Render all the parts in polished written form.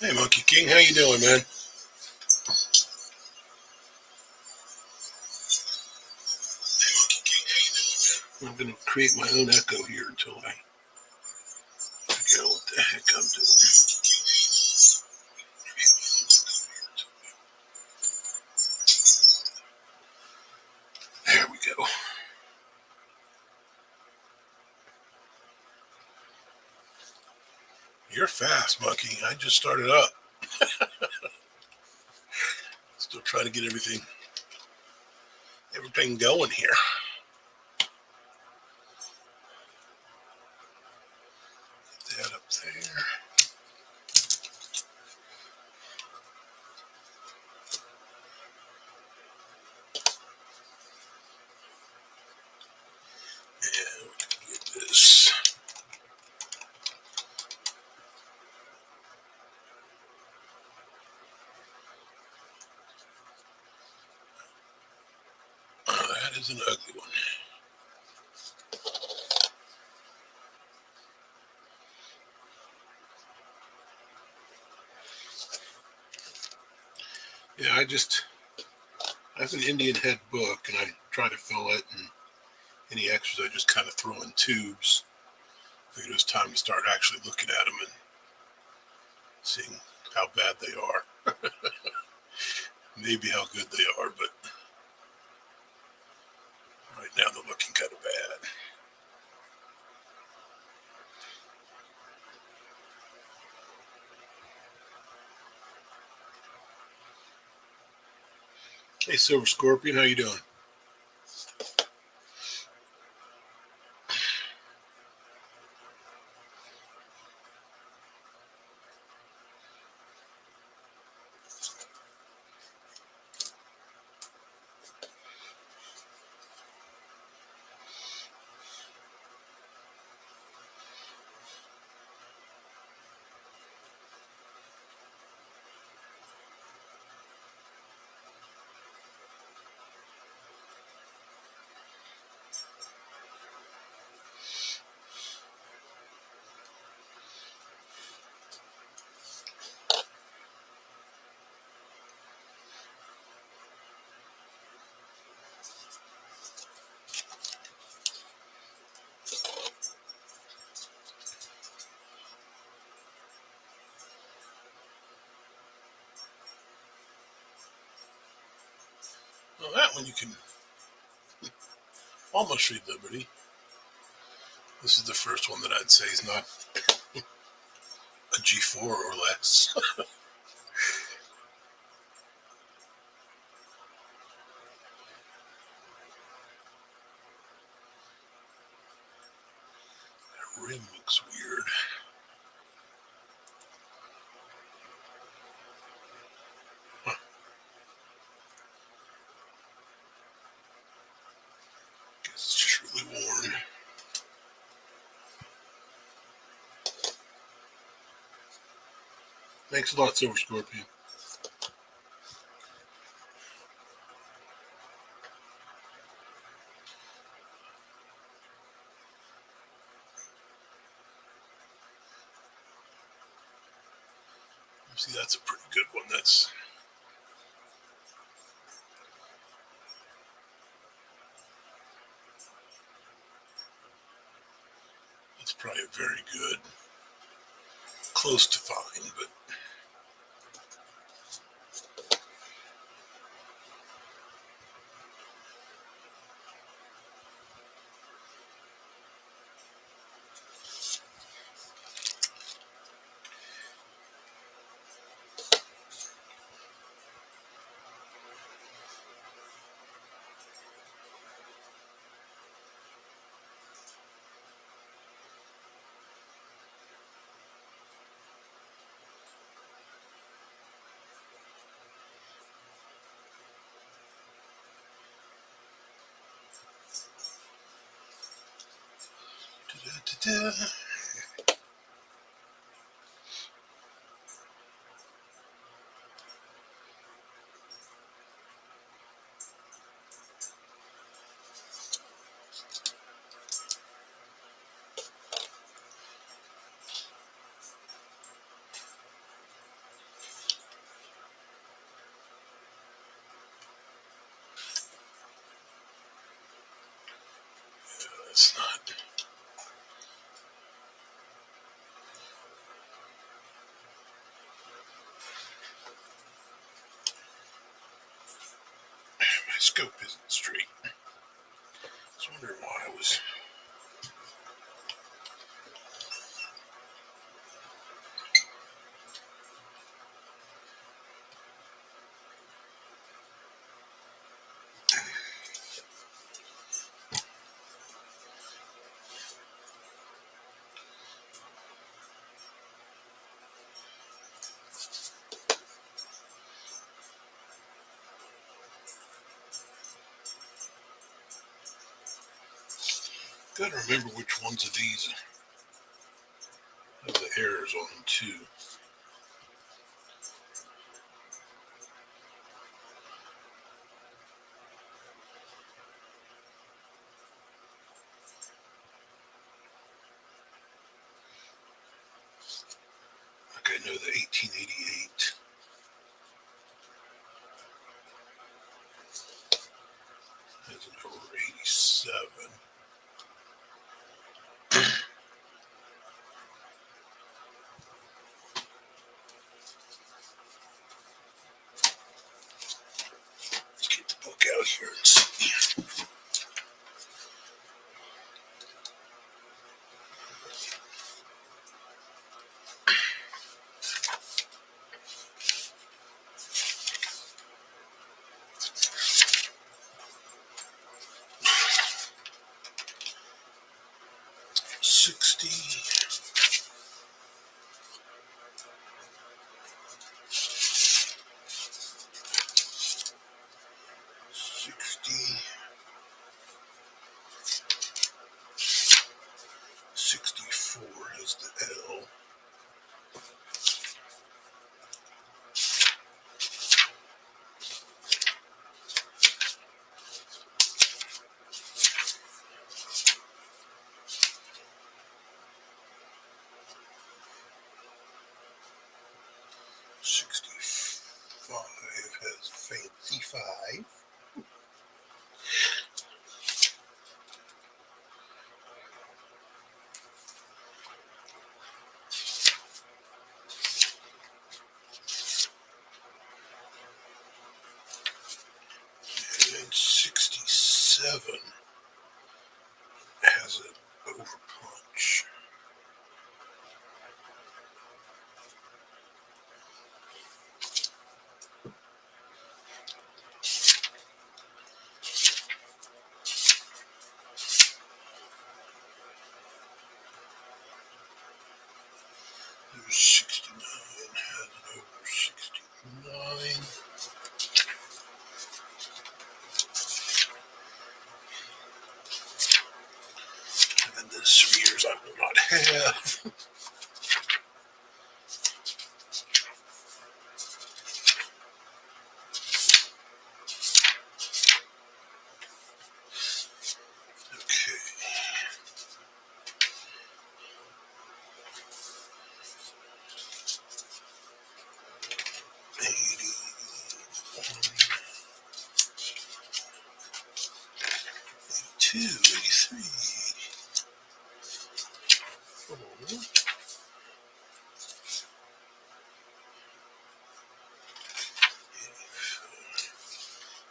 Hey, Monkey King, how you doing, man? I'm going to create my own echo here until I figure out what the heck I'm doing. There we go. You're fast, Monkey. I just started up. Still trying to get everything going here. Get that up there. And we can get this. Oh, that is an ugly one. Yeah, I have an Indian head book, and I try to fill it, and any extras I just kind of throw in tubes. I figured it was time to start actually looking at them and seeing how bad they are. Maybe how good they are, but right now they're looking kind of bad. Hey, Silver Scorpion, how you doing? Well, that one you can almost read Liberty. This is the first one that I'd say is not a G4 or less. That rim looks weird. Huh. Guess it's just really worn. Thanks a lot, Silver Scorpion. See, that's a pretty good one. That's probably a very good, close to fine, but da-da-da-da. it's not. My scope isn't straight. I was wondering why I was. Gotta remember which ones of these have the errors on them too. Like I know the 1888 has an over 87. Let's get the book out here and see. Sixty-four has the L. 65 has fancy 5. And 67 has an overpunch. There's 69 has an over 69. And then the severe I will not have. Okay. 82, 83. Oh.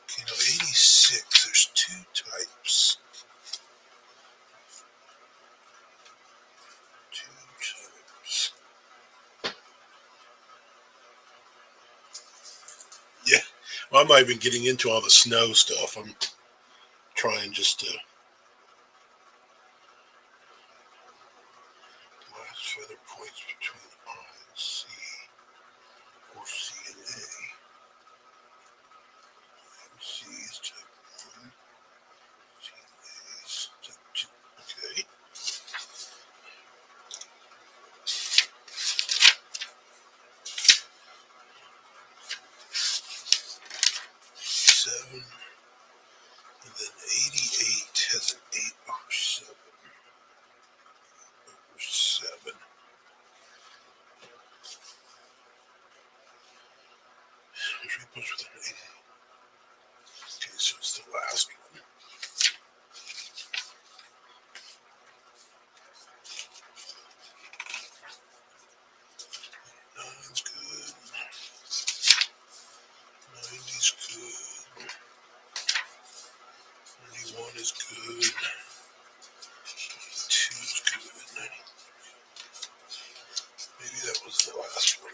Okay, now 86, there's 2 types. 2 types. Yeah, well, I'm not even getting into all the snow stuff. I'm trying just to. Last feather points between I and C, or C and A. C is type 1. C and A is type 2. Okay. Seven, and then 88 has an 8 over 7. Over 7. 3 punch with an 8. Okay, so it's the last one. is good. 2 is good. Maybe that was the last one.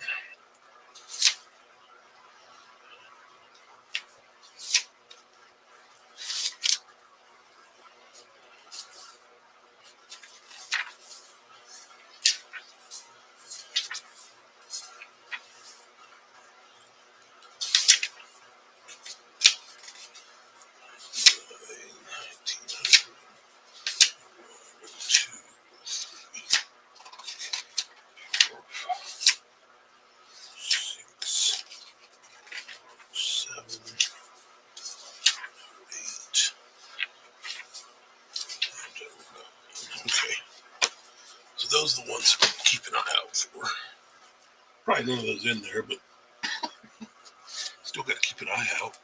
Okay, so those are the ones to keep an eye out for. Probably none of those in there, but still got to keep an eye out.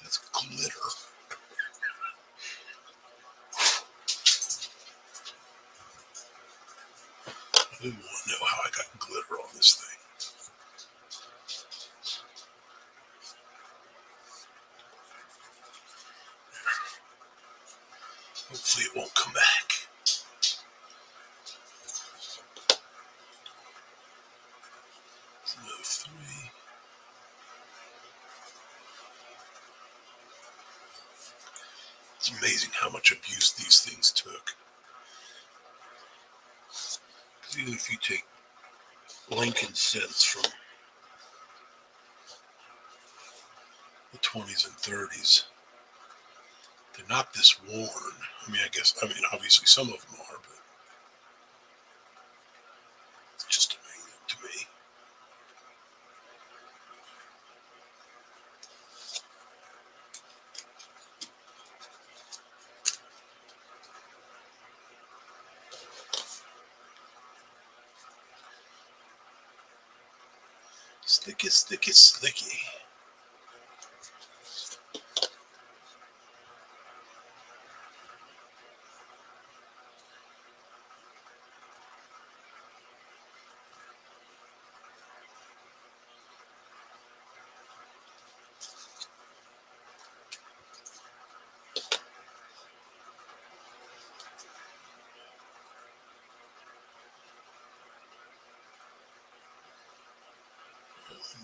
That's glitter. I didn't want to know how I got glitter on this thing. Hopefully it won't come back. No 3. It's amazing how much abuse these things took. Because even if you take Lincoln cents from the 20s and 30s, they're not this worn. I mean, obviously some of them are, but it's just amazing to me. Sticky, sticky, slicky.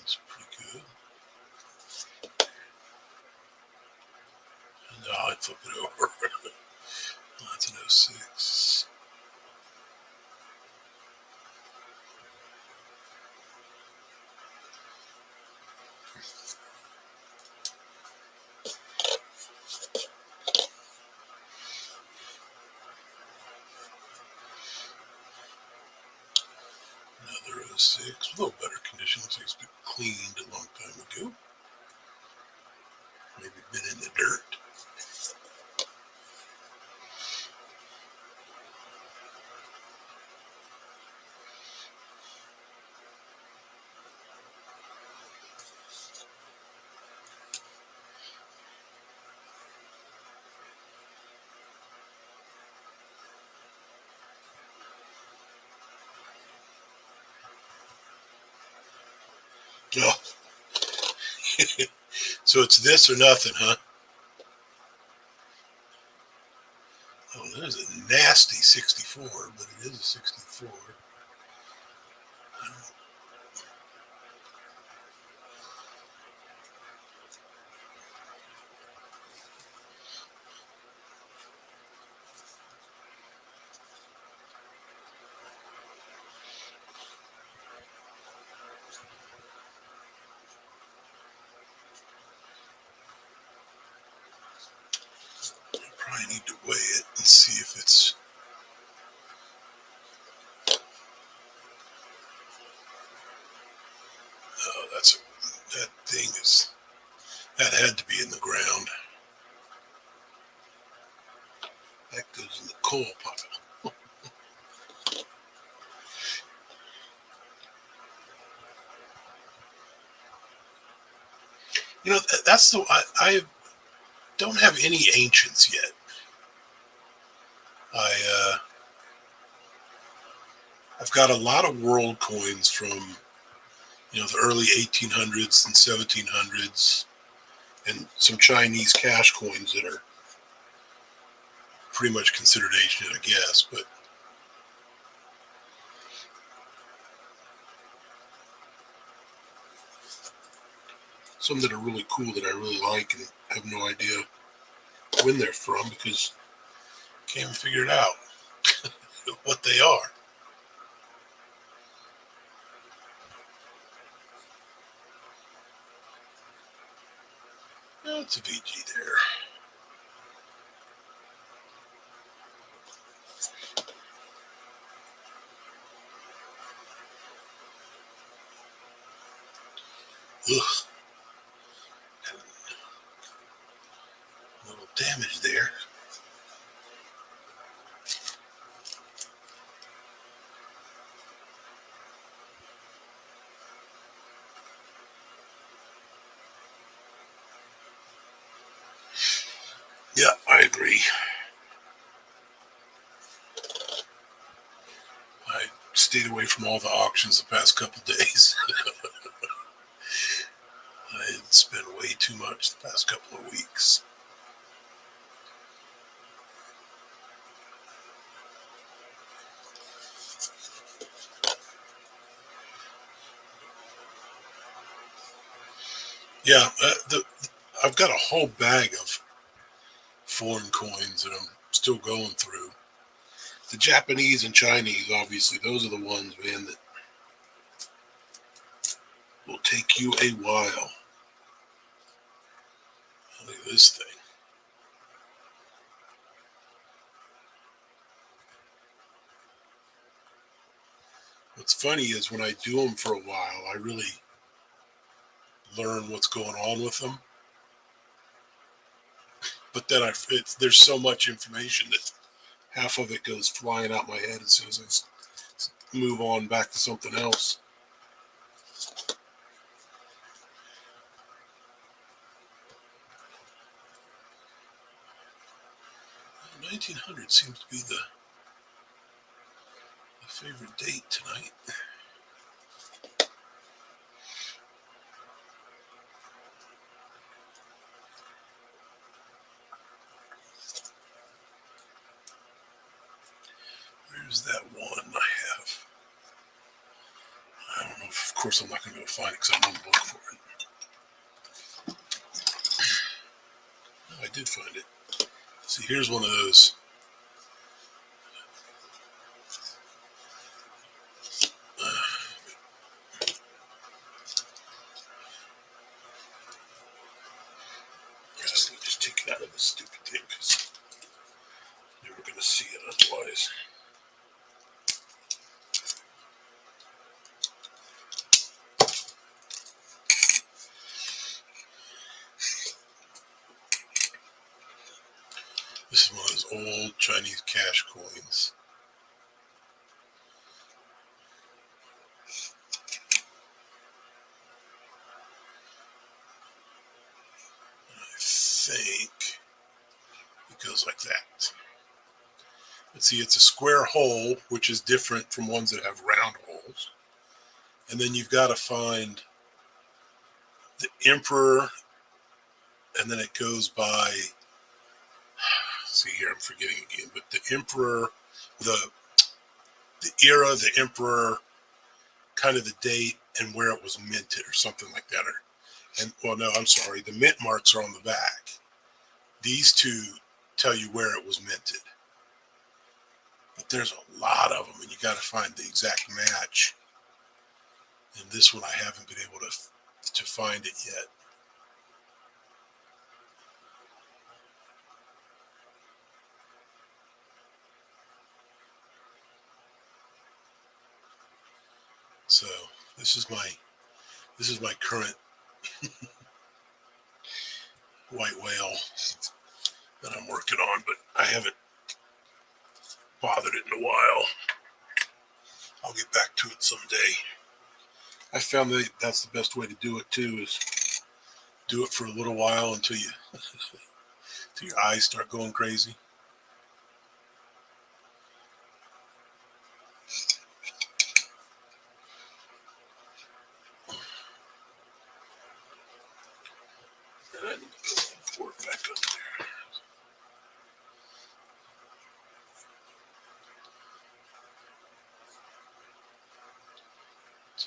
That's pretty good. And now I'd flip it over. That's an 06. Another 06. A little better condition. Looks like it's been cleaned a long time ago. Maybe been in the dirt. Oh. So it's this or nothing, huh? Oh, there's a nasty 64, but it is a 64. I probably need to weigh it and see if it's. Oh, that thing is. That had to be in the ground. That goes in the coal pile. You know, that's the. I don't have any ancients yet. I I've got a lot of world coins from, the early 1800s and 1700s, and some Chinese cash coins that are pretty much considered ancient, I guess, but some that are really cool that I really like and have no idea when they're from because I can't even figure it out what they are. Oh, it's a VG there. Ugh. A little damage there. Yeah, I agree. I stayed away from all the auctions the past couple days. I had spent way too much the past couple of weeks. Yeah, I've got a whole bag of foreign coins that I'm still going through. The Japanese and Chinese, obviously, those are the ones, man, that will take you a while. Look at this thing. What's funny is when I do them for a while, I really learn what's going on with them. But then there's so much information that half of it goes flying out my head as soon as I move on back to something else. 1900 seems to be the favorite date tonight. Where's that one I have? I don't know. Of course, I'm not going to be able to find it because I'm going to look for it. Oh, I did find it. See, here's one of those. Let me just take it out of this stupid thing because you're never going to see it otherwise. This is one of those old Chinese cash coins. I think it goes like that. Let's see, it's a square hole, which is different from ones that have round holes. And then you've got to find the emperor, and then it goes by, see here, I'm forgetting again, but the emperor, the era, the emperor, kind of the date, and where it was minted or something like that. No, I'm sorry, the mint marks are on the back. These two tell you where it was minted. But there's a lot of them, and you got to find the exact match. And this one, I haven't been able to find it yet. So this is my current white whale that I'm working on, but I haven't bothered it in a while. I'll get back to it someday. I found that that's the best way to do it too, is do it for a little while until your eyes start going crazy.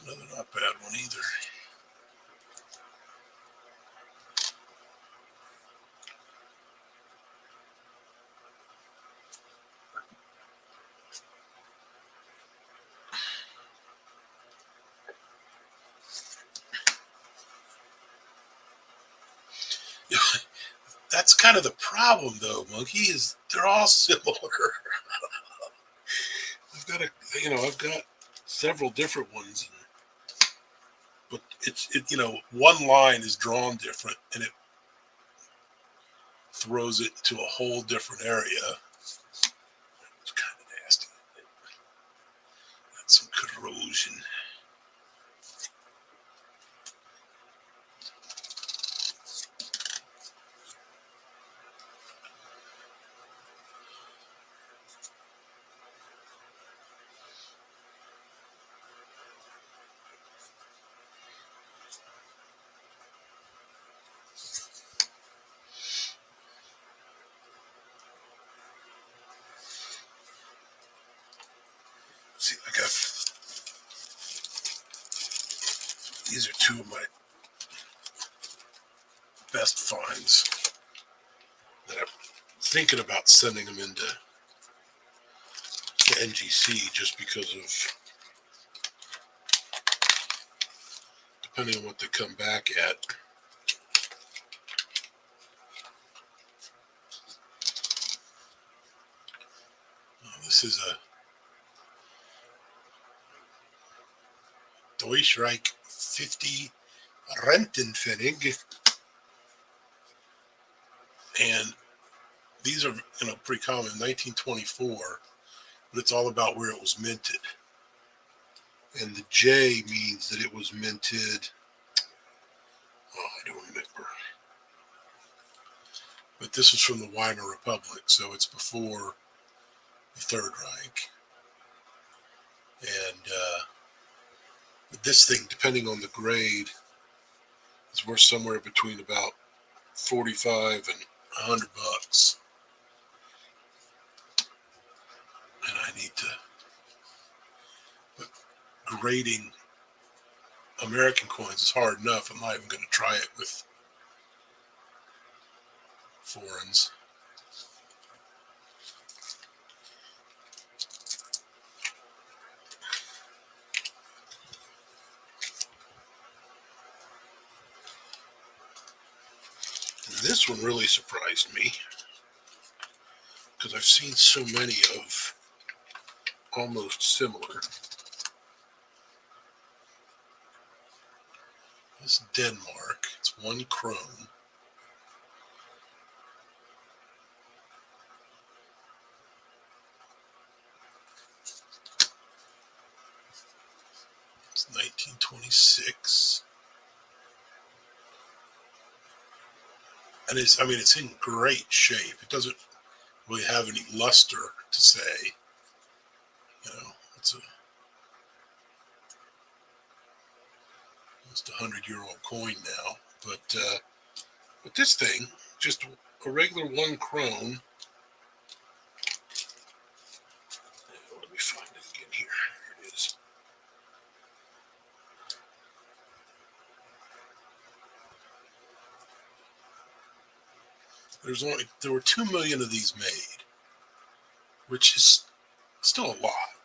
Another not bad one either. That's kind of the problem, though, Monkey. Is they're all similar. I've got several different ones, but one line is drawn different, and it throws it to a whole different area. It's kind of nasty. Got some corrosion. See, these are two of my best finds that I'm thinking about sending them into NGC just because of, depending on what they come back at. This is a Deutschreich 50 Rentenpfennig, and these are pretty common, 1924, but it's all about where it was minted. And the J means that it was minted, I don't remember, but this was from the Weimar Republic, so it's before the Third Reich. And this thing, depending on the grade, is worth somewhere between about $45 and $100. And I need to, but grading American coins is hard enough. I'm not even going to try it with foreigns. This one really surprised me because I've seen so many of almost similar. This is Denmark. It's 1 krone. It's 1926. And it's in great shape. It doesn't really have any luster to say. It's almost 100-year-old coin now. But this thing, just a regular 1 krone. Let me find it again here. Here it is. There were 2 million of these made, which is still a lot.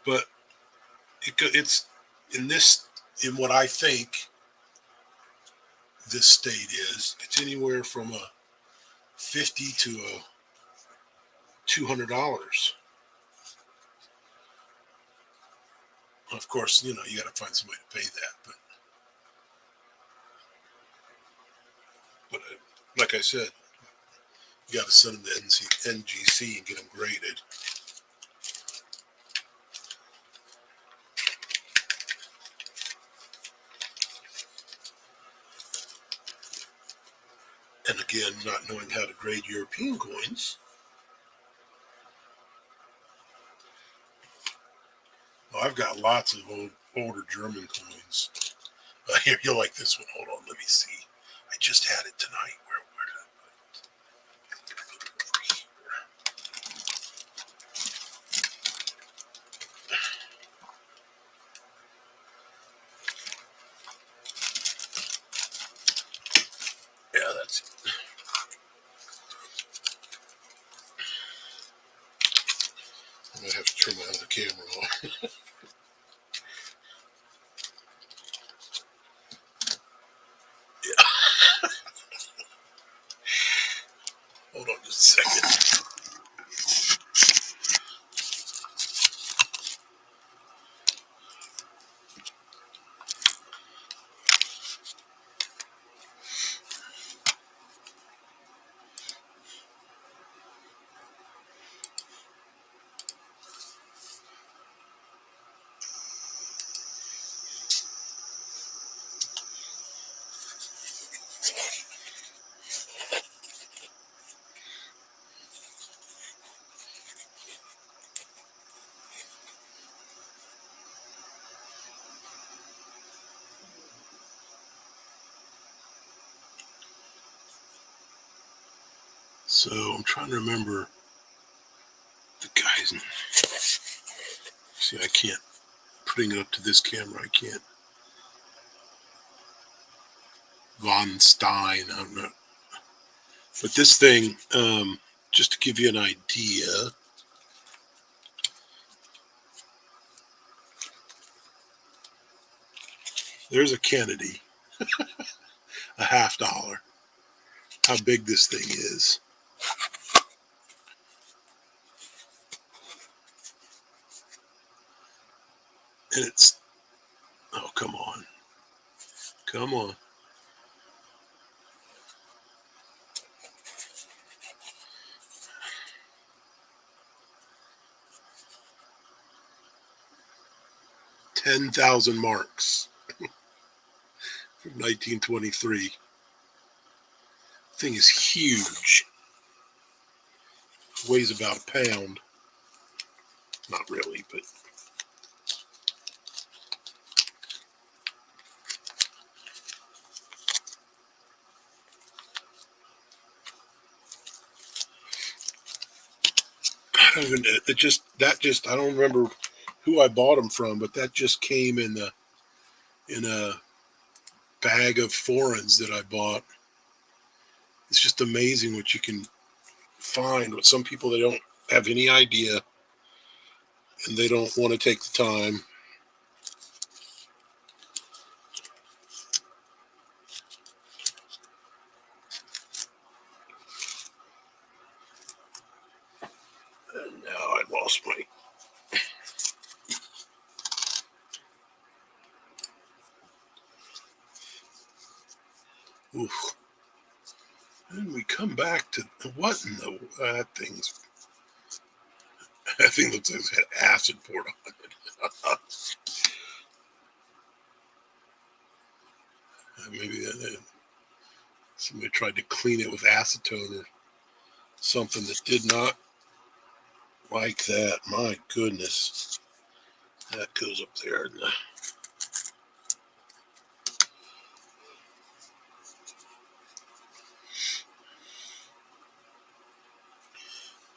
But it's in what I think this state is. It's anywhere from a $50 to a $200. Of course, you got to find somebody to pay that. But like I said, you got to send them to NGC and get them graded. And again, not knowing how to grade European coins. Well, I've got lots of older German coins. Here, you'll like this one. Hold on, let me see. I just had it tonight. Where I have to turn my other camera on. Hold on just a second. So I'm trying to remember the guy's name. See, I can't, putting it up to this camera, I can't. Von Stein, I don't know. But this thing, just to give you an idea, there's a Kennedy, a $50. How big this thing is. And it's, oh, come on. Come on. $10,000 from 1923. Thing is huge. Weighs about a pound. Not really, but I don't even. I don't remember who I bought them from, but that just came in a bag of foreigns that I bought. It's just amazing what you can find with some people. They don't have any idea, and they don't want to take the time. And now I lost my. Oof. And we come back to what in the that thing's. That thing looks like it's had acid poured on it. Maybe somebody tried to clean it with acetone or something that did not like that. My goodness. That goes up there.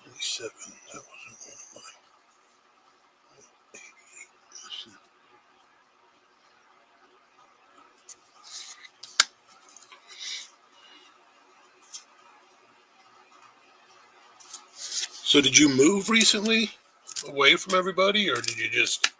27. That wasn't one of mine. So did you move recently away from everybody, or did you just?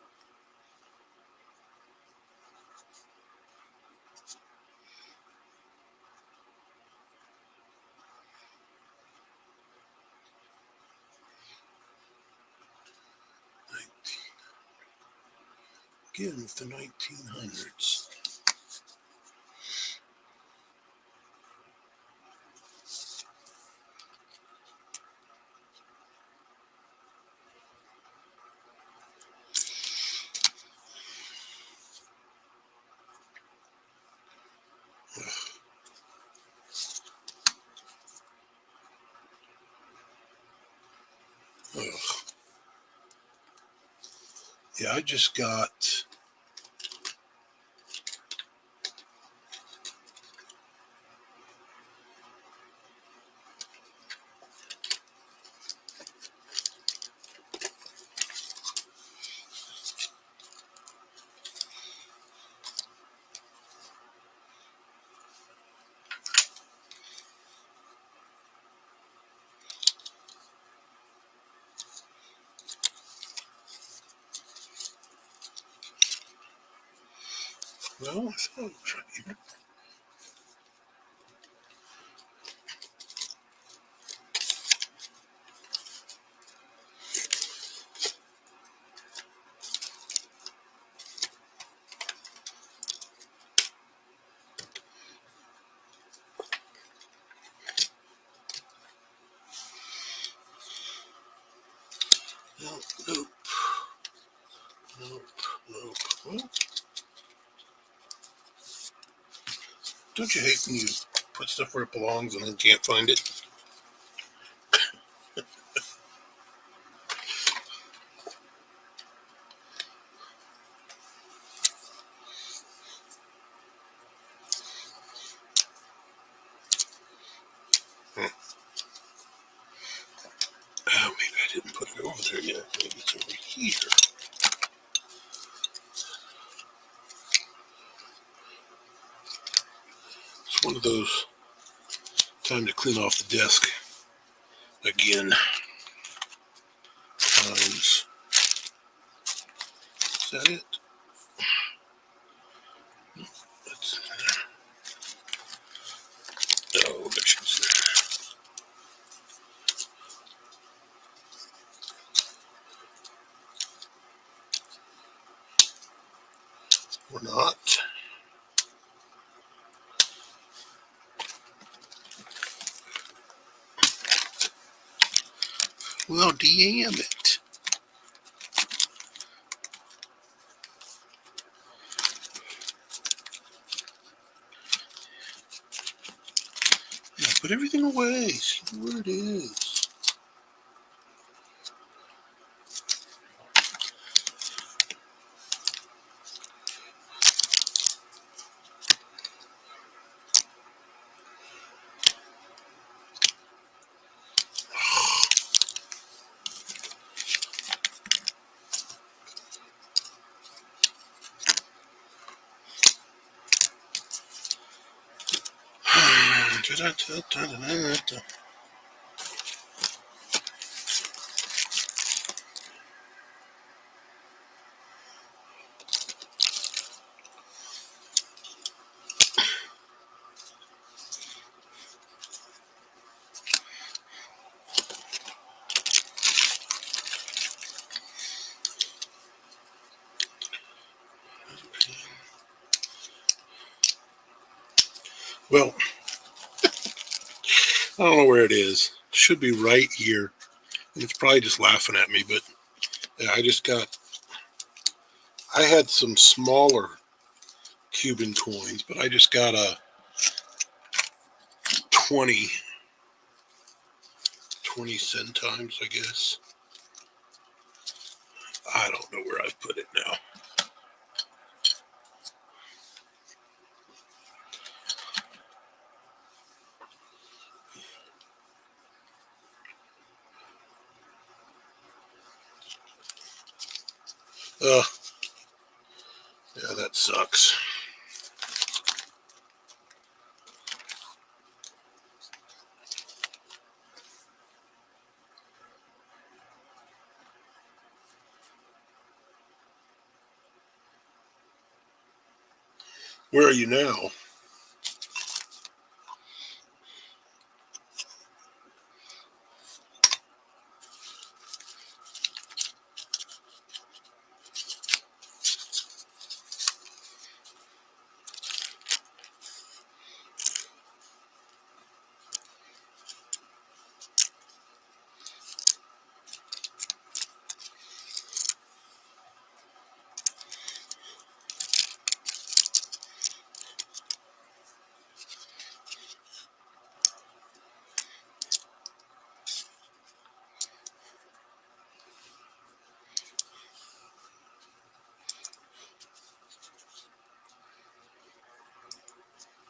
Again with the 1900s. Ugh. Yeah, I just got. Well, I thought it was right here. Nope, nope, nope, nope. Well, don't you hate when you put stuff where it belongs and then can't find it? Oh, maybe I didn't put it over there yet. Maybe it's over here. It's one of those time to clean off the desk again times. Is that it? That's, no, that should be there. Or not. Well, damn it. Yeah, put everything away. See where it is. Well, I don't know where it is. It should be right here. And it's probably just laughing at me, but yeah, I had some smaller Cuban coins, but I just got a 20 centimes, I guess. I don't know where I've put it now. Yeah, that sucks. Where are you now?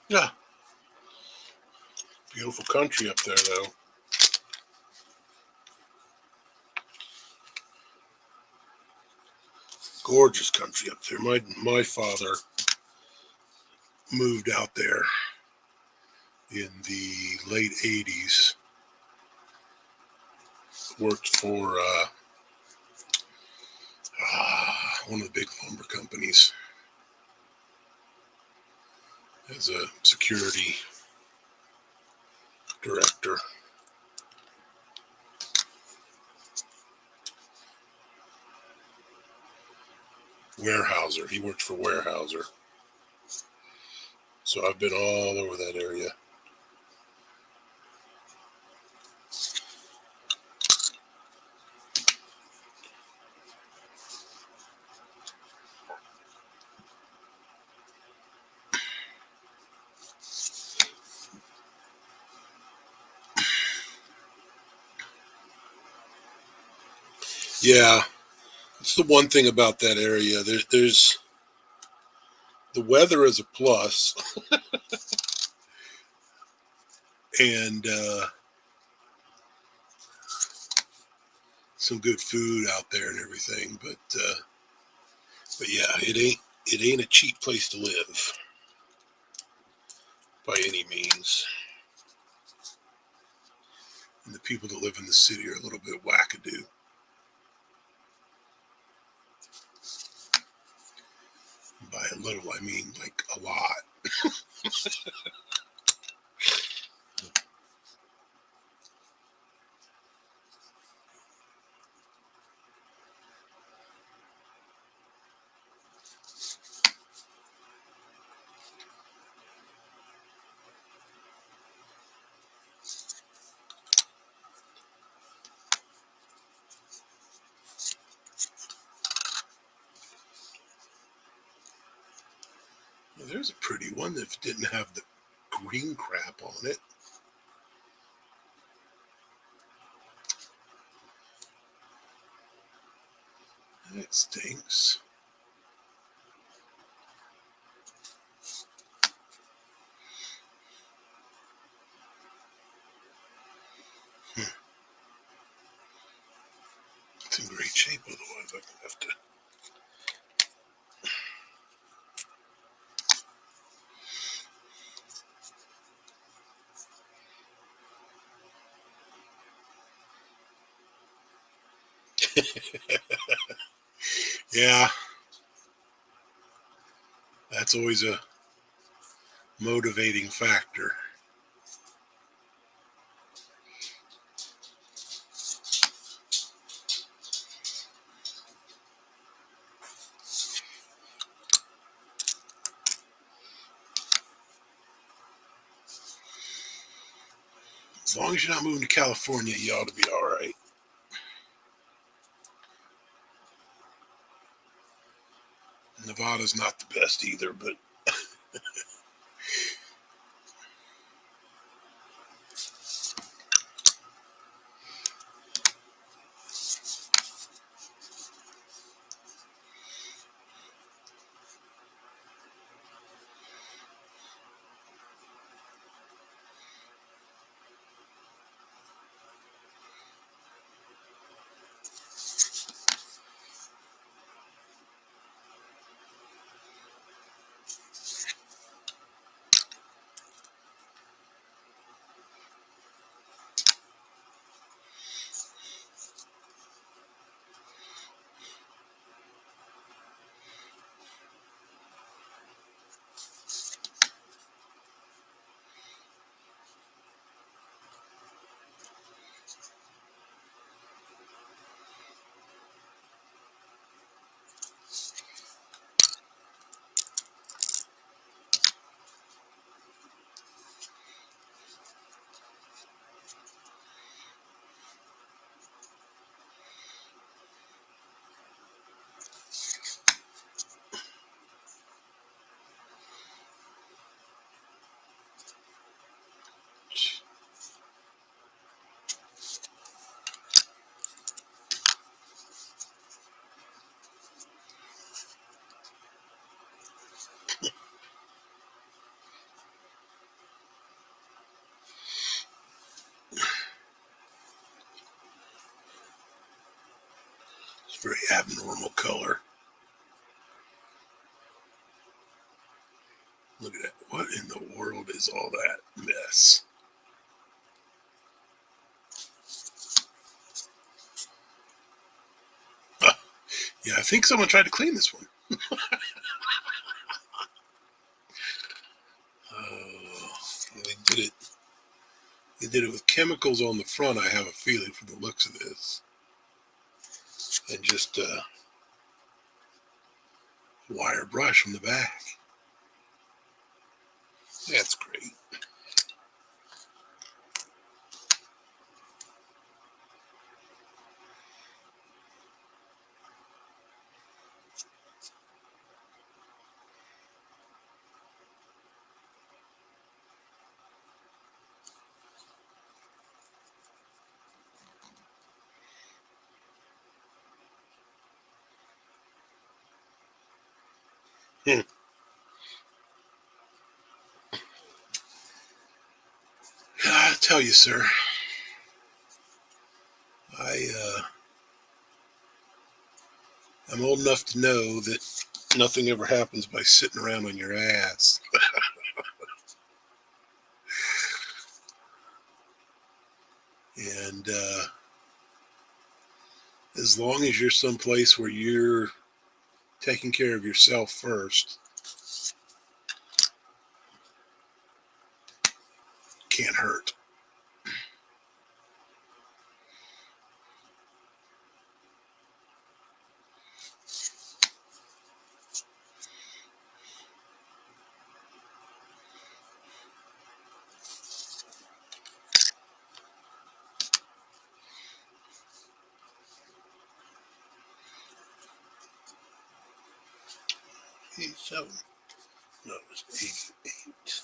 Yeah, beautiful country up there, though. Gorgeous country up there. My father moved out there in the late 80s. Worked for one of the big lumber companies. as a security director. Weyerhaeuser. He worked for Weyerhaeuser. So I've been all over that area. Yeah, it's the one thing about that area. There's the weather is a plus, and some good food out there and everything. But yeah, it ain't a cheap place to live by any means. And the people that live in the city are a little bit wackadoo. By a little, I mean like a lot. Well, there's a pretty one that didn't have the green crap on it. That stinks. It's in great shape, otherwise I'm gonna have to. Yeah, that's always a motivating factor. As long as you're not moving to California, you ought to be all right. Nevada's not the best either, but it's a very abnormal color. Look at that. What in the world is all that mess? Yeah, I think someone tried to clean this one. did it with chemicals on the front, I have a feeling from the looks of this. And just wire brush on the back. That's great. I tell you, sir, I'm old enough to know that nothing ever happens by sitting around on your ass. And as long as you're someplace where you're taking care of yourself first, can't hurt. So, no, it was 88.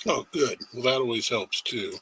Oh, good. Well, that always helps too.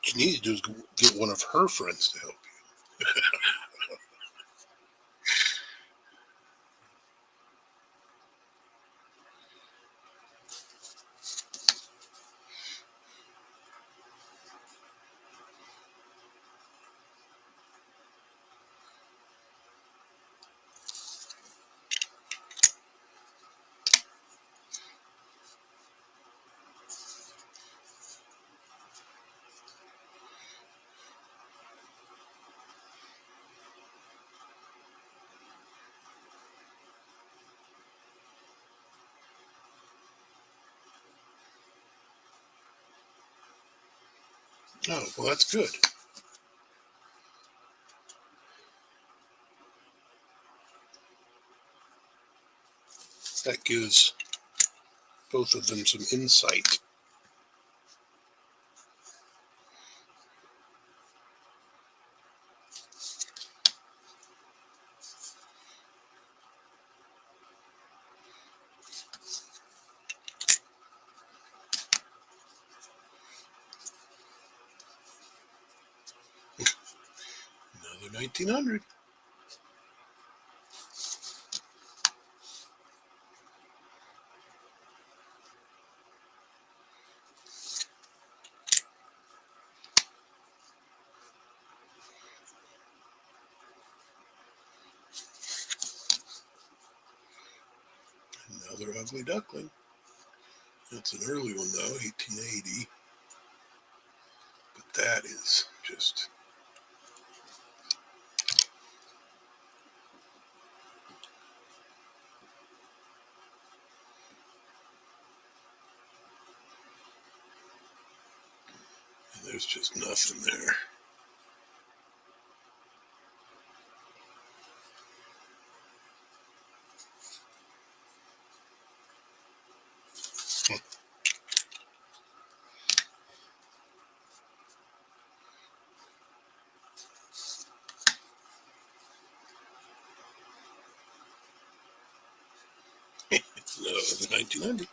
What you need to do is get one of her friends to help you. Oh, well, that's good. That gives both of them some insight. 1900. Another ugly duckling. That's an early one though, 1880. But that is just... and there's just nothing there. Another 1900.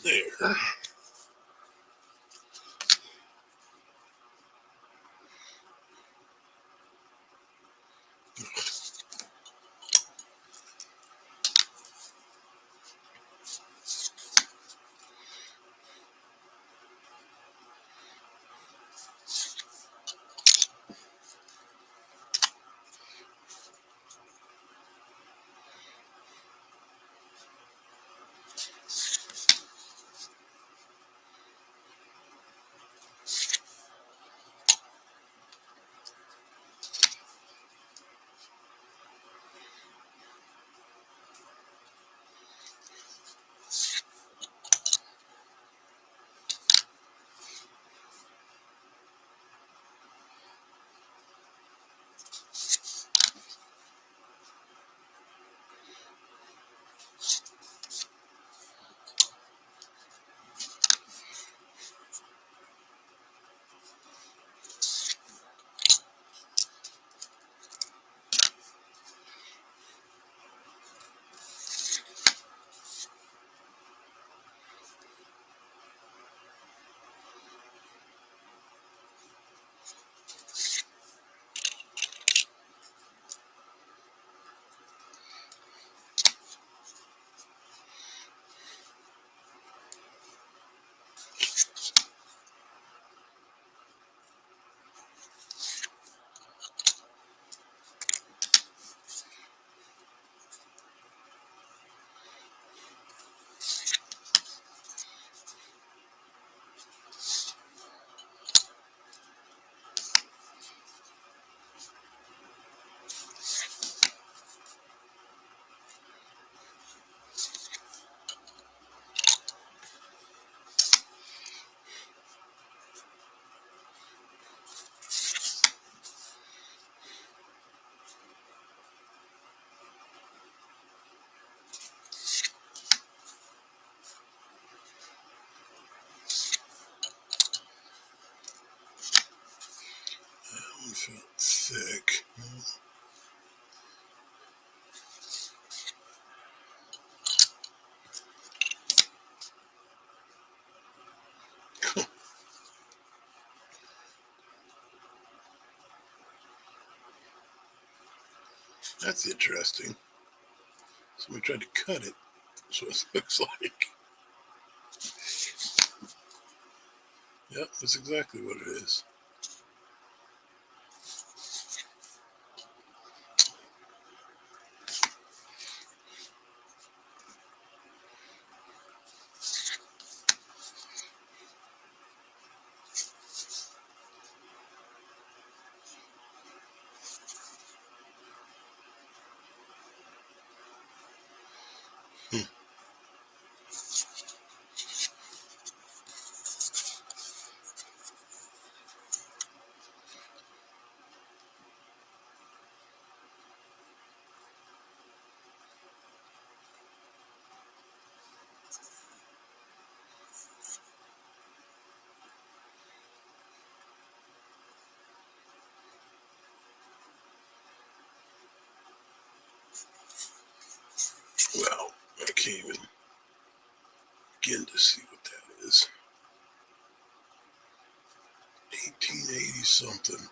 There. That one felt thick. That's interesting. Somebody tried to cut it. That's what it looks like. Yep, that's exactly what it is. Well, I can't even begin to see what that is. 1880 something.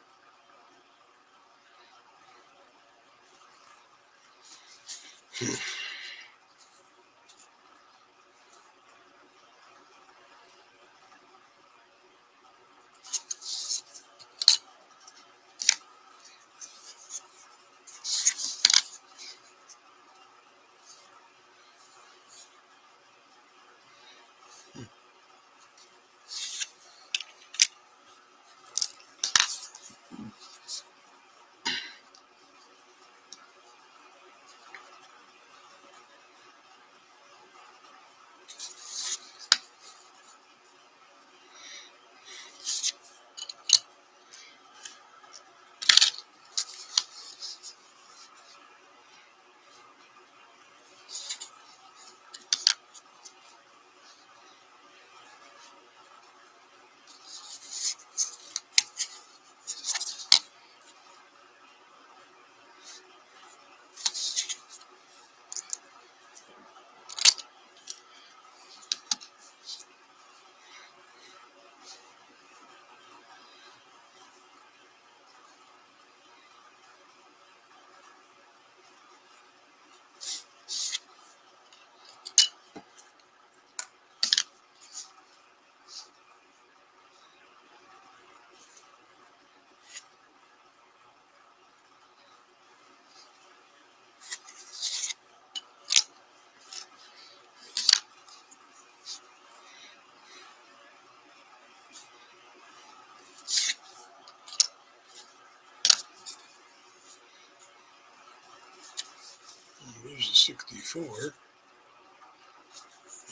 There's a 64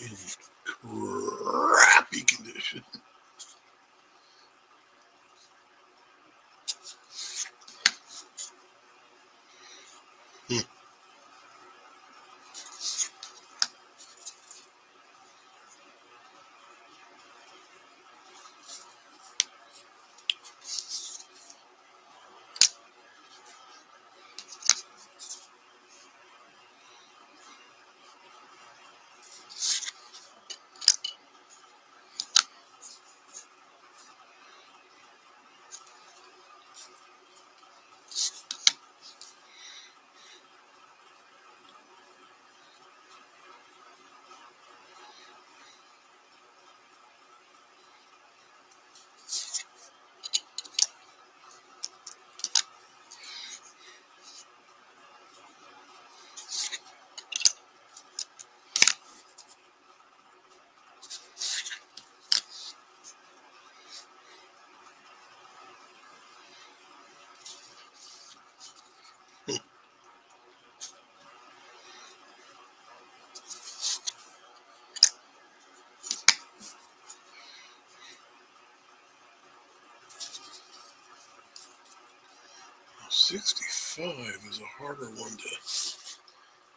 in crappy condition. Now, 65 is a harder one to.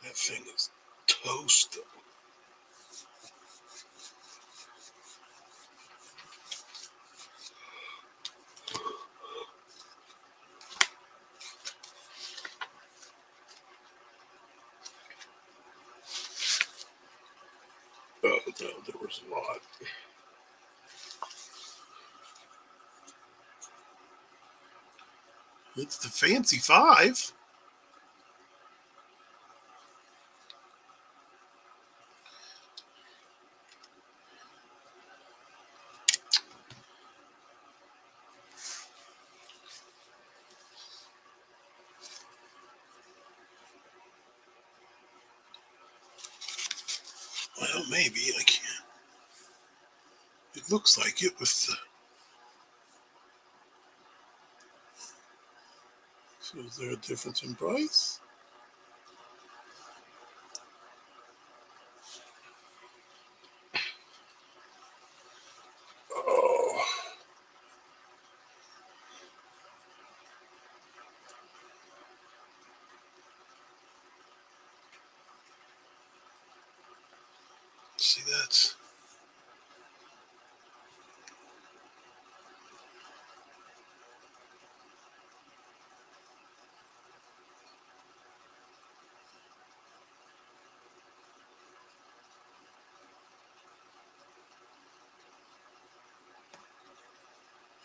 That thing is toast. Oh no, there was a lot. It's the fancy 5. Well, maybe I can't. It looks like it with the. So is there a difference in price? Oh, see that's.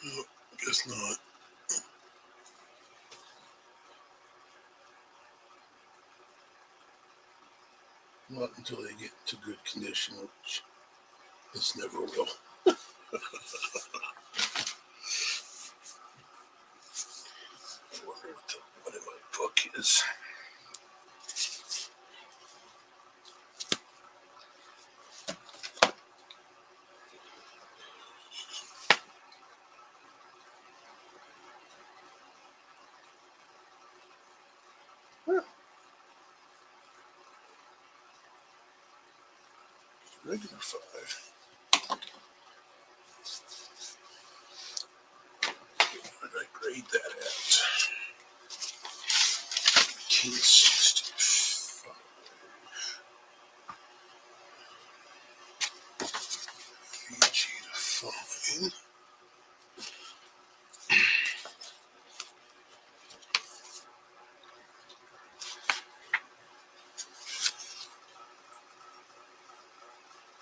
No, guess not. Not until they get into good condition, which this never will. I wonder what in my book is. Regular 5. Where did I grade that at? 1965. VG to fine.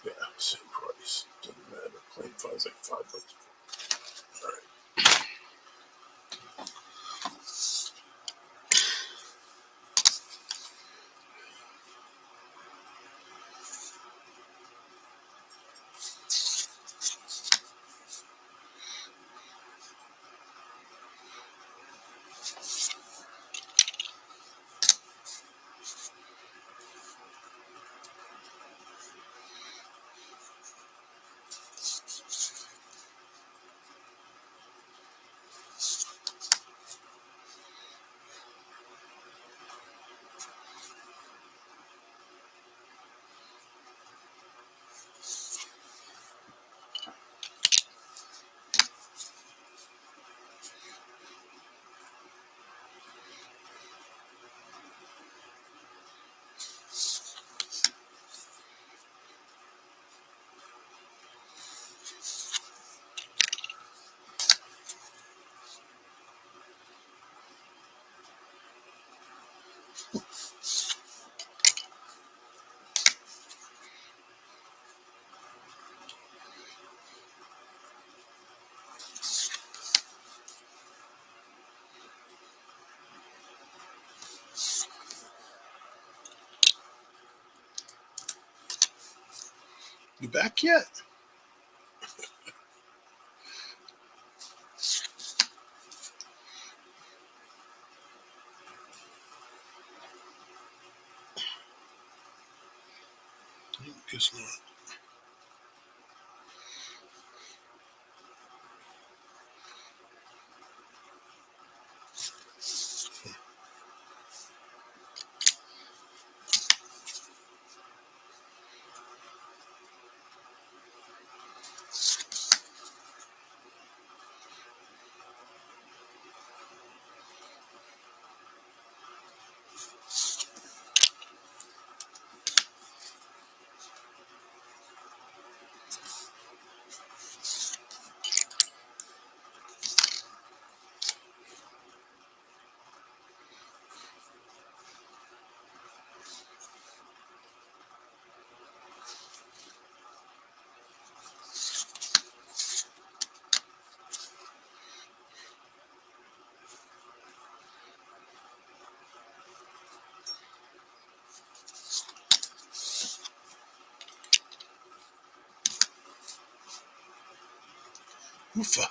Yeah, same price. Doesn't matter. Plain 5 is like $5. Alright. You back yet? Guess not. Oofa.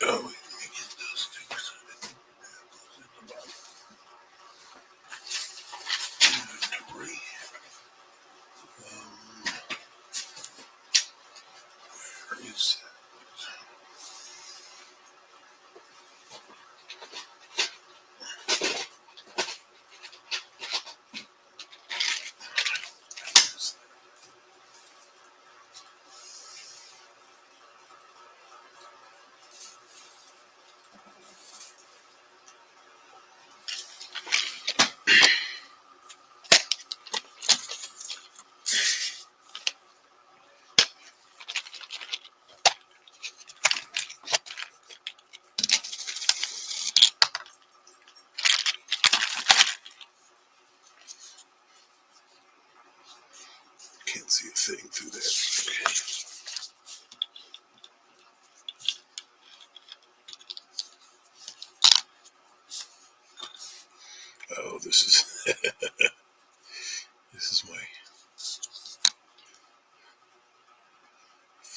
Oh, let me get those things. Inventory. Where is that?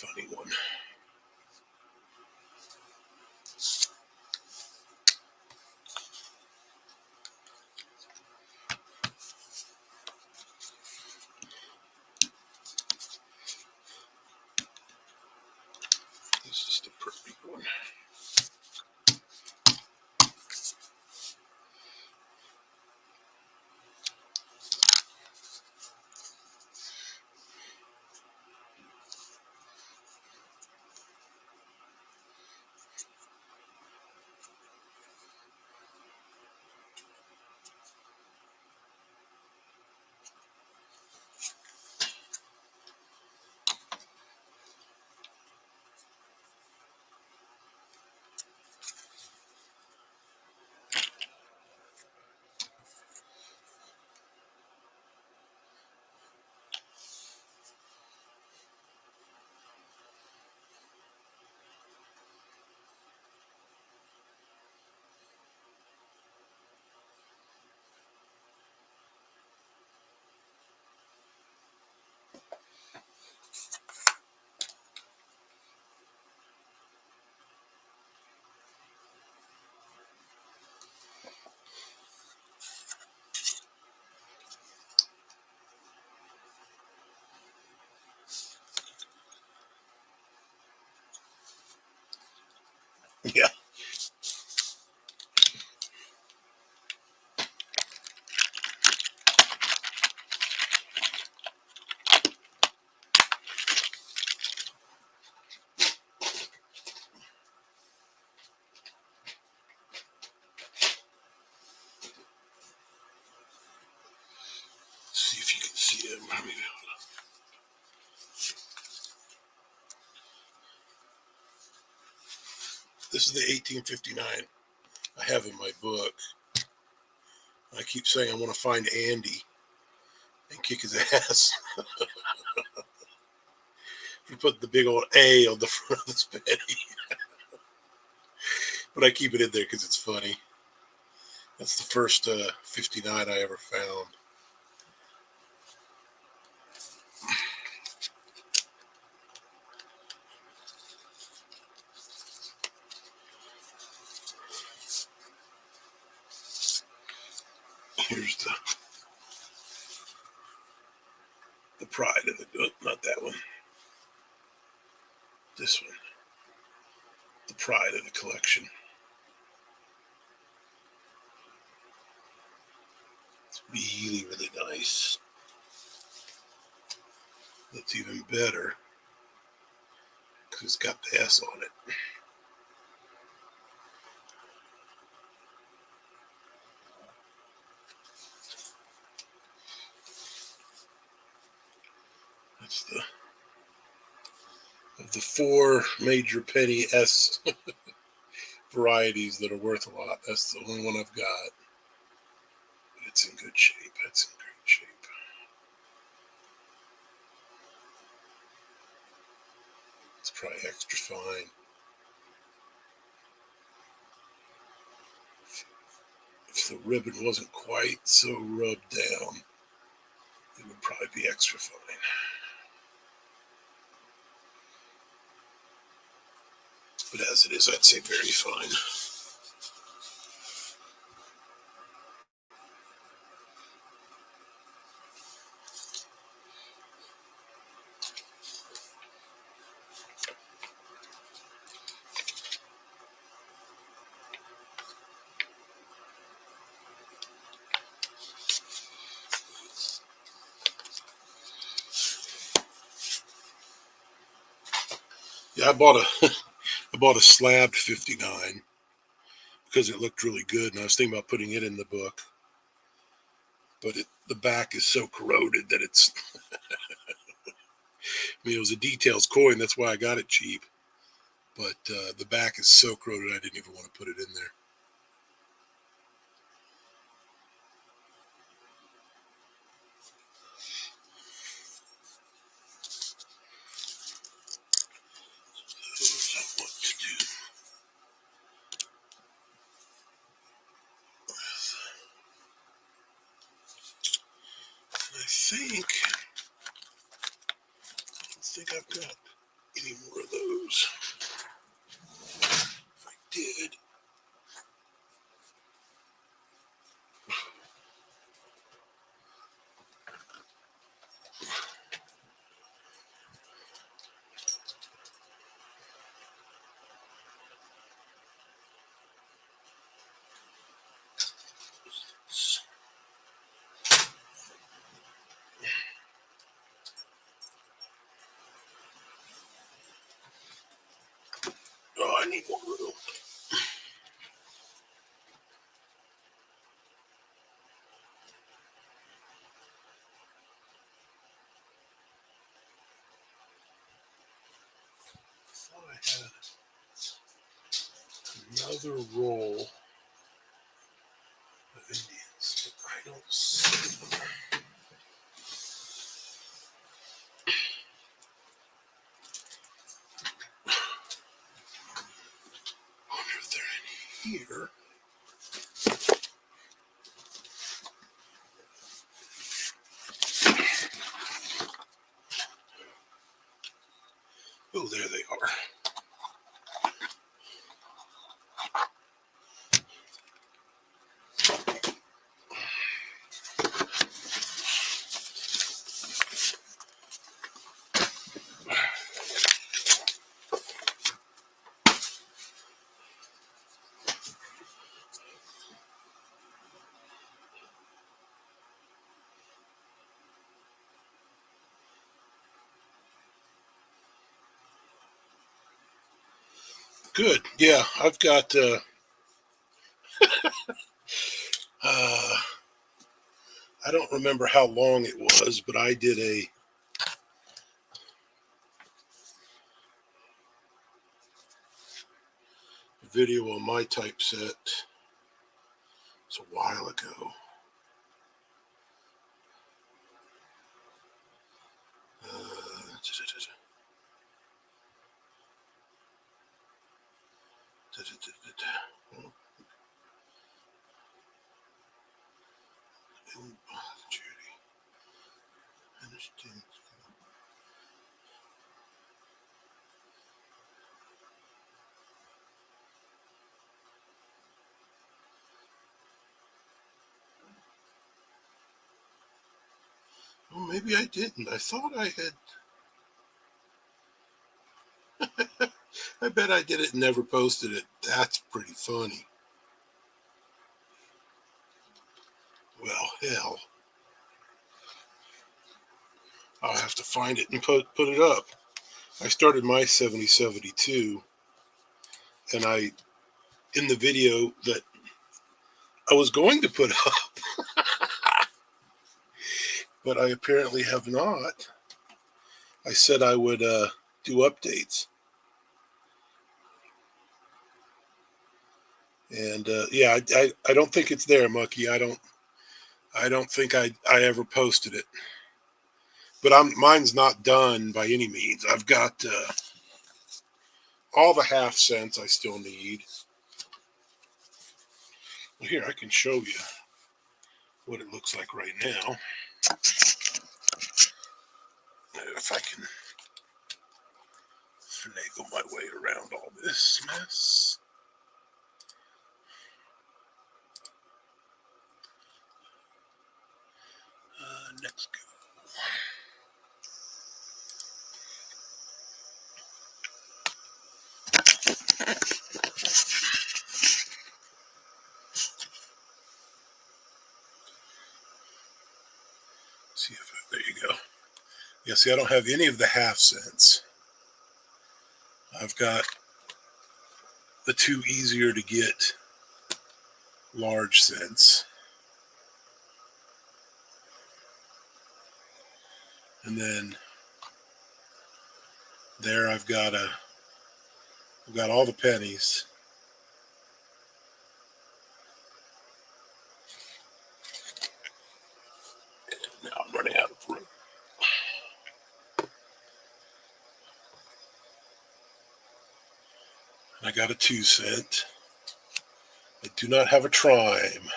funny one. This is the perfect one. Yeah. See if you can see it. This is the 1859 I have in my book. I keep saying I want to find Andy and kick his ass. You put the big old A on the front of this penny. But I keep it in there because it's funny. That's the first 59 I ever found. Here's the pride of the, oh, not that one. This one. The pride of the collection. It's really, really nice. That's even better because it's got the S on it. That's of the four major penny S varieties that are worth a lot. That's the only one I've got. But it's in good shape. That's in great shape. It's probably extra fine. If the ribbon wasn't quite so rubbed down, it would probably be extra fine. But as it is, I'd say very fine. Yeah, I bought a slabbed 59 because it looked really good, and I was thinking about putting it in the book. But the back is so corroded that it's. I mean, it was a details coin. That's why I got it cheap. But the back is so corroded, I didn't even want to put it in there. So what to do? I think I've got any more of those. If I did. Oh, I need more room. I thought I had another roll of Indians, but I don't see them. I wonder if they're in here. Oh, there they are. Good. Yeah, I've got I don't remember how long it was, but I did a video on my typeset. It's a while ago. Well, maybe I didn't. I thought I had. I bet I did it and never posted it. That's pretty funny. Well, hell. I'll have to find it and put it up. I started my 7072, and in the video that I was going to put up, but I apparently have not. I said I would do updates. And yeah, I don't think it's there, Mucky. I don't think I ever posted it. But mine's not done by any means. I've got all the half cents I still need. Well, here, I can show you what it looks like right now. If I can finagle my way around all this mess. Next go. See if there you go. Yeah, see, I don't have any of the half cents. I've got the two easier to get large cents. And then there I've got all the pennies. Now I'm running out of room. I got a 2 cent. I do not have a trime.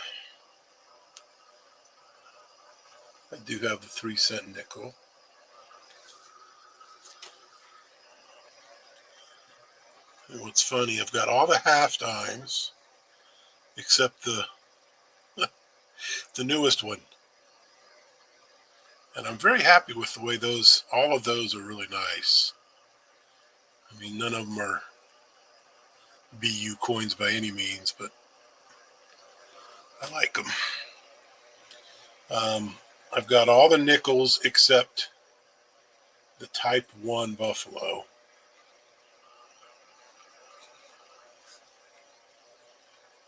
I do have the 3 cent nickel. And what's funny, I've got all the half dimes except the newest one. And I'm very happy with the way all of those are really nice. I mean, none of them are BU coins by any means, but I like them. I've got all the nickels except the Type 1 Buffalo.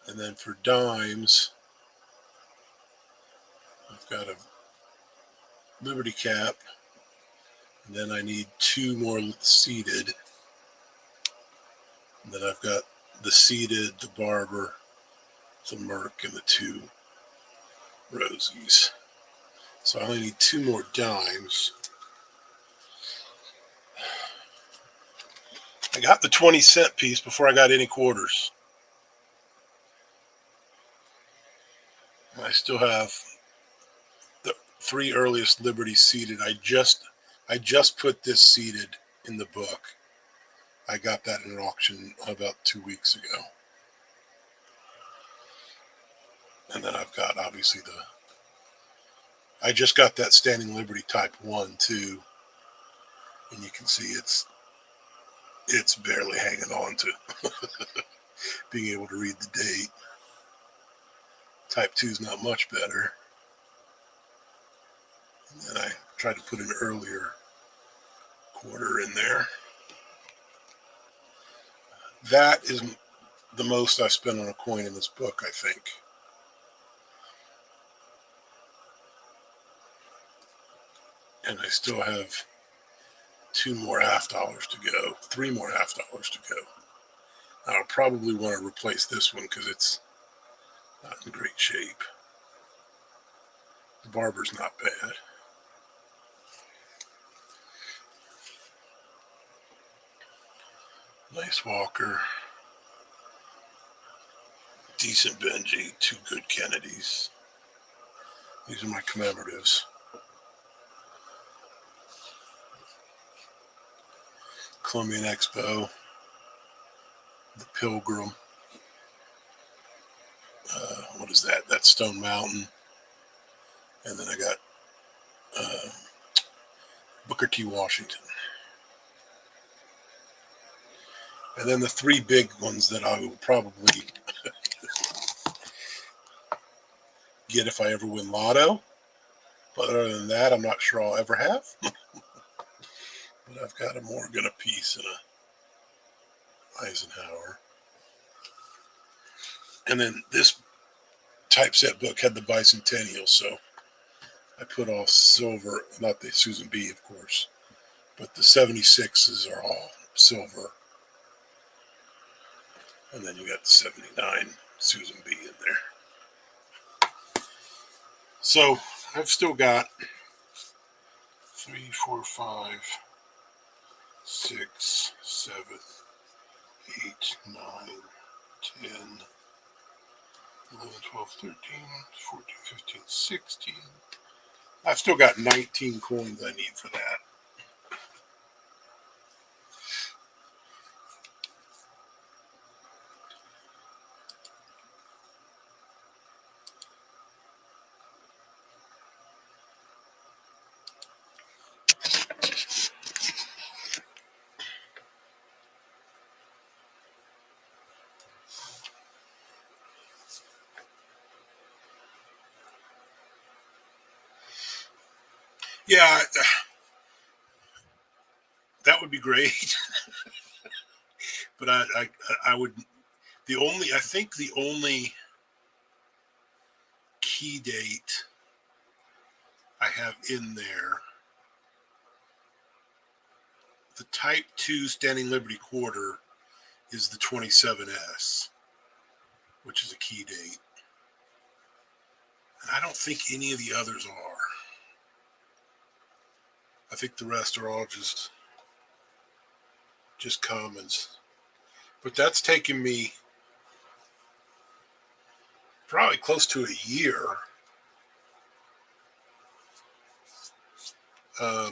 And then for dimes, I've got a Liberty Cap, and then I need 2 more seeded. And then I've got the seeded, the Barber, the Merc, and the 2 Rosies. So I only need 2 more dimes. I got the 20-cent piece before I got any quarters. And I still have the 3 earliest Liberties seeded. I just put this seeded in the book. I got that in an auction about 2 weeks ago. And then I've got obviously I just got that Standing Liberty Type 1 too. And you can see it's barely hanging on to being able to read the date. Type 2 is not much better. And then I tried to put an earlier quarter in there. That is the most I've spent on a coin in this book, I think. And I still have 2 more half dollars to go, 3 more half dollars to go. I'll probably want to replace this one because it's not in great shape. The Barber's not bad. Nice Walker. Decent Benji. 2 good Kennedys. These are my commemoratives. Columbian Expo. The Pilgrim. What is that? That's Stone Mountain. And then I got Booker T. Washington. And then the 3 big ones that I will probably get if I ever win Lotto. But other than that, I'm not sure I'll ever have. But I've got a Morgan, a piece, and a Eisenhower. And then this typeset book had the bicentennial, so I put all silver, not the Susan B, of course, but the 76s are all silver. And then you got the 79 Susan B in there. So I've still got 3, 4, 5, 6, 7, 8, 9, 10, 11, 12, 13, 14, 15, 16. I've still got 19 coins I need for that. Yeah, that would be great. But I would, I think the only key date I have in there, the Type 2 Standing Liberty Quarter is the 27S, which is a key date. And I don't think any of the others are. I think the rest are all just commons. But that's taken me probably close to a year. A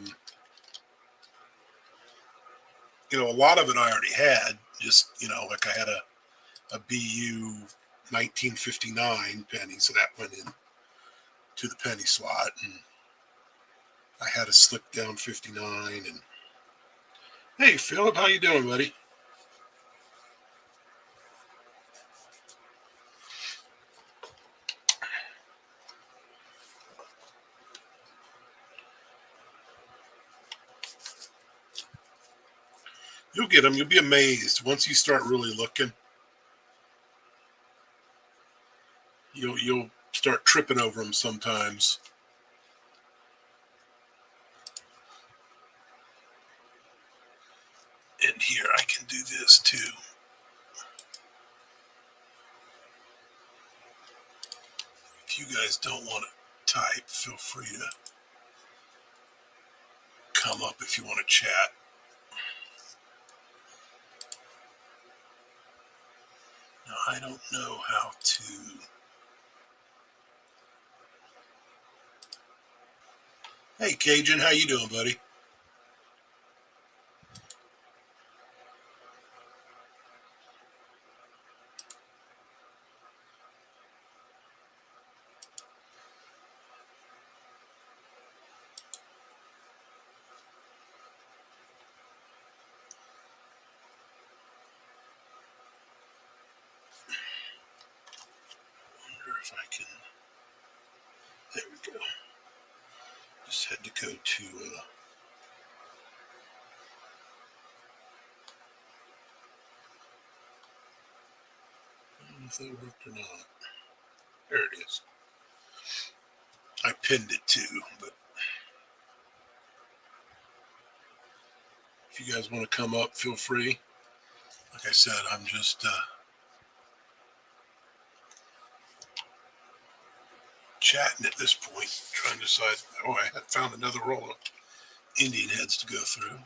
lot of it I already had. Just, like I had a BU 1959 penny, so that went in to the penny slot, and I had a slip down 59. And hey, Philip, how you doing, buddy? You'll get them. You'll be amazed once you start really looking. You'll start tripping over them sometimes. And here I can do this too. If you guys don't want to type, feel free to come up if you want to chat. Now, I don't know how to. Hey, Cajun, how you doing, buddy? If I can, there we go. Just had to go to I don't know if that worked or not. There it is. I pinned it too, but if you guys want to come up, feel free. Like I said, I'm just chatting at this point, trying to decide. Oh, I had found another roll of Indian heads to go through.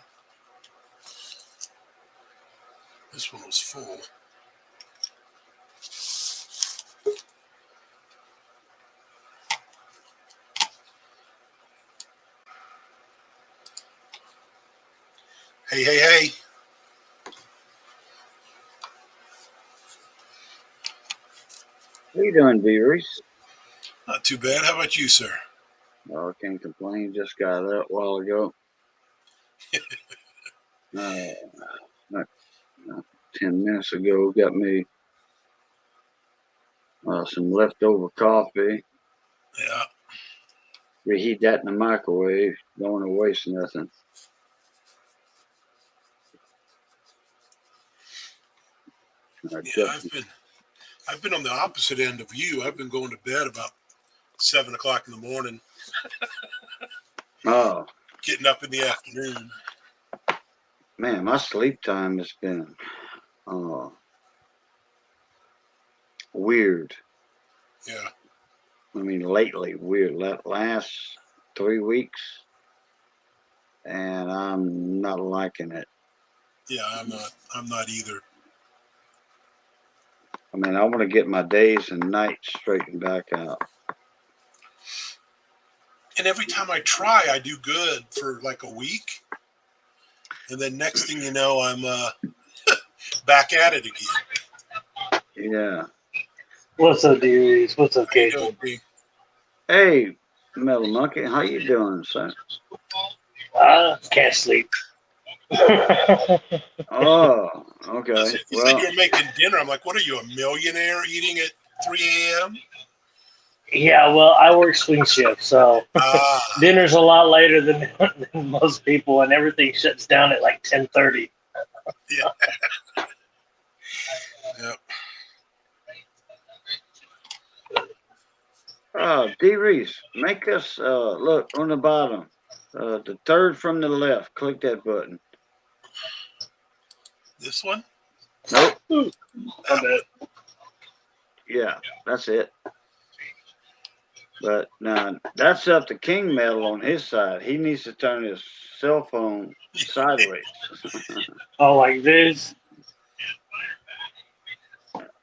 This one was full. Hey, hey, hey. How you doing, D. Reese? Not too bad. How about you, sir? Oh, I can't complain. Just got up a while ago. Like 10 minutes ago, got me some leftover coffee. Yeah. Reheat that in the microwave. Don't want to waste nothing. Yeah, I've been on the opposite end of you. I've been going to bed about 7 o'clock in the morning. Oh, Getting up in the afternoon. man, my sleep time has been weird. Yeah. I mean, lately, weird. Last 3 weeks, and I'm not liking it. Yeah, I'm not either. I mean, I want to get my days and nights straightened back out. And every time I try, I do good for like a week. And then next thing you know, I'm back at it again. Yeah. What's up, D-Reese? What's up, Cajun? Hey, Metal Monkey, how you doing, son? Can't sleep. Oh, okay. Listen, you said you were making dinner. I'm like, what are you, a millionaire eating at 3 a.m.? Yeah, well, I work swing shift, so dinner's a lot later than most people, and everything shuts down at like 10:30. Yeah. Yep. D. Reese, make us look on the bottom. The third from the left. Click that button. This one? Nope. That Yeah, that's it. But now that's up to King Metal on his side. He needs to turn his cell phone sideways. Oh, like this?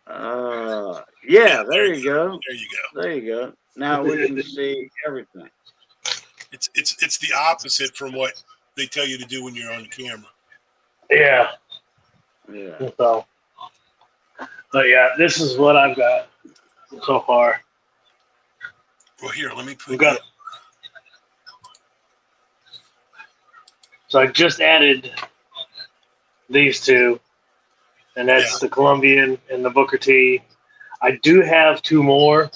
Yeah, there you go. There you go. There you go. Now we can see everything. It's the opposite from what they tell you to do when you're on camera. Yeah. Yeah. So, but yeah, this is what I've got so far. Well, here, let me We've put you. got. So I just added these two, and that's the Colombian and the Booker T. I do have two more,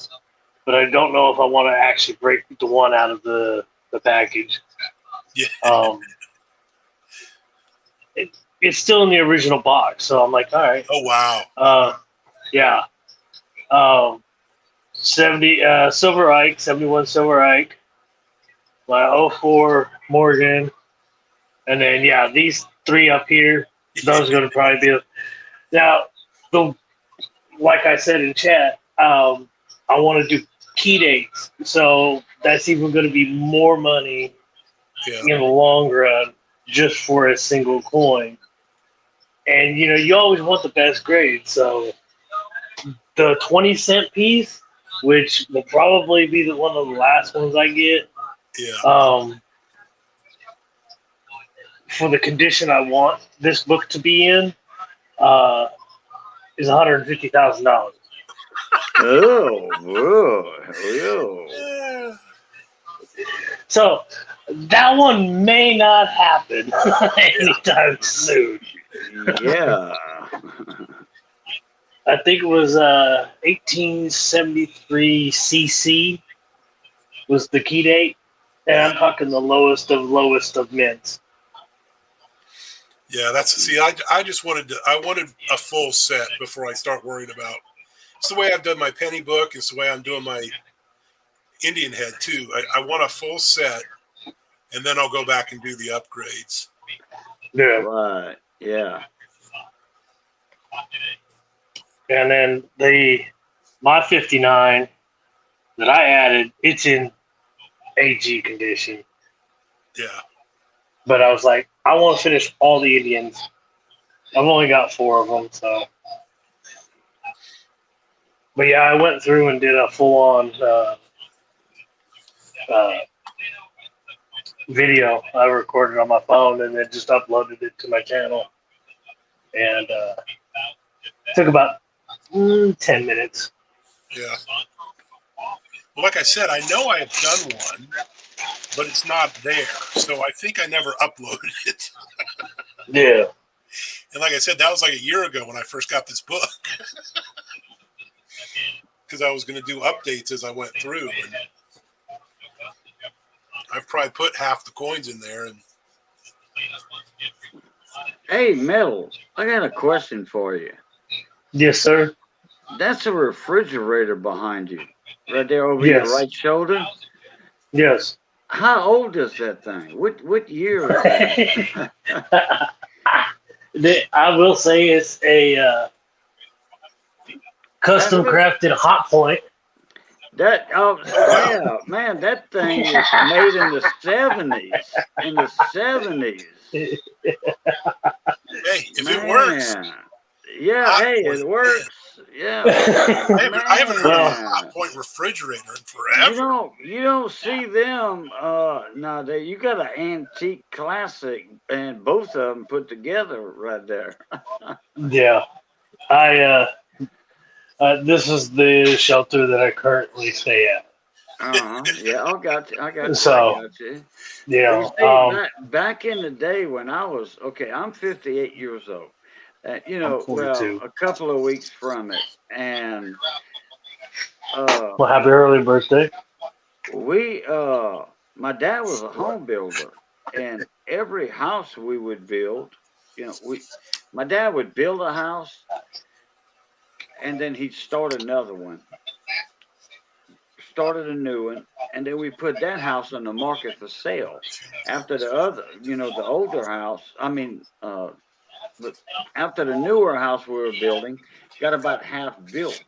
but I don't know if I want to actually break the one out of the package. Yeah. It's still in the original box, so I'm like, all right. Oh wow. Yeah. 70 Silver Ike, 71 Silver Ike, my 04 Morgan, and then yeah, these three up here. Those are going to probably be now. The like I said in chat, I want to do key dates, so that's even going to be more money in the long run just for a single coin. And you always want the best grade, so the 20-cent piece, which will probably be one of the last ones I get. Yeah. For the condition I want this book to be in, is $150,000. Oh. So that one may not happen anytime soon. Yeah. I think it was 1873 CC was the key date, and I'm talking the lowest of mints. Yeah, I just wanted a full set before I start worrying about. It's the way I've done my penny book. It's the way I'm doing my Indian head too. I want a full set, and then I'll go back and do the upgrades. Yeah. Right. Yeah. And then my 59 that I added, it's in AG condition. Yeah. But I was like, I want to finish all the Indians. I've only got 4 of them, so. But yeah, I went through and did a full-on video I recorded on my phone and then just uploaded it to my channel. And it took about 10 minutes. Yeah. Well, like I said, I know I have done one, but it's not there. So I think I never uploaded it. Yeah. And like I said, that was like a year ago when I first got this book. Because I was going to do updates as I went through. And I've probably put half the coins in there. And Hey, Metal, I got a question for you. Yes, sir. That's a refrigerator behind you, right there over your right shoulder. Yes. How old is that thing? What year is that? I will say it's a custom crafted hot point. Yeah, man, that thing is made in the 70s. In the 70s. Hey, if it works. Yeah, it works. Yeah. I haven't heard of a hot point refrigerator in forever. You don't see them nowadays. You got an antique classic and both of them put together right there. Yeah. This is the shelter that I currently stay at. Yeah, I got you. So, I got you. Yeah. Back in the day when I was I'm 58 years old. Well, a couple of weeks from it, and well, happy early birthday. My dad was a home builder, and every house we would build, my dad would build a house, and then he'd start another one, started a new one, and then we put that house on the market for sale. After the other, the older house, but after the newer house we were building got about half built,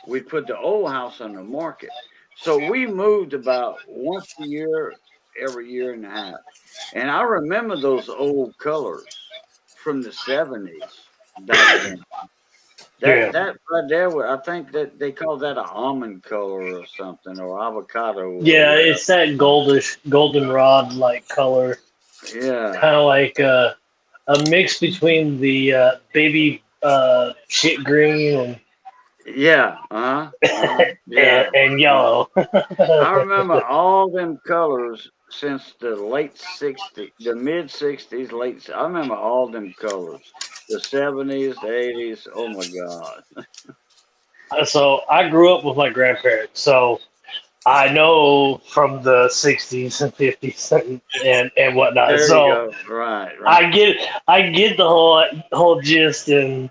we put the old house on the market. So we moved about once a year, every year and a half. And I remember those old colors from the 70s back then. That right there, I think that they call that an almond color or something, or avocado. Yeah, it's that goldenrod like color. Yeah. Kind of like a mix between the baby shit green Yeah, yeah. and yellow. I remember all them colors since the late '60s, the mid '60s, I remember all them colors. The '70s, the '80s. Oh my God. So I grew up with my grandparents, so I know from the '60s and '50s and whatnot. There you So go. Right, right. I get the whole gist and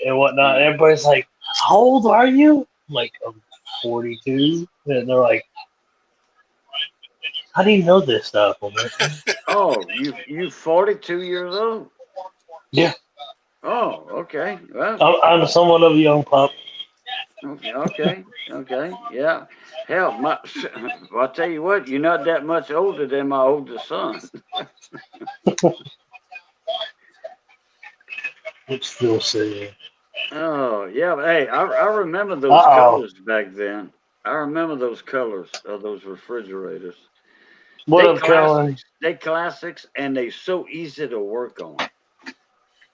whatnot. Yeah. Everybody's like, "How old are you?" I'm like, "I'm 42," and they're like, "How do you know this stuff?" I'm like, Oh, you 42 years old? "Yeah, Oh, okay. Well, I'm somewhat of a young pup." okay, okay, okay. Yeah. Hell, my, well, I'll tell you what, you're not that much older than my oldest son. It's still saying, Oh, yeah. But hey, I remember those "Uh-oh, colors back then. I remember those colors of those refrigerators. what up, Kellen?" They classics, and they so easy to work on.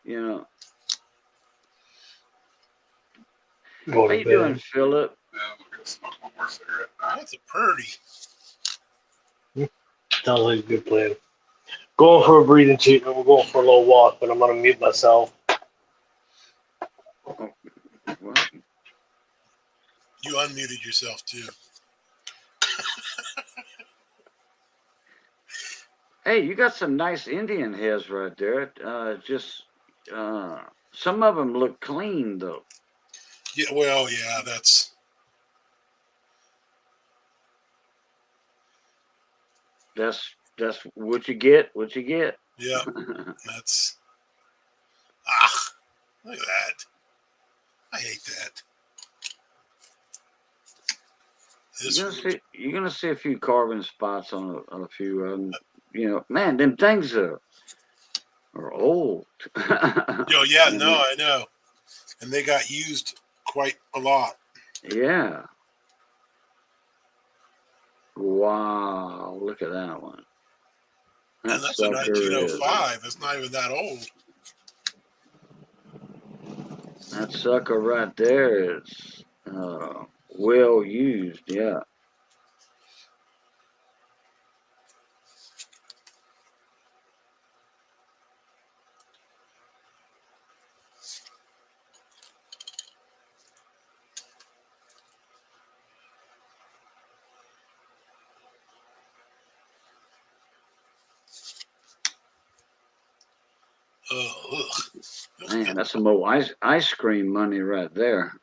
You know. Go How to you doing, bed. Philip? That's a purdy. Sounds like a good plan. Going for a breathing treatment. We're going for a little walk, but I'm gonna mute myself. Oh, well, You unmuted yourself too. hey, you got some nice Indian heads right there. Some of them look clean though. Yeah, well, yeah, That's what you get. What you get. yeah, that's ah, look at that. I hate that. This wood. You're gonna see a few carbon spots on a few of them. You know, man, them things are old. Oh yeah, You no, know, I know, and they got used quite a lot. yeah. Wow, look at that one. And That that's a sucker is 1905. It's not even that old. that sucker right there is well used. Yeah. Oh, Man, that's some more ice cream money right there.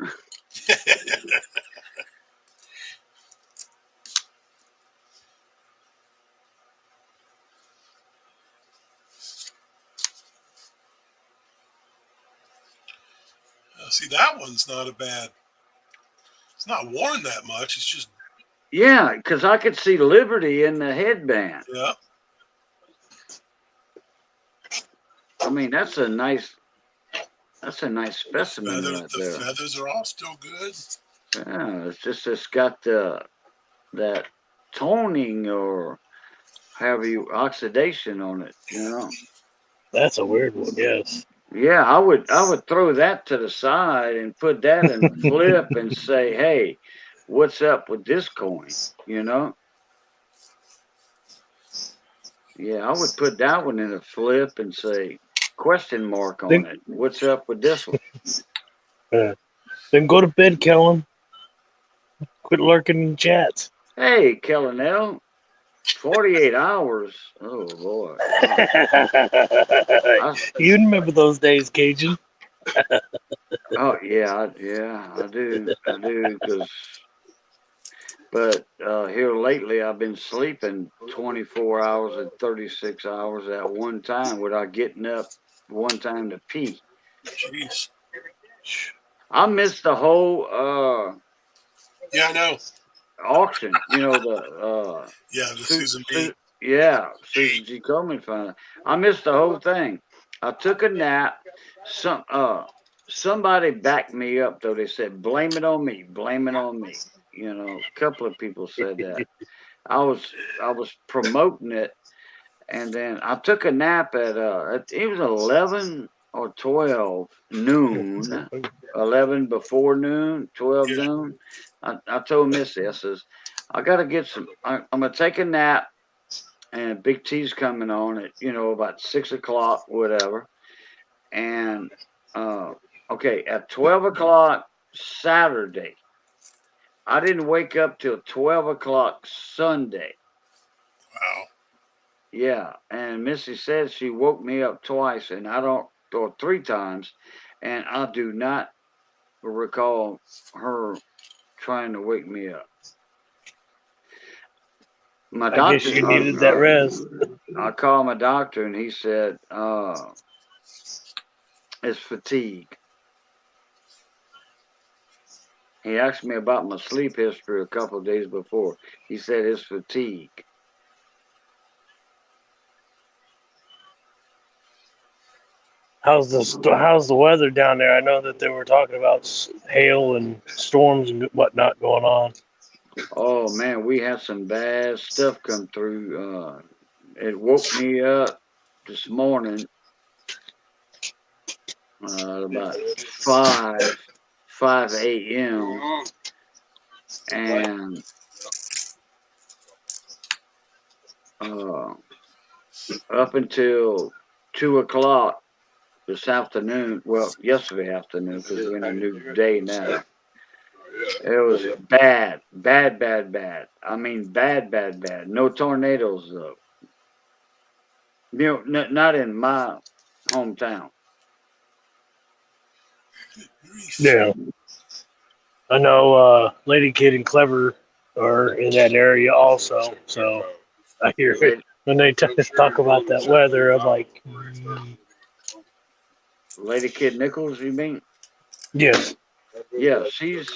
See, that one's not a bad. It's not worn that much. It's just Yeah, because I could see Liberty in the headband. yeah. I mean, that's a nice specimen right The there. feathers are all still good. Yeah, it's got that toning or however you oxidation on it. You know. That's a weird one. Yes. Yeah, I would throw that to the side and put that in a flip and say, hey, what's up with this coin? You know. Yeah, I would put that one in a flip and say question mark on Then, it. What's up with this one? then go to bed, Kellen. Quit lurking in chats. Hey, Kellanell, 48 hours. Oh boy. I, You remember those days, Cajun? oh yeah, I do. I do because but here lately I've been sleeping 24 hours and 36 hours at one time without getting up one time to pee. Jeez. I missed the whole Yeah, I know. auction. You know the Yeah, the Susan B. yeah, Susan G. Komen found. I missed the whole thing. I took a nap. Some somebody backed me up though. They said, "Blame it on me. Blame it on me." A couple of people said that. I was promoting it, And then I took a nap it was 11 or 12 noon, 11 before noon, 12 Yeah. noon. I told Missy, I says, I got to get I'm going to take a nap, and Big T's coming on at, about 6 o'clock, whatever. And, okay, at 12 o'clock Saturday, I didn't wake up till 12 o'clock Sunday. Wow. Yeah, and Missy said she woke me up twice, and or 3 times, and I do not recall her trying to wake me up. My I guess doctor, you needed that rest. I called my doctor, and he said it's fatigue. He asked me about my sleep history a couple of days before. He said it's fatigue. How's the weather down there? I know that they were talking about hail and storms and whatnot going on. Oh man, we had some bad stuff come through. It woke me up this morning about 5 a.m. and up until 2 o'clock this afternoon. Well, yesterday afternoon, because we're in a new day now. It was bad, bad, bad, bad. I mean, bad, bad, bad. No tornadoes though. Not in my hometown. Yeah, I know. Lady Kid and Clever are in that area also, so I hear it when they talk about that weather. I'm like, Lady Kid Nichols, you mean? yes. Yeah, she's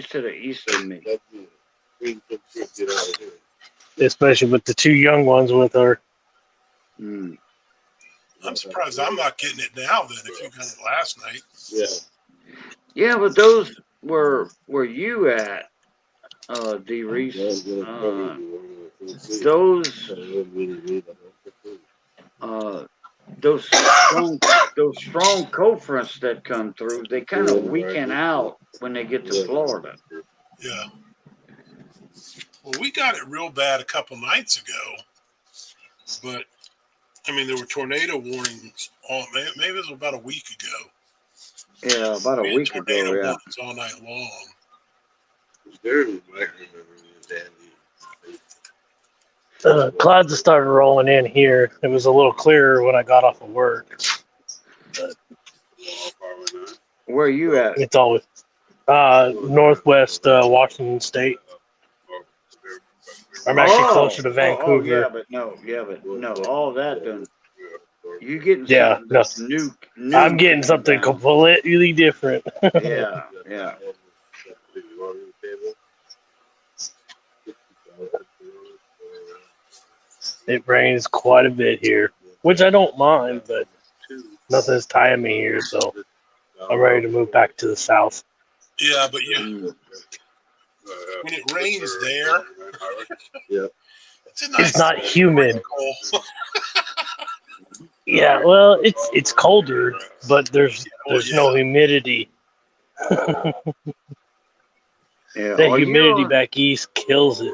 to the east of me. Especially with the two young ones with her. Mm. I'm surprised I'm not getting it now. Then, if you got it last night. Yeah, but those where you at, D. Reese? Those those strong cold fronts that come through, they kind of weaken out when they get to Florida. Yeah. Well, we got it real bad a couple nights ago, but I mean, there were tornado warnings maybe it was about a week ago. Yeah, about a week ago. Tornado Yeah. warnings all night long. Clouds have started rolling in here. It was a little clearer when I got off of work. Where are you at? It's always northwest Washington State. I'm actually closer to Vancouver. but no, all that done. You getting Yeah, something no. new? I'm getting something completely different. Yeah, yeah. It rains quite a bit here, which I don't mind, but nothing's tying me here, so I'm ready to move back to the south. Yeah, but when it rains there, it's not humid. Yeah, well, it's colder, but there's no humidity. Yeah. The humidity back east kills it.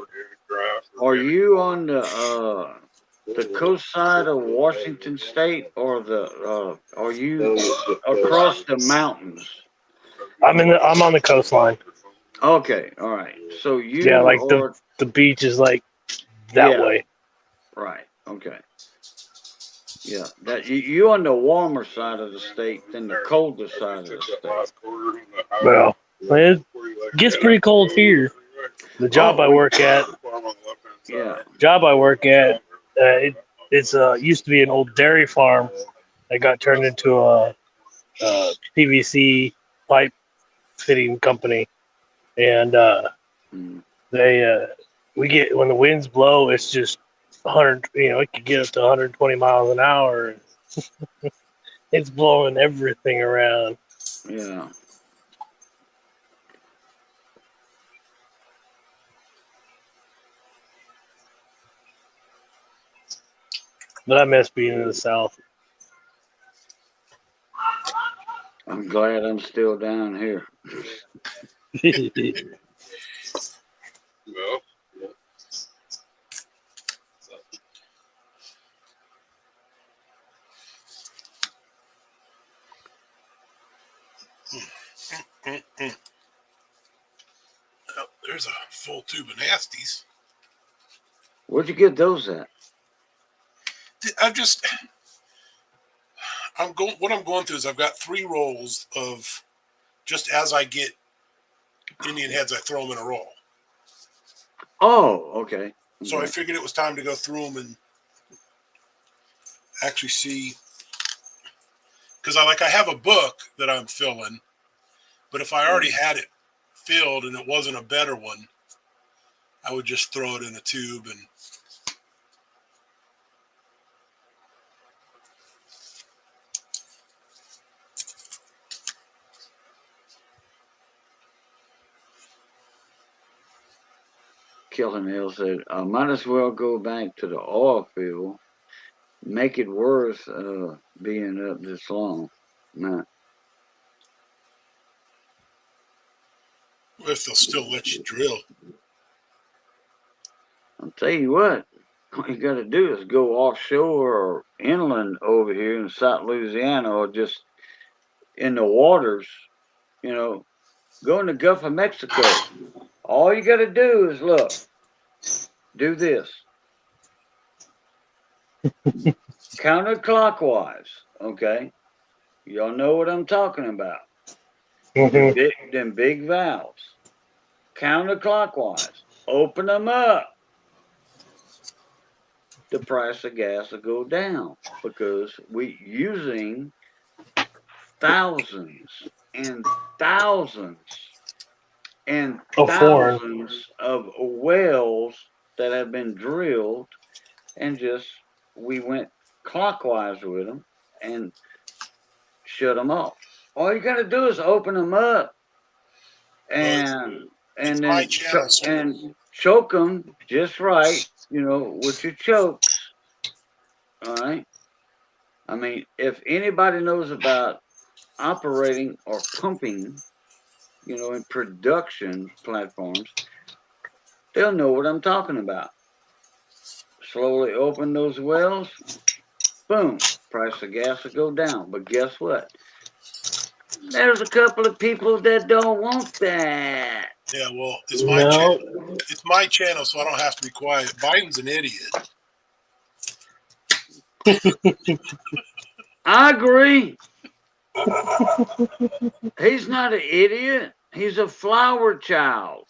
Are you on the coast side of Washington State, or are you across the mountains? I'm on the coastline. Okay, all right. So you like the beach is like that way. Right. Okay. Yeah, that you on the warmer side of the state than the colder side of the state. Well, it gets pretty cold here. The job I work at. It's used to be an old dairy farm that got turned into a PVC pipe fitting company, and we get when the winds blow, it's just 100. It could get up to 120 miles an hour. It's blowing everything around. Yeah. But I miss being in the South. I'm glad I'm still down here. Well, well, there's a full tube of nasties. Where'd you get those at? What I'm going through is I've got 3 rolls of just as I get Indian heads, I throw them in a roll. Oh, okay. So I figured it was time to go through them and actually see, because I have a book that I'm filling, but if I already had it filled and it wasn't a better one, I would just throw it in the tube and. Killing Hill said, I might as well go back to the oil field, make it worth being up this long. Nah. If they'll still let you drill. I'll tell you what, all you got to do is go offshore or inland over here in South Louisiana or just in the waters, go in the Gulf of Mexico. All you got to do is look, do this. Counterclockwise, okay? Y'all know what I'm talking about. Them big valves. Counterclockwise. Open them up. The price of gas will go down because we using thousands and thousands and thousands of wells that have been drilled, and just we went clockwise with them and shut them off. All you got to do is open them up and then choke them just right, with your chokes. All right. I mean, if anybody knows about operating or pumping, in production platforms, they'll know what I'm talking about. Slowly open those wells, boom, price of gas will go down. But guess what? There's a couple of people that don't want that. Yeah, well, it's my channel. It's my channel, so I don't have to be quiet. Biden's an idiot. I agree. He's not an idiot. He's a flower child.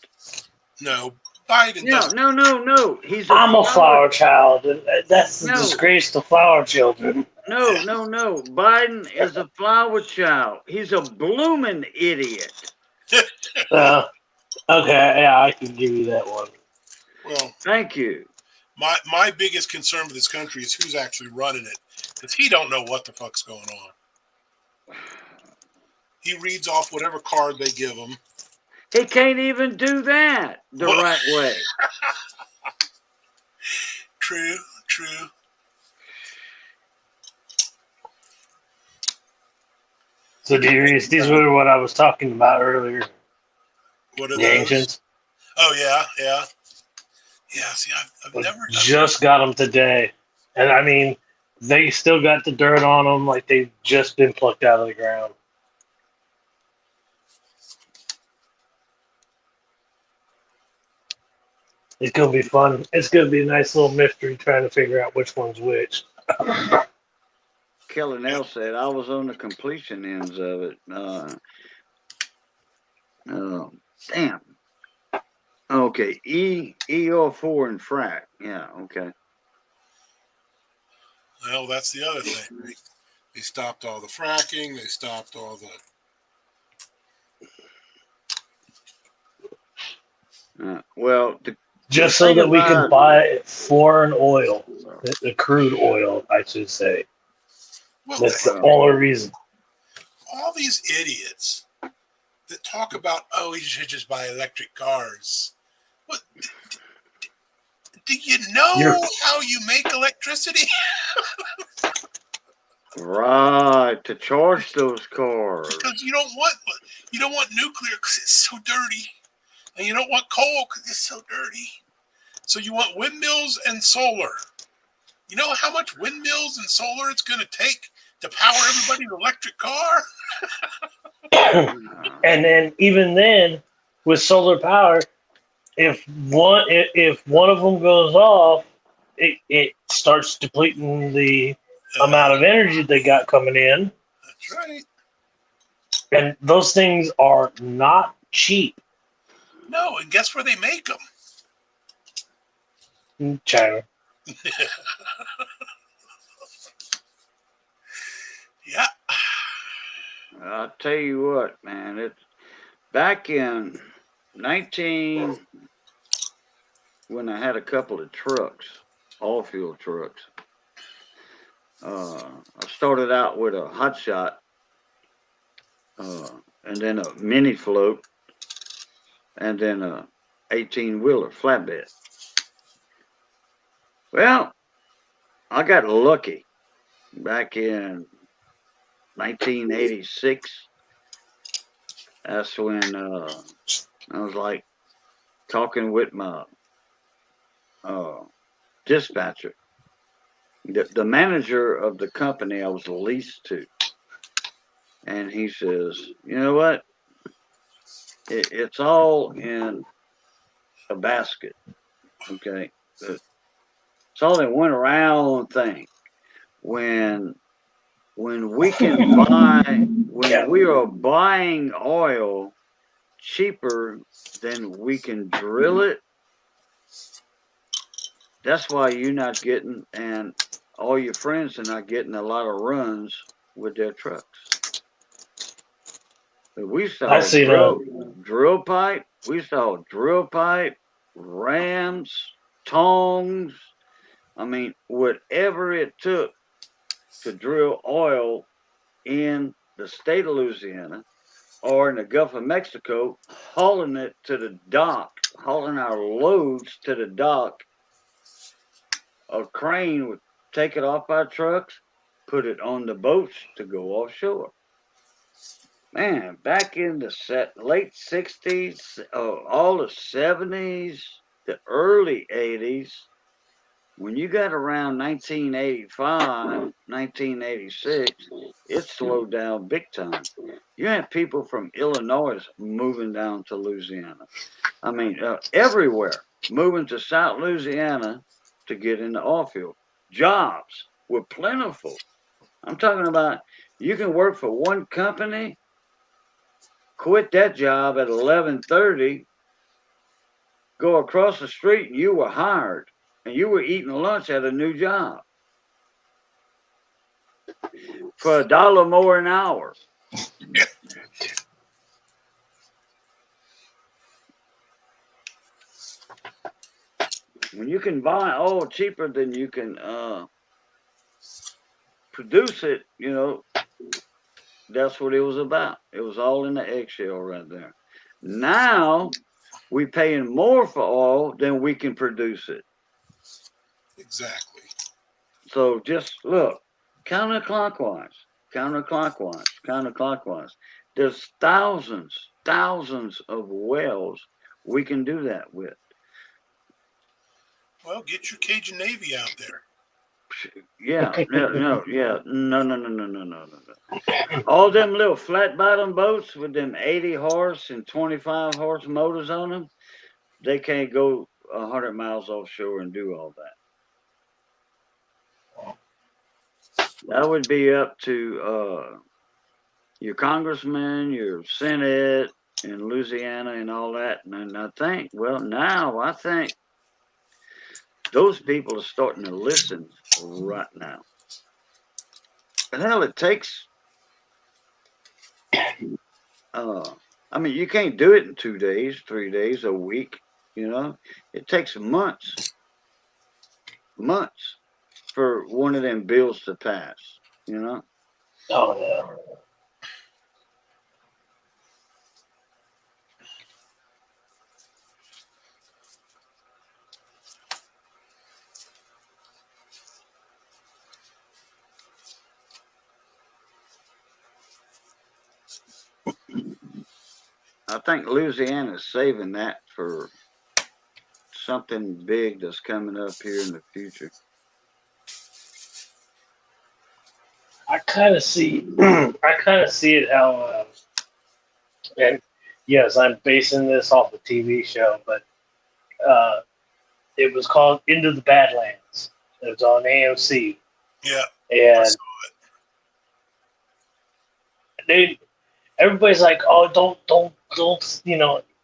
No, Biden doesn't. No. I'm a flower child. That's the disgrace to flower children. No. Biden is a flower child. He's a blooming idiot. Okay, yeah, I can give you that one. Well, thank you. My biggest concern with this country is who's actually running it, because he don't know what the fuck's going on. He reads off whatever card they give him. He can't even do that the right way. True. So, these were what I was talking about earlier. What are the ancients? Oh, yeah. See, I've never just got them today. And I mean, they still got the dirt on them like they've just been plucked out of the ground. It's going to be fun. It's going to be a nice little mystery trying to figure out which one's which. Kelly Nell said, I was on the completion ends of it. Damn. Okay, EO4 and frac. Yeah, okay. Well, that's the other thing. They stopped all the fracking. They stopped all the... just so that we can buy foreign oil, the crude oil, I should say. Well, that's the only reason. All these idiots that talk about, you should just buy electric cars. What? Do you know You're- how you make electricity? Right, to charge those cars. Because you don't want nuclear because it's so dirty, and you don't want coal because it's so dirty. So you want windmills and solar. You know how much windmills and solar it's going to take to power everybody's electric car? And then even then, with solar power, if one of them goes off, it starts depleting the amount of energy they got coming in, That's right. and those things are not cheap No, and guess where they make them? in China. Yeah. I'll tell you what, man. It's back in 19 when I had a couple of trucks, all fuel trucks. I started out with a hot shot, and then a mini float, and then a 18-wheeler flatbed. Well, I got lucky back in 1986. That's when I was like talking with my dispatcher, the manager of the company I was leased to. And he says, you know what? It's all in a basket. Okay. It's all in one round thing. When we can buy, when we are buying oil cheaper than we can drill it, that's why you're not getting, and all your friends are not getting a lot of runs with their trucks. We saw drill pipe. We saw drill pipe, rams, tongs. I mean, whatever it took to drill oil in the state of Louisiana or in the Gulf of Mexico, hauling it to the dock, hauling our loads to the dock. A crane would take it off our trucks, put it on the boats to go offshore. Man, back in the late 60s, all the 70s, the early 80s, when you got around 1985, 1986, it slowed down big time. You had people from Illinois moving down to Louisiana. I mean, everywhere, moving to South Louisiana to get into oil field. Jobs were plentiful. I'm talking about you can work for one company, quit that job at 11:30, go across the street, and you were hired, and you were eating lunch at a new job for $1 more an hour. When you can buy oil cheaper than you can produce it, you know, that's what it was about. It was all in the eggshell right there. Now we're paying more for oil than we can produce it. Exactly. So just look, counterclockwise. There's thousands of wells we can do that with. Well, get your Cajun Navy out there. Yeah, no. All them little flat bottom boats with them 80 horse and 25 horse motors on them, they can't go 100 miles offshore and do all that. That would be up to your congressman, your Senate in Louisiana and all that. And I think those people are starting to listen right now. But hell, it takes, I mean, you can't do it in 2 days, 3 days, a week, you know. It takes months for one of them bills to pass, you know. Oh yeah. I think Louisiana's saving that for something big that's coming up here in the future. I kind of see, I kind of see it how, and yes, I'm basing this off a TV show, but it was called Into the Badlands. It was on AMC, Yeah, I and saw everybody's like, "Oh, don't,"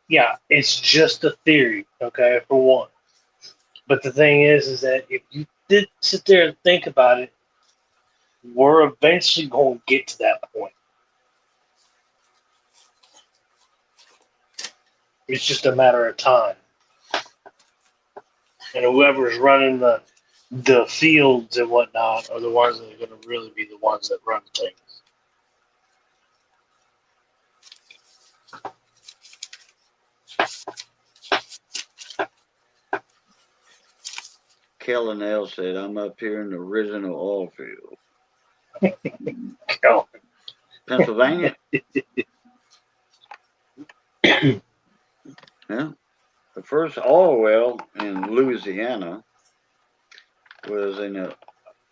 Yeah, it's just a theory, okay, for one. But the thing is that if you did sit there and think about it, we're eventually going to get to that point. It's just a matter of time. And whoever's running the fields and whatnot are the ones that are going to really be the ones that run things. Kellen L said, I'm up here in the original oil field. Oh. Pennsylvania? Yeah. The first oil well in Louisiana was in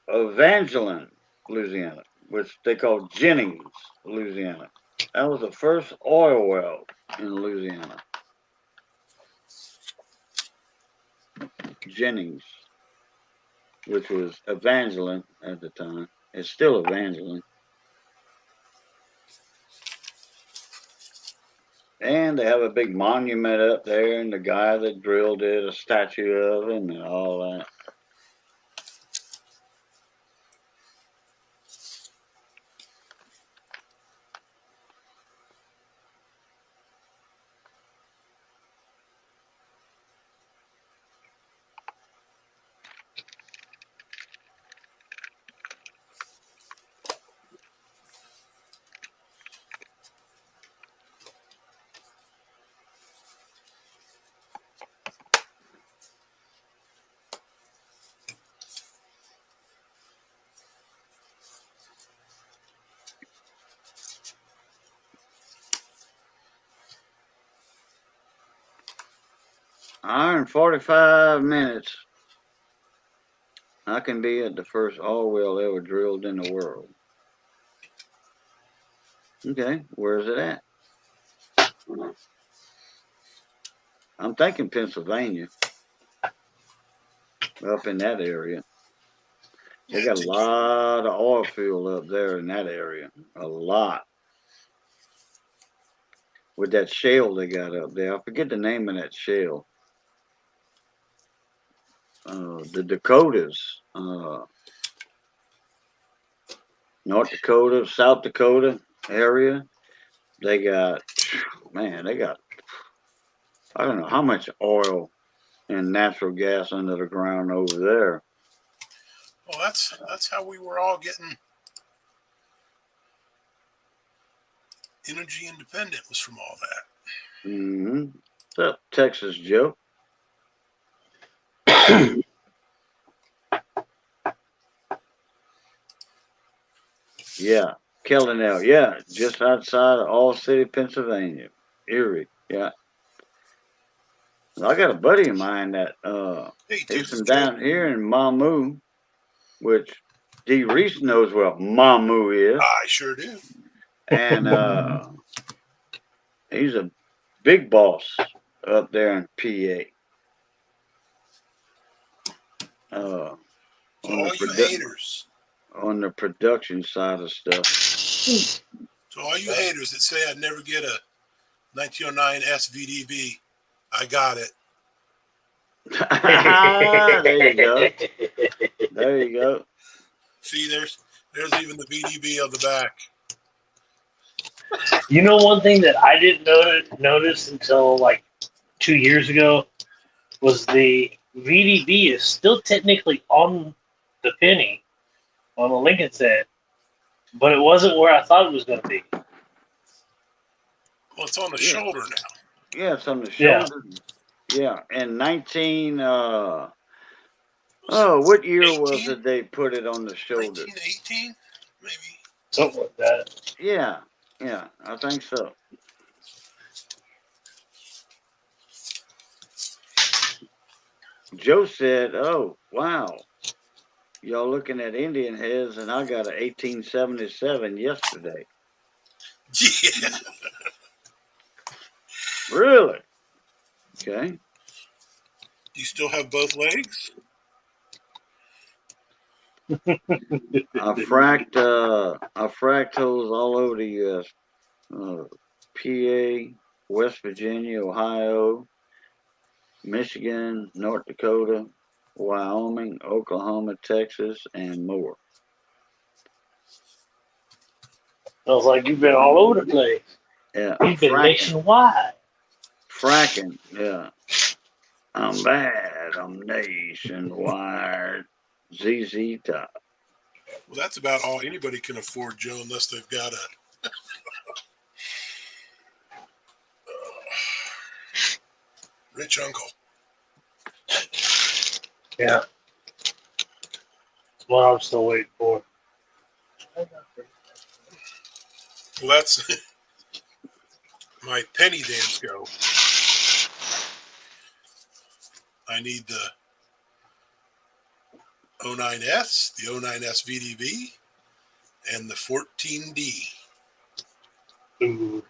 Evangeline, Louisiana, which they call Jennings, Louisiana. That was the first oil well in Louisiana. Jennings, which was Evangeline at the time. It's still Evangeline. And they have a big monument up there, and the guy that drilled it, a statue of him, and all that. Hour and 45 minutes. I can be at the first oil well ever drilled in the world. Okay, where's it at? I'm thinking Pennsylvania. Up in that area. They got a lot of oil field up there in that area. A lot. With that shale they got up there. I forget the name of that shale. The Dakotas. North Dakota, South Dakota area. They got, man, I don't know how much oil and natural gas under the ground over there. Well, that's how we were all getting energy independent, was from all that. Mm-hmm. What's up, Texas Joe? Yeah, Kellenell. Yeah, just outside of All City, Pennsylvania, Erie. Yeah. I got a buddy of mine that Hey, he's Texas from Joe. down here in Mamu, which D. Reese knows what Mamu is. I sure do. And he's a big boss up there in PA. So all you haters. On the production side of stuff. So all you haters that say I'd never get a 1909 SVDB, I got it. There you go. There you go. See, there's even the VDB on the back. You know, one thing that I didn't notice until like 2 years ago was the VDB is still technically on the penny on the Lincoln set, but it wasn't where I thought it was going to be. Well, it's on the shoulder now. Yeah, it's on the shoulder. Yeah, and 19. What year 18? was it they put it on the shoulder? 1918, maybe. Something like that. Yeah, I think so. Joe said, "Oh, wow, y'all looking at Indian heads, and I got a 1877 yesterday." Yeah. Really? Okay. Do you still have both legs? I fracked holes all over the U.S. PA, West Virginia, Ohio, Michigan, North Dakota, Wyoming, Oklahoma, Texas, and more. Sounds like you've been all over the place. Yeah, You've been fracking, nationwide. fracking. Yeah, I'm bad. I'm nationwide. ZZ Top. Well, that's about all anybody can afford, Joe, unless they've got a rich uncle. Yeah. That's what I'm still waiting for. Well, that's my penny dance go. I need the 09S, the 09S VDV, and the 14D, Ooh.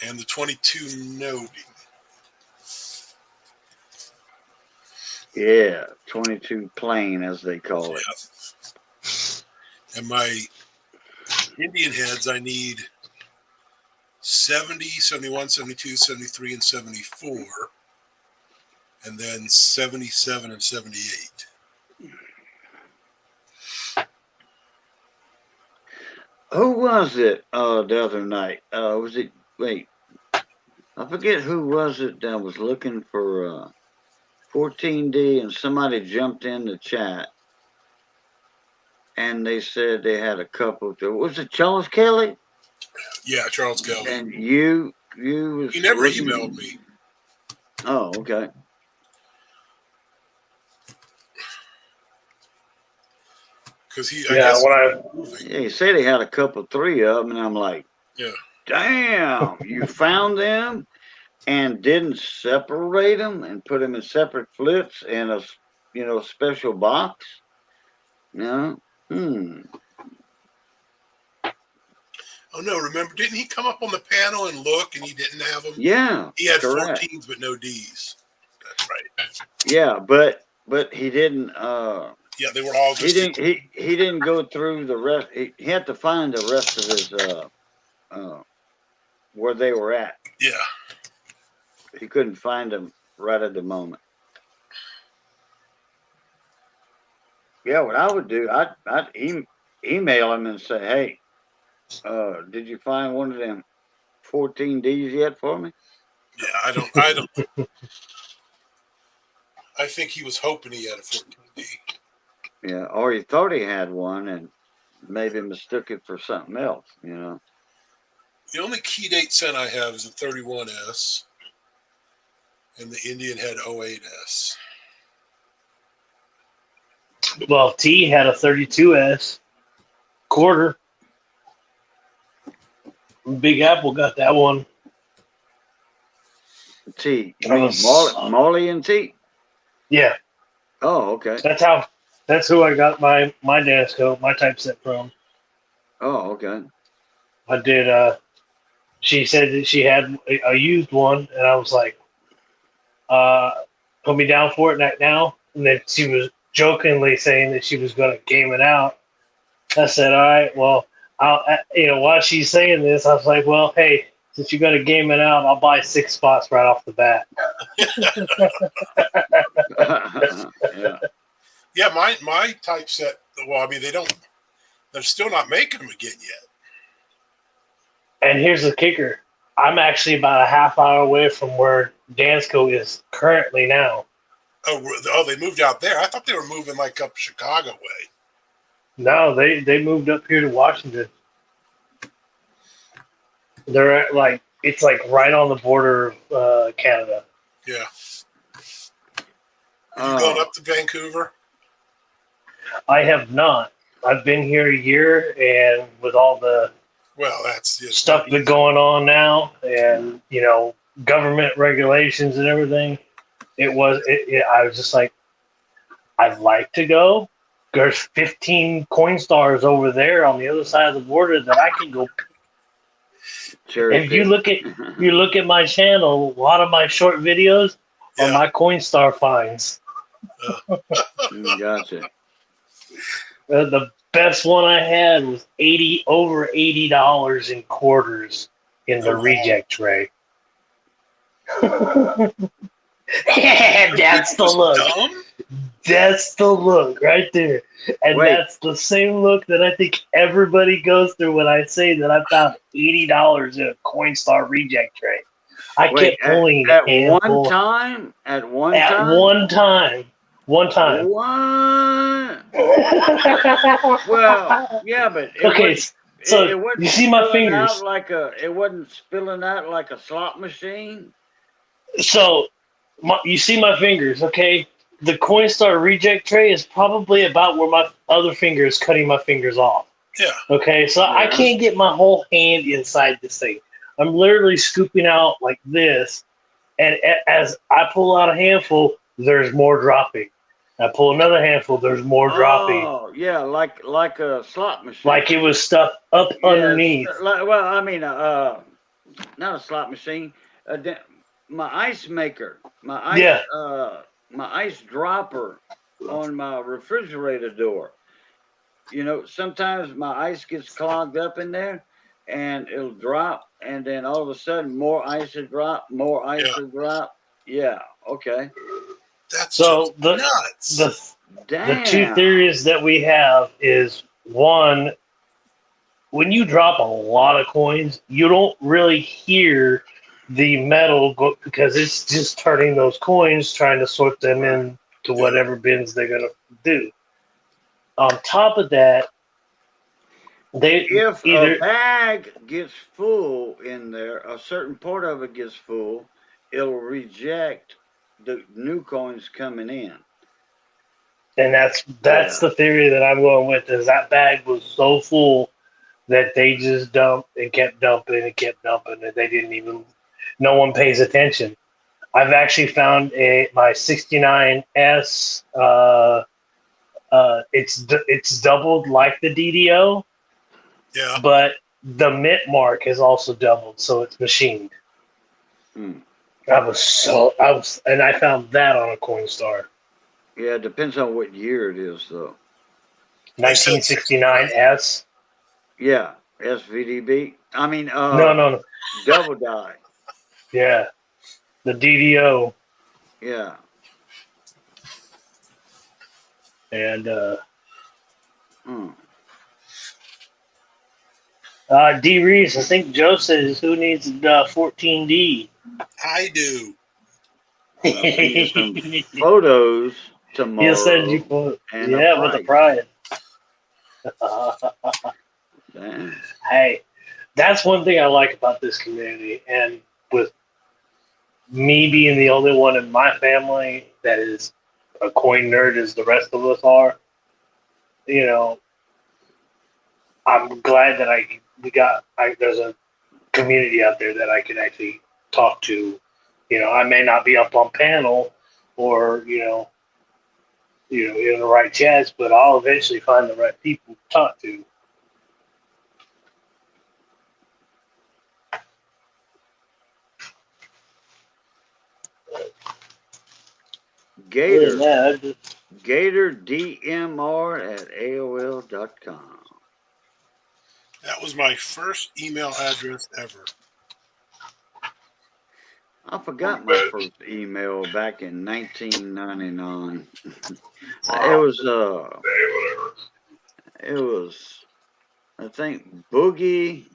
and the 22 Node. Yeah, 22 plane as they call it. And my Indian heads, I need 70, 71, 72, 73, and 74, and then 77 and 78. Who was it the other night? Was it, wait, I forget who was it that was looking for 14D, and somebody jumped in the chat and they said they had a couple. Was it Charles Kelly? Yeah, Charles Kelly. And you was He never looking- emailed me. Oh, okay. Because he, Yeah, when Yeah, he said he had a couple, three of them, and I'm like, yeah. damn, you found them and didn't separate them and put them in separate flips in a special box. No. Oh no, remember, didn't he come up on the panel and look and he didn't have them? Yeah. He had correct. 14s but no Ds. That's right. Yeah, but he didn't Yeah, they were all just he didn't go through the rest. He had to find the rest of his where they were at. yeah. He couldn't find them right at the moment. Yeah, what I would do, I'd email him and say, hey, did you find one of them 14Ds yet for me? Yeah, I don't I think he was hoping he had a 14D. Yeah, or he thought he had one and maybe mistook it for something else, The only key date scent I have is the 31S and the Indian Head 08S. Well, T had a 32S quarter. Big Apple got that one. T. You mean Molly and T? Yeah. Oh, okay. That's who I got my dance coat, my typeset from. Oh, okay. I did she said that she had a used one and I was like, put me down for it now. And then she was jokingly saying that she was gonna game it out. I said, all right, well, while she's saying this, I was like, well, hey, since you're gonna game it out, I'll buy 6 spots right off the bat. Yeah. Yeah, my typeset, well, I mean, they're still not making them again yet. And here's the kicker. I'm actually about a half hour away from where Dansco is currently now. Oh, they moved out there. I thought they were moving like up Chicago way. No, they moved up here to Washington. They're at it's like right on the border of Canada. Yeah. Are you going up to Vancouver? I have not. I've been here a year, and with all the That's just stuff that's going on now, and government regulations and everything, I was just like, I'd like to go. There's 15 coin stars over there on the other side of the border that I can go. Cherry If you pick. look at my channel, a lot of my short videos are Yeah. my coin star finds. Gotcha. The best one I had was over $80 in quarters in the Oh, wow. reject tray. That's the Was look. dumb? That's the look right there. And Wait. that's the same look that I think everybody goes through when I say that I found $80 in a Coinstar reject tray. I Wait, kept pulling at a one handful. time? At one At time? one time. One time. What? Well, yeah, but it Okay, wasn't. so It wasn't you see my spilling out fingers. like a. It wasn't spilling out like a slot machine. So you see my fingers, okay? The Coinstar reject tray is probably about where my other finger is cutting my fingers off. Yeah. Okay, so I Yeah. can't get my whole hand inside this thing. I'm literally scooping out like this, and as I pull out a handful, there's more dropping. I pull another handful, there's more dropping. Oh, yeah, like a slot machine. Like it was stuff up underneath. Well, I mean, not a slot machine. My ice maker, Yeah. my ice dropper on my refrigerator door. You know, sometimes my ice gets clogged up in there, and it'll drop, and then all of a sudden more ice will drop, more ice Yeah. will drop. Yeah. Okay. That's So just nuts. the Damn. two theories that we have is one, when you drop a lot of coins, you don't really hear the metal go because it's just turning those coins, trying to sort them in to whatever bins they're gonna do. On top of that, they If either a bag gets full in there, a certain part of it gets full, it'll reject the new coins coming in. and that's the theory that I'm going with is that bag was so full that they just dumped and kept dumping and kept dumping and they didn't even no one pays attention. I've actually found my 69S. It's doubled like the DDO, Yeah. but the mint mark has also doubled, so it's machined. Hmm. And I found that on a Coinstar. Yeah, it depends on what year it is, though. 1969S. Yeah, SVDB. I mean, No. double die. Yeah, the DDO. Yeah. And Hmm. D Reese, I think Joe says who needs 14D. I do. Photos tomorrow. He'll send you photos. And Yeah, with a prize. Damn. Hey, that's one thing I like about this community, and with me being the only one in my family that is a coin nerd as the rest of us are, you know, I'm glad that there's a community out there that I can actually talk to. You know, I may not be up on panel or, in the right chats, but I'll eventually find the right people to talk to. Gator. Yeah, Gator DMR at AOL.com. That was my first email address ever. I forgot my first email back in 1999. It was I think Boogie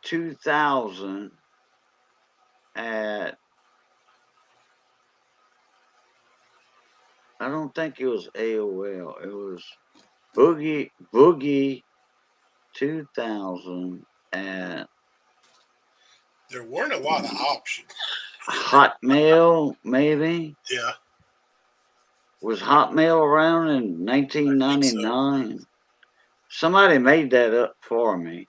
2000 at, I don't think it was AOL. It was Boogie 2000 at There weren't a lot of options. Hotmail, maybe. Yeah. Was Hotmail around in 1999? Somebody made that up for me.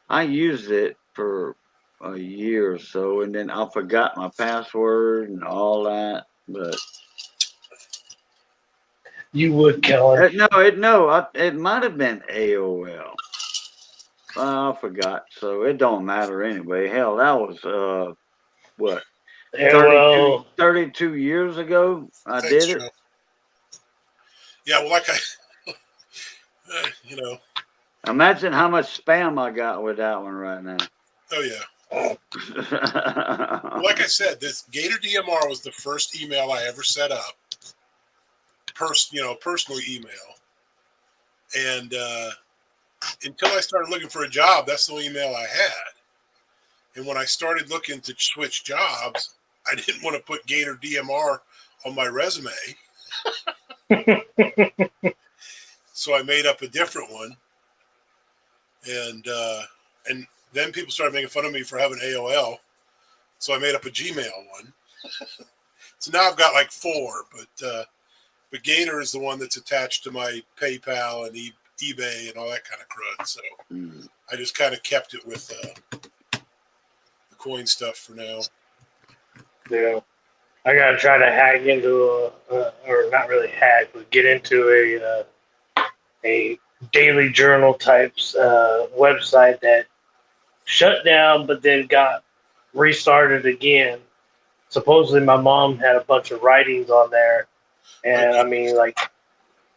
I used it for a year or so, and then I forgot my password and all that. But You would, Keller. it might have been AOL. I forgot, so it don't matter anyway. Hell, that was what AOL. 32 years ago. I Thanks, did it. Joe. Yeah, well, like you know, Imagine how much spam I got with that one right now. oh yeah. Well, like I said, this Gator DMR was the first email I ever set up. Personal email. And until I started looking for a job, that's the only email I had. And when I started looking to switch jobs, I didn't want to put Gator DMR on my resume. So I made up a different one. And then people started making fun of me for having AOL. So I made up a Gmail one. So now I've got like 4, but Gator is the one that's attached to my PayPal and eBay and all that kind of crud. So I just kind of kept it with the coin stuff for now. Yeah. I gotta try to hack into or not really hack, but get into a daily journal types website that shut down, but then got restarted again. Supposedly, my mom had a bunch of writings on there, and I mean, like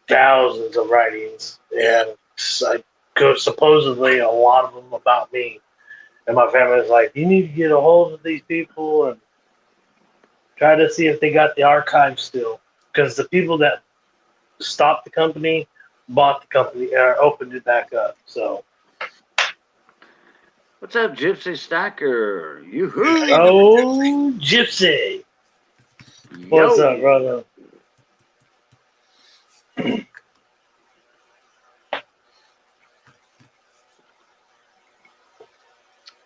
thousands of writings, Yeah. and supposedly a lot of them about me. And my family was like, "You need to get a hold of these people and try to see if they got the archive still." Because the people that stopped the company bought the company or opened it back up. So, What's up, Gypsy Stacker? Yoo-hoo! Yeah, how you doing, oh, Gypsy, what's Yo! up, brother?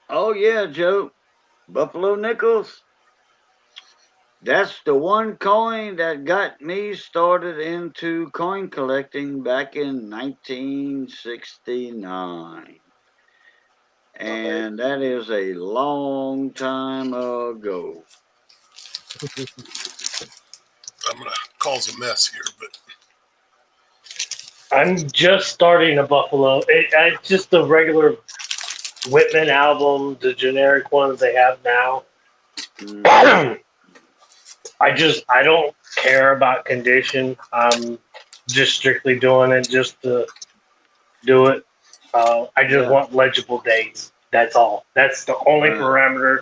Oh yeah, Joe. Buffalo nickels. That's the one coin that got me started into coin collecting back in 1969. And that is a long time ago. I'm going to cause a mess here, but I'm just starting a Buffalo. It's just the regular Whitman album, the generic ones they have now. Mm. I don't care about condition. I'm just strictly doing it just to do it. I just Yeah. want legible dates. That's all. That's the only parameter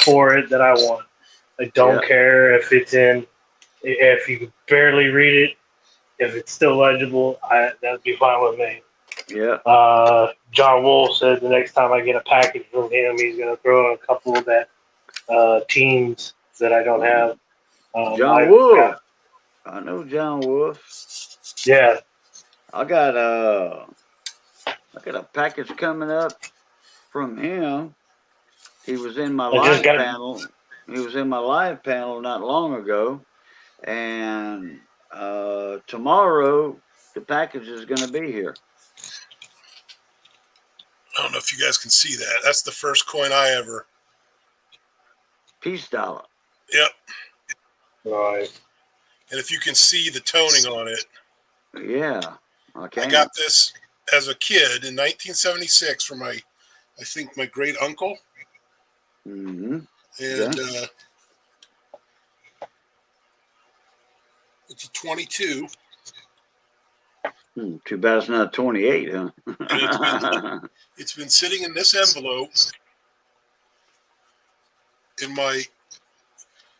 for it that I want. I don't care if if you can barely read it. If it's still legible, that'd be fine with me. Yeah. John Wolf said the next time I get a package from him, he's going to throw in a couple of that teams that I don't have. John Wolf. I know John Wolf. Yeah. I got a package coming up from him. He was in my live panel. He was in my live panel not long ago, and tomorrow the package is going to be here. I don't know if you guys can see that. That's the first coin I ever. Peace dollar. Yep. Right. And if you can see the toning on it. Yeah. Okay. I got this as a kid in 1976 from I think my great uncle. Mm-hmm. And it's a 22. Too bad it's not 28, huh? It's been sitting in this envelope in my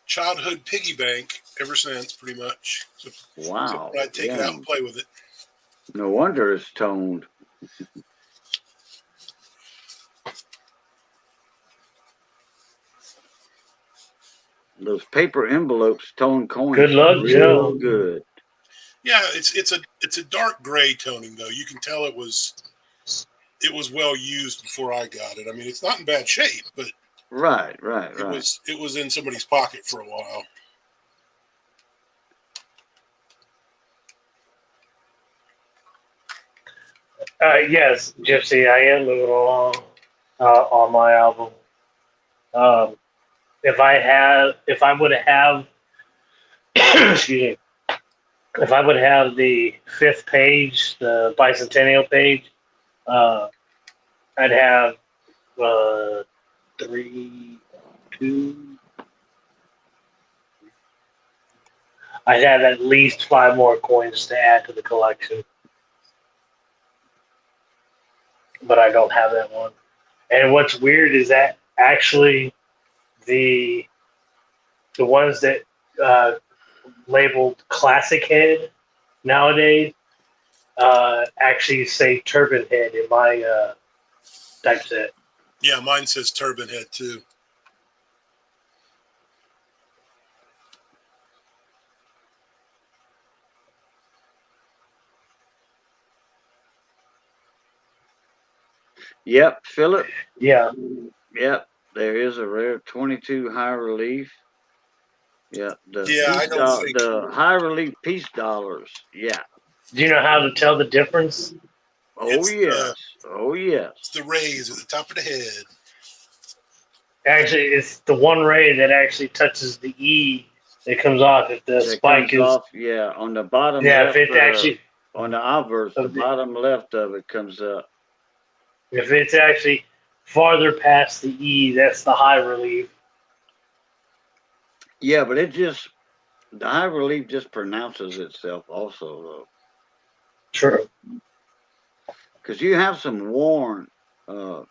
childhood piggy bank ever since, pretty much. So, wow. I'd take it out and play with it. No wonder it's toned. Those paper envelopes tone coins. Good luck, Joe. Good. Yeah, it's a dark gray toning though. You can tell it was well used before I got it. I mean, it's not in bad shape, but right. It was in somebody's pocket for a while. Yes, Gypsy, I am moving along on my album. If I would have, excuse me, if I would have the fifth page, the bicentennial page, uh, I'd have three, two. I'd have at least 5 more coins to add to the collection, but I don't have that one. And what's weird is that actually the ones that uh, labeled classic head nowadays actually say turban head in my typeset. Yeah, mine says turban head too. Yep, Philip. Yeah. Yep, there is a rare 22 high relief. Yep, Yeah, I don't think. the high relief peace dollars. Yeah. Do you know how to tell the difference? Oh yes. Oh yes. It's the rays at the top of the head. Actually, it's the one ray that actually touches the E that comes off. If the That spike is off, yeah, on the bottom yeah, left, if it actually on the obverse, the bottom left of it comes up. if it's actually farther past the E, that's the high relief. Yeah, but the high relief just pronounces itself also though. True. Because you have some worn, the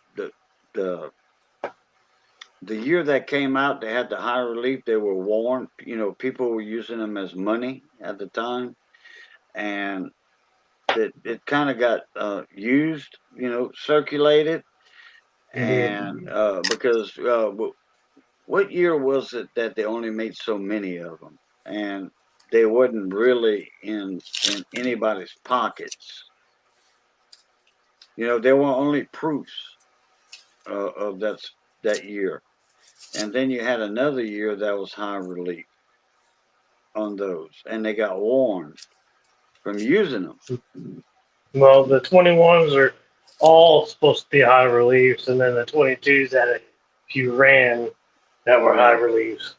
year that came out, they had the high relief. They were worn. You know, people were using them as money at the time, and it kind of got used. You know, circulated, and because what year was it that they only made so many of them, and they wasn't really in anybody's pockets. You know, there were only proofs of that year. And then you had another year that was high relief on those, and they got warned from using them. Well, the 21s are all supposed to be high reliefs, and then the 22s had a few ran that were high reliefs.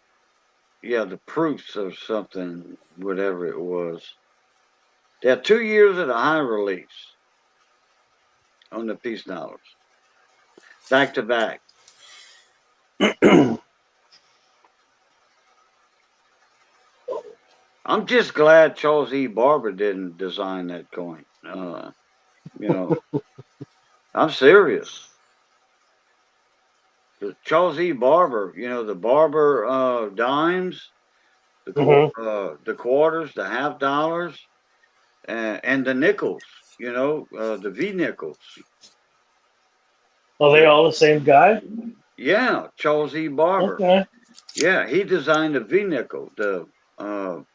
Yeah, the proofs of something, whatever it was. They had 2 years of the high reliefs on the peace dollars, back to back. I'm just glad Charles E. Barber didn't design that coin. You know, I'm serious. Charles E. Barber, you know, the Barber dimes, the quarters, the half dollars, and the nickels. You know, the V nickels. Are they all the same guy? Yeah, Charles E. Barber. Okay. Yeah, he designed the V nickel.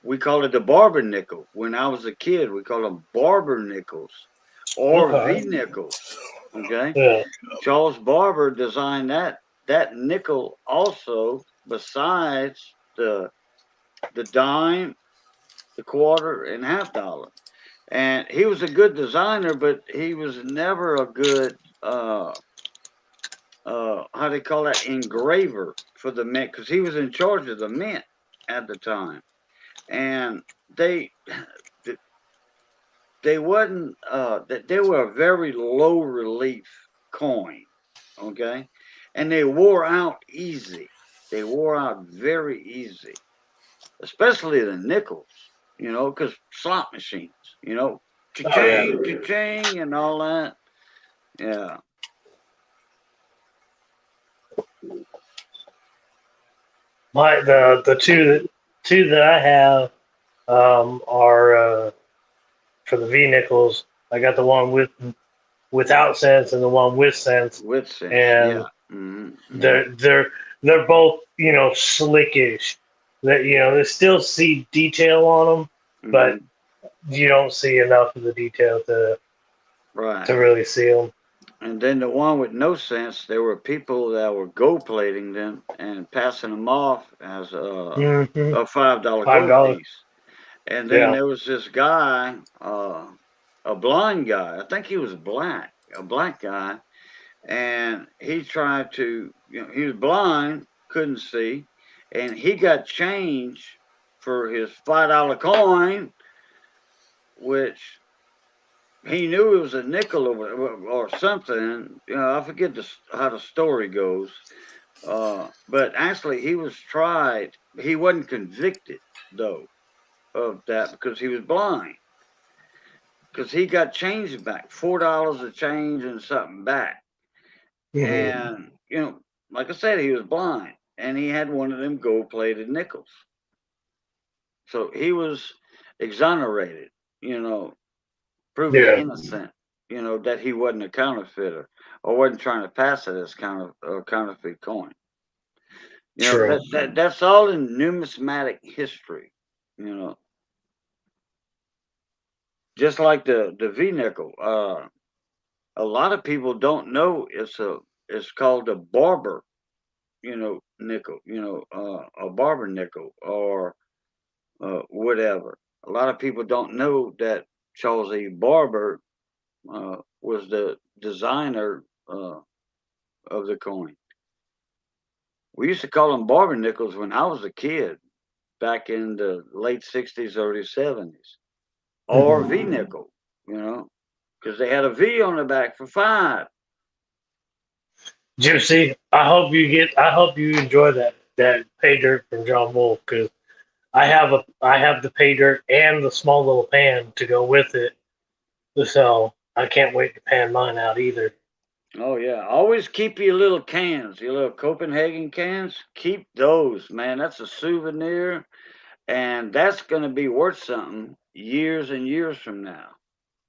We call it the Barber nickel. When I was a kid, we called them Barber nickels or V nickels. Okay. Yeah. Charles Barber designed that nickel also, besides the dime, the quarter, and half dollar. And he was a good designer, but he was never a good how they call that, engraver for the mint, because he was in charge of the mint at the time, and they wasn't they were a very low relief coin, okay, and they wore out easy. They wore out very easy, especially the nickels, you know, because slot machines, you know, cha-ching, cha-ching, and all that. Yeah. The two that I have are for the V nickels. I got the one without cents and the one with cents. With cents, and yeah. Mm-hmm. They're both, you know, slickish. That, you know, they still see detail on them, but you don't see enough of the detail to really see them. And then the one with no sense, there were people that were gold plating them and passing them off as a $5 gold piece. And then there was this guy, a blind guy. I think he was black, a black guy, and he tried to, he was blind, couldn't see, and he got change for his $5 coin, which he knew it was a nickel or something. I forget how the story goes. But actually, he was tried. He wasn't convicted though of that because he was blind. Because he got change back, $4 of change and something back. Mhm. And like I said, he was blind, and he had one of them gold-plated nickels. So he was exonerated. You know, proven Yeah, innocent. That he wasn't a counterfeiter or wasn't trying to pass it as counterfeit coin. true. That's all in numismatic history. You know, just like the V nickel. A lot of people don't know it's called a barber. Nickel. A barber nickel or whatever. A lot of people don't know that Charles E. Barber was the designer of the coin. We used to call them barber nickels when I was a kid, back in the late '60s, early '70s, or Mhm. V nickel. Because they had a V on the back for 5. Gypsy, I hope you enjoy that pay dirt from John Wolf because I have the pay dirt and the small little pan to go with it. So I can't wait to pan mine out either. Oh yeah, always keep your little cans, your little Copenhagen cans. Keep those, man. That's a souvenir, and that's gonna be worth something years and years from now.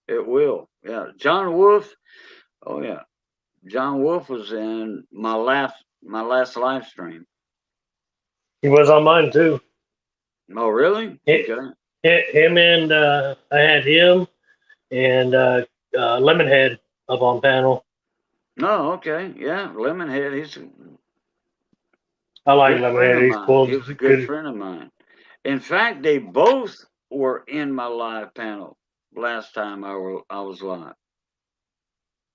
It will. Yeah, John Wolf. Oh yeah, John Wolf was in my last live stream. He was on mine too. Oh really? It, Okay. him and I had him and Lemonhead up on panel. Oh okay. Yeah, Lemonhead. He's a I like good friend Lemonhead. of He's mine. cool. He was a good Good. friend of mine. In fact, they both were in my live panel last time I was live.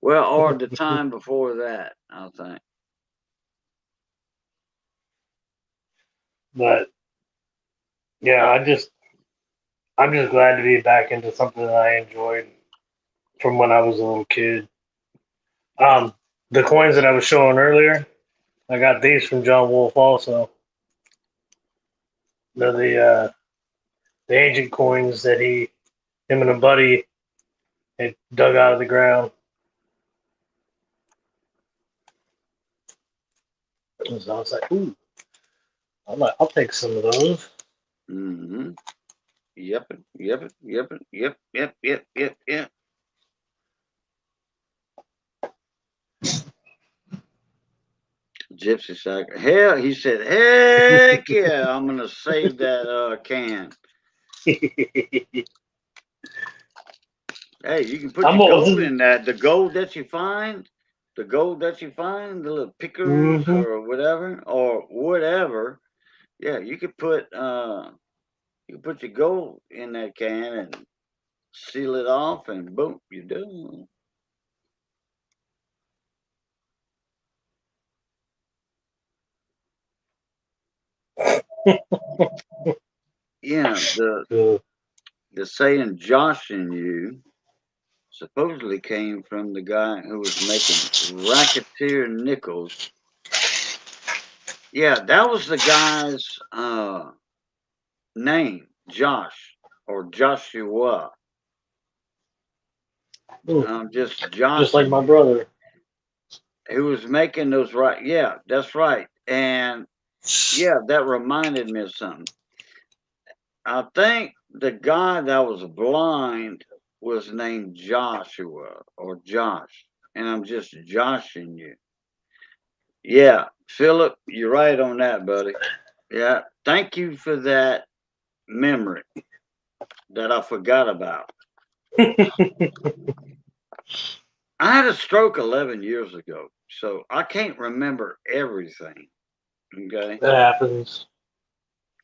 Well, or the time before that, I think. But yeah, I'm just glad to be back into something that I enjoyed from when I was a little kid. Um, the coins that I was showing earlier, I got these from John Wolf also. They're the ancient coins that him and a buddy had dug out of the ground. So I was like, ooh, I'll take some of those. Mm-hmm. Yep. Yep. Yep. Yep. Yep. Yep. Yep. Yep. Gypsy sack. Hell, he said, heck yeah, I'm gonna save that can. Hey, you can put I'm your gold old. in that. The gold that you find, the little pickers Mm-hmm. or whatever. Yeah, you can put your gold in that can and seal it off, and boom, you're done. Yeah, the saying "Josh and you" supposedly came from the guy who was making racketeer nickels. Yeah, that was the guy's name, Josh or Joshua. Just Just like joshing my you. brother. Who was making those right? Yeah, that's right. And yeah, that reminded me of something. I think the guy that was blind was named Joshua or Josh, and I'm just joshing you. Yeah, Philip, you're right on that, buddy. Yeah, thank you for that memory that I forgot about. I had a stroke 11 years ago, so I can't remember everything. Okay. That happens.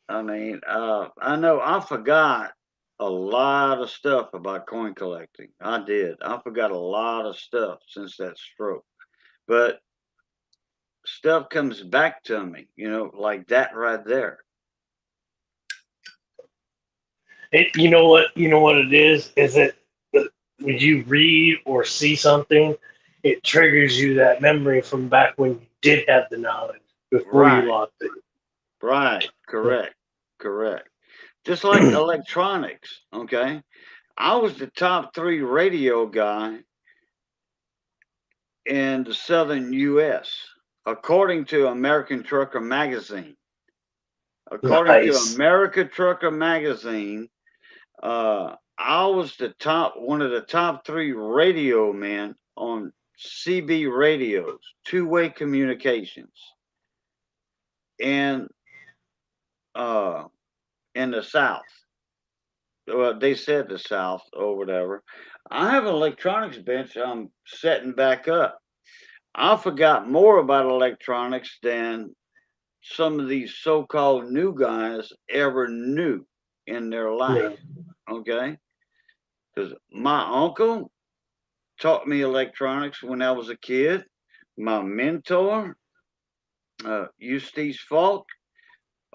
I mean, I know I forgot a lot of stuff about coin collecting. I did. I forgot a lot of stuff since that stroke. but stuff comes back to me, like that right there. You know what? You know what it is? Is it when you read or see something, it triggers you that memory from back when you did have the knowledge before you Right, lost it. right, correct, correct. Just like electronics, okay? I was the top 3 radio guy in the southern U.S., according to American Trucker Magazine. According to Nice. America Trucker Magazine, I was one of the top 3 radio men on CB radios, two-way communications, and in the South. Well, they said the South or whatever. I have an electronics bench I'm setting back up. I forgot more about electronics than some of these so-called new guys ever knew in their Yeah. life. Okay, because my uncle taught me electronics when I was a kid. My mentor, Eustace Falk,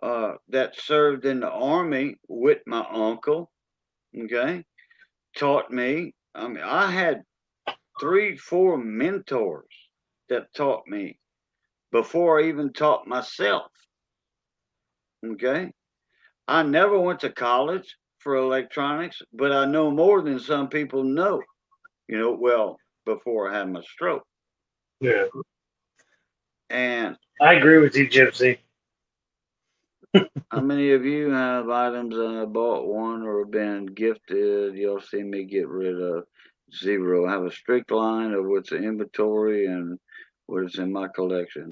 that served in the army with my uncle, okay, taught me. I mean, I had 3, 4 mentors that taught me before I even taught myself. Okay. I never went to college for electronics, but I know more than some people know, well, before I had my stroke. Yeah. And I agree with you, Gypsy. how many of you have items that I bought one or been gifted? You'll see me get rid of 0. I have a strict line of what's in inventory and what is in my collection.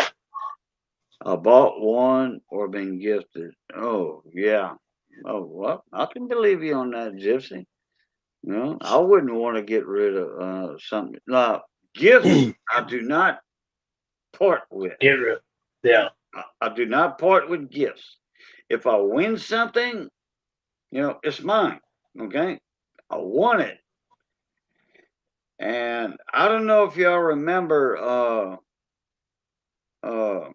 I bought one or been gifted. Oh, yeah. Oh, well, I can believe you on that, Gypsy. I wouldn't want to get rid of something. Now, gifts, I do not part with. Get rid. Yeah. I do not part with gifts. If I win something, it's mine. Okay, I want it. And I don't know if y'all remember uh,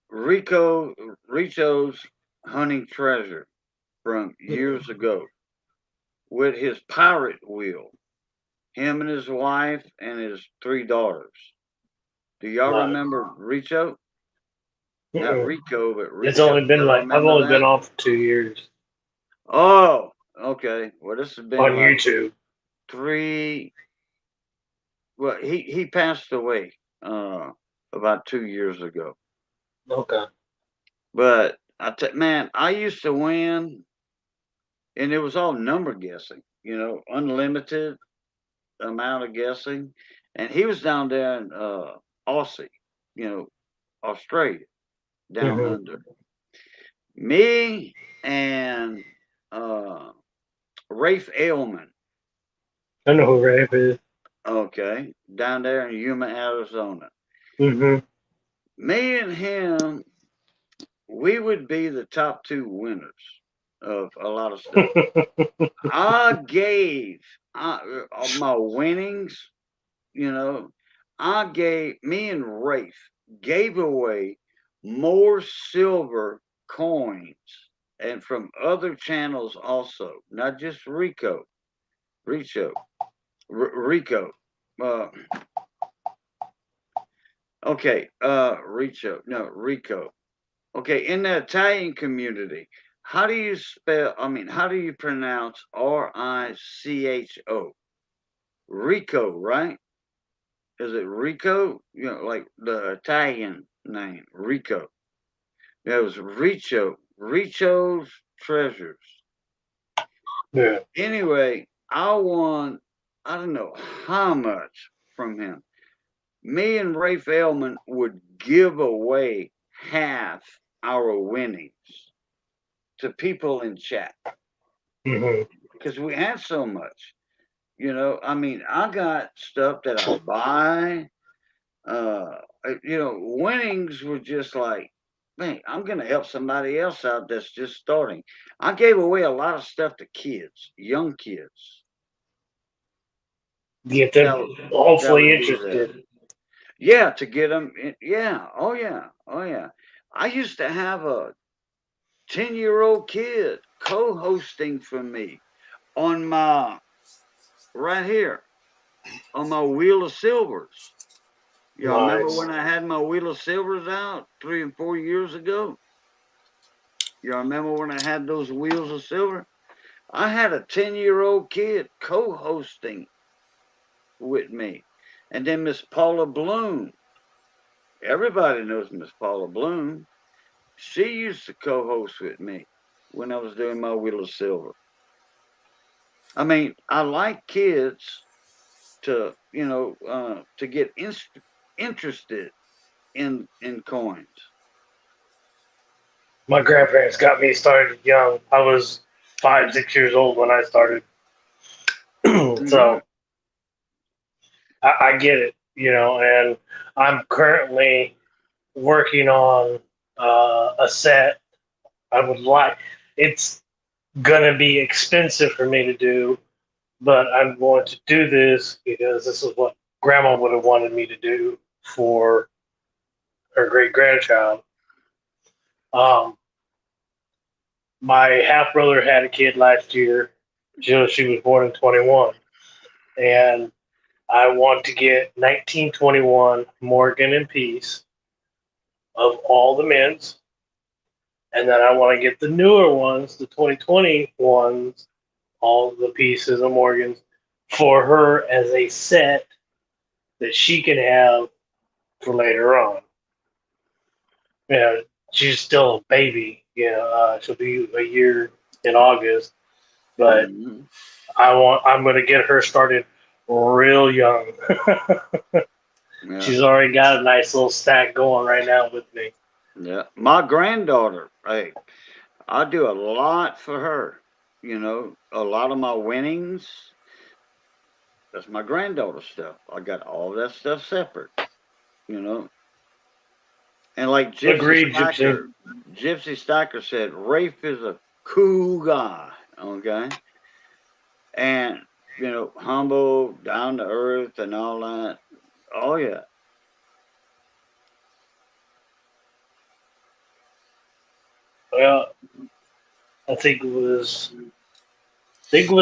Rico's hunting treasure from years ago with his pirate wheel. Him and his wife and his 3 daughters. Do y'all No. remember Richo? Not Mm-mm. Rico, but It's Richo. only been Y'all like I've remember only been that? on for 2 years Oh, okay. Well, this has on been like YouTube. 3. Well, he passed away about 2 years ago. Okay. But man, I used to win, and it was all number guessing. Unlimited amount of guessing, and he was down there in Aussie, you know, Australia, down Mm-hmm. under. Me and Rafe Ailman, I know who Rafe is. okay, down there in Yuma, Arizona. Mm-hmm. Me and him, we would be the top 2 winners of a lot of stuff. I gave my winnings, me and Rafe gave away more silver coins and from other channels also, not just Rico. Rico. Rico. Uh, okay. Rico. No, Rico. Okay. In the Italian community, how do you how do you pronounce Richo? Rico, right? Is it Rico? Like the Italian name, Rico. It was Richo. Richo's Treasures. Yeah. Anyway, I won, I don't know how much from him. Me and Rafe Ailman would give away half our winnings to people in chat Mm-hmm. because we had so much. I got stuff that I buy. Winnings were just like, man, I'm going to help somebody else out that's just starting. I gave away a lot of stuff to kids, young kids. Get That them was that hopefully would do that. interested. Yeah, to get them. Yeah. Oh yeah. Oh yeah. I used to have a 10-year-old kid co-hosting for me on my right here on my Wheel of Silvers. Y'all remember Nice. when I had my Wheel of Silvers out 3 and 4 years ago? Y'all remember when I had those Wheels of Silver? I had a 10-year-old kid co-hosting with me. And then Miss Paula Bloom. Everybody knows Miss Paula Bloom. She used to co-host with me when I was doing my Wheel of Silver. I mean, I like kids to, to get interested in coins. My grandparents got me started young. I was 5, 6 years old when I started. Hmm. So I get it, and I'm currently working on a set. I would like, it's gonna be expensive for me to do, but I'm going to do this because this is what grandma would have wanted me to do for her great grandchild. Um, my half brother had a kid last year. She was born in 21, and I want to get 1921 Morgan and Peace of all the mints, and then I want to get the newer ones, the 2020 ones, all the pieces of Morgan's for her as a set that she can have for later on. Yeah, she's still a baby. She'll be a year in August, but Hmm. I'm going to get her started real young. Yeah. She's already got a nice little stack going right now with me. Yeah. My granddaughter, hey, I do a lot for her. A lot of my winnings, that's my granddaughter stuff. I got all that stuff separate, you know. And like Agreed, Gypsy. Gypsy Stacker said, Rafe is a cool guy, okay? And, humble, down to earth, and all that. Oh, yeah. Well, I think it was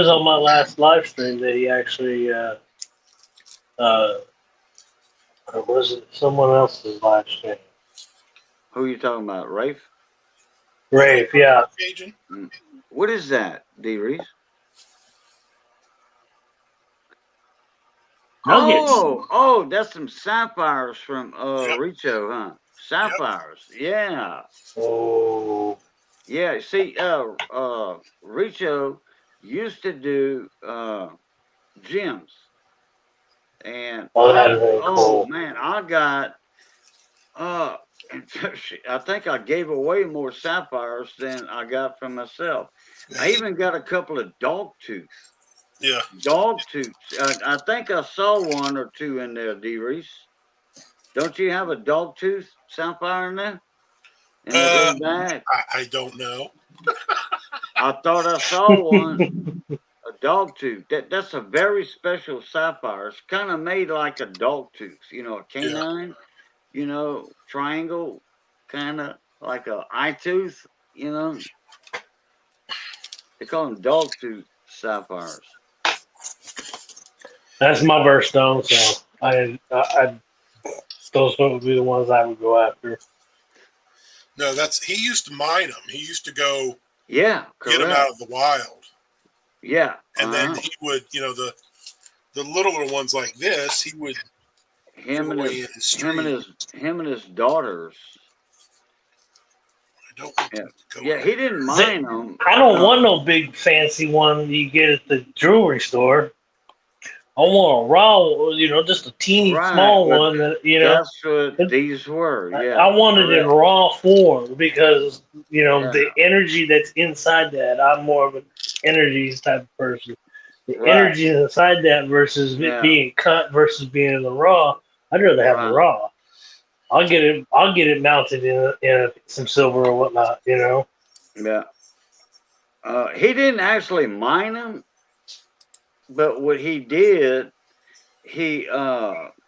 on my last live stream that he actually uh or was it someone else's live stream? Who you talking about, Rafe? What over Rafe, yeah. Cajun? Mm. What is that, D. Reese? Nuggets. Oh, that's some sapphires from Yep, Richo, huh? yep. Sapphires. Yeah. Oh, Yeah. See, Richo used to do gyms. And oh, that is really oh cool. man, I got uh I think I gave away more sapphires than I got for myself. I He, even got a couple of yeah. dog tooths. I think I saw one or two in there, D. Reese. Don't you have a dog tooth sapphire in there? In that Uh, little bag? I don't know. I thought I saw one, a dog tooth. That's a very special sapphire. It's kind of made like a dog tooth, a Yeah. canine, triangle, kind of like a eye tooth, you know. They call them dog tooth sapphires. That's my birthstone, so I those would be the ones I would go after. No, he used to mine them. He used to go Yeah, get them out correct. of the wild. Yeah, And then uh-huh. he would, the littler ones like this, he would give Him and away his in his him and stream. his him and his daughters. I don't want Yeah, them to go yeah. He anywhere. didn't See, mind them. I don't want no big fancy one you get at the jewelry store. I want a raw, just a teeny Right, small but one that, that's what these were. I Yeah, want it in correct. raw form because, the Yeah, energy that's inside that, I'm more of an energies type of person. The right. energy inside that versus it Yeah, being cut versus being in the raw, I'd rather have the right. raw. I'll get it mounted in some silver or whatnot. Yeah. He didn't actually mine them, but what he did, he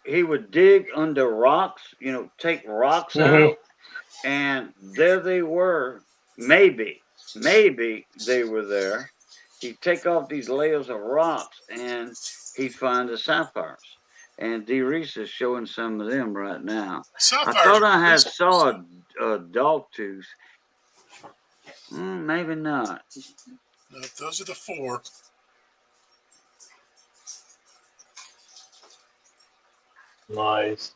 he would dig under rocks, take rocks Hmm. out, and there they were. Maybe they were there. He'd take off these layers of rocks, and he'd find the sapphires. And D. Reese is showing some of them right now. I Sapphires thought are I had crystals. saw a dog tooth. Maybe not. No, those are the four. Nice.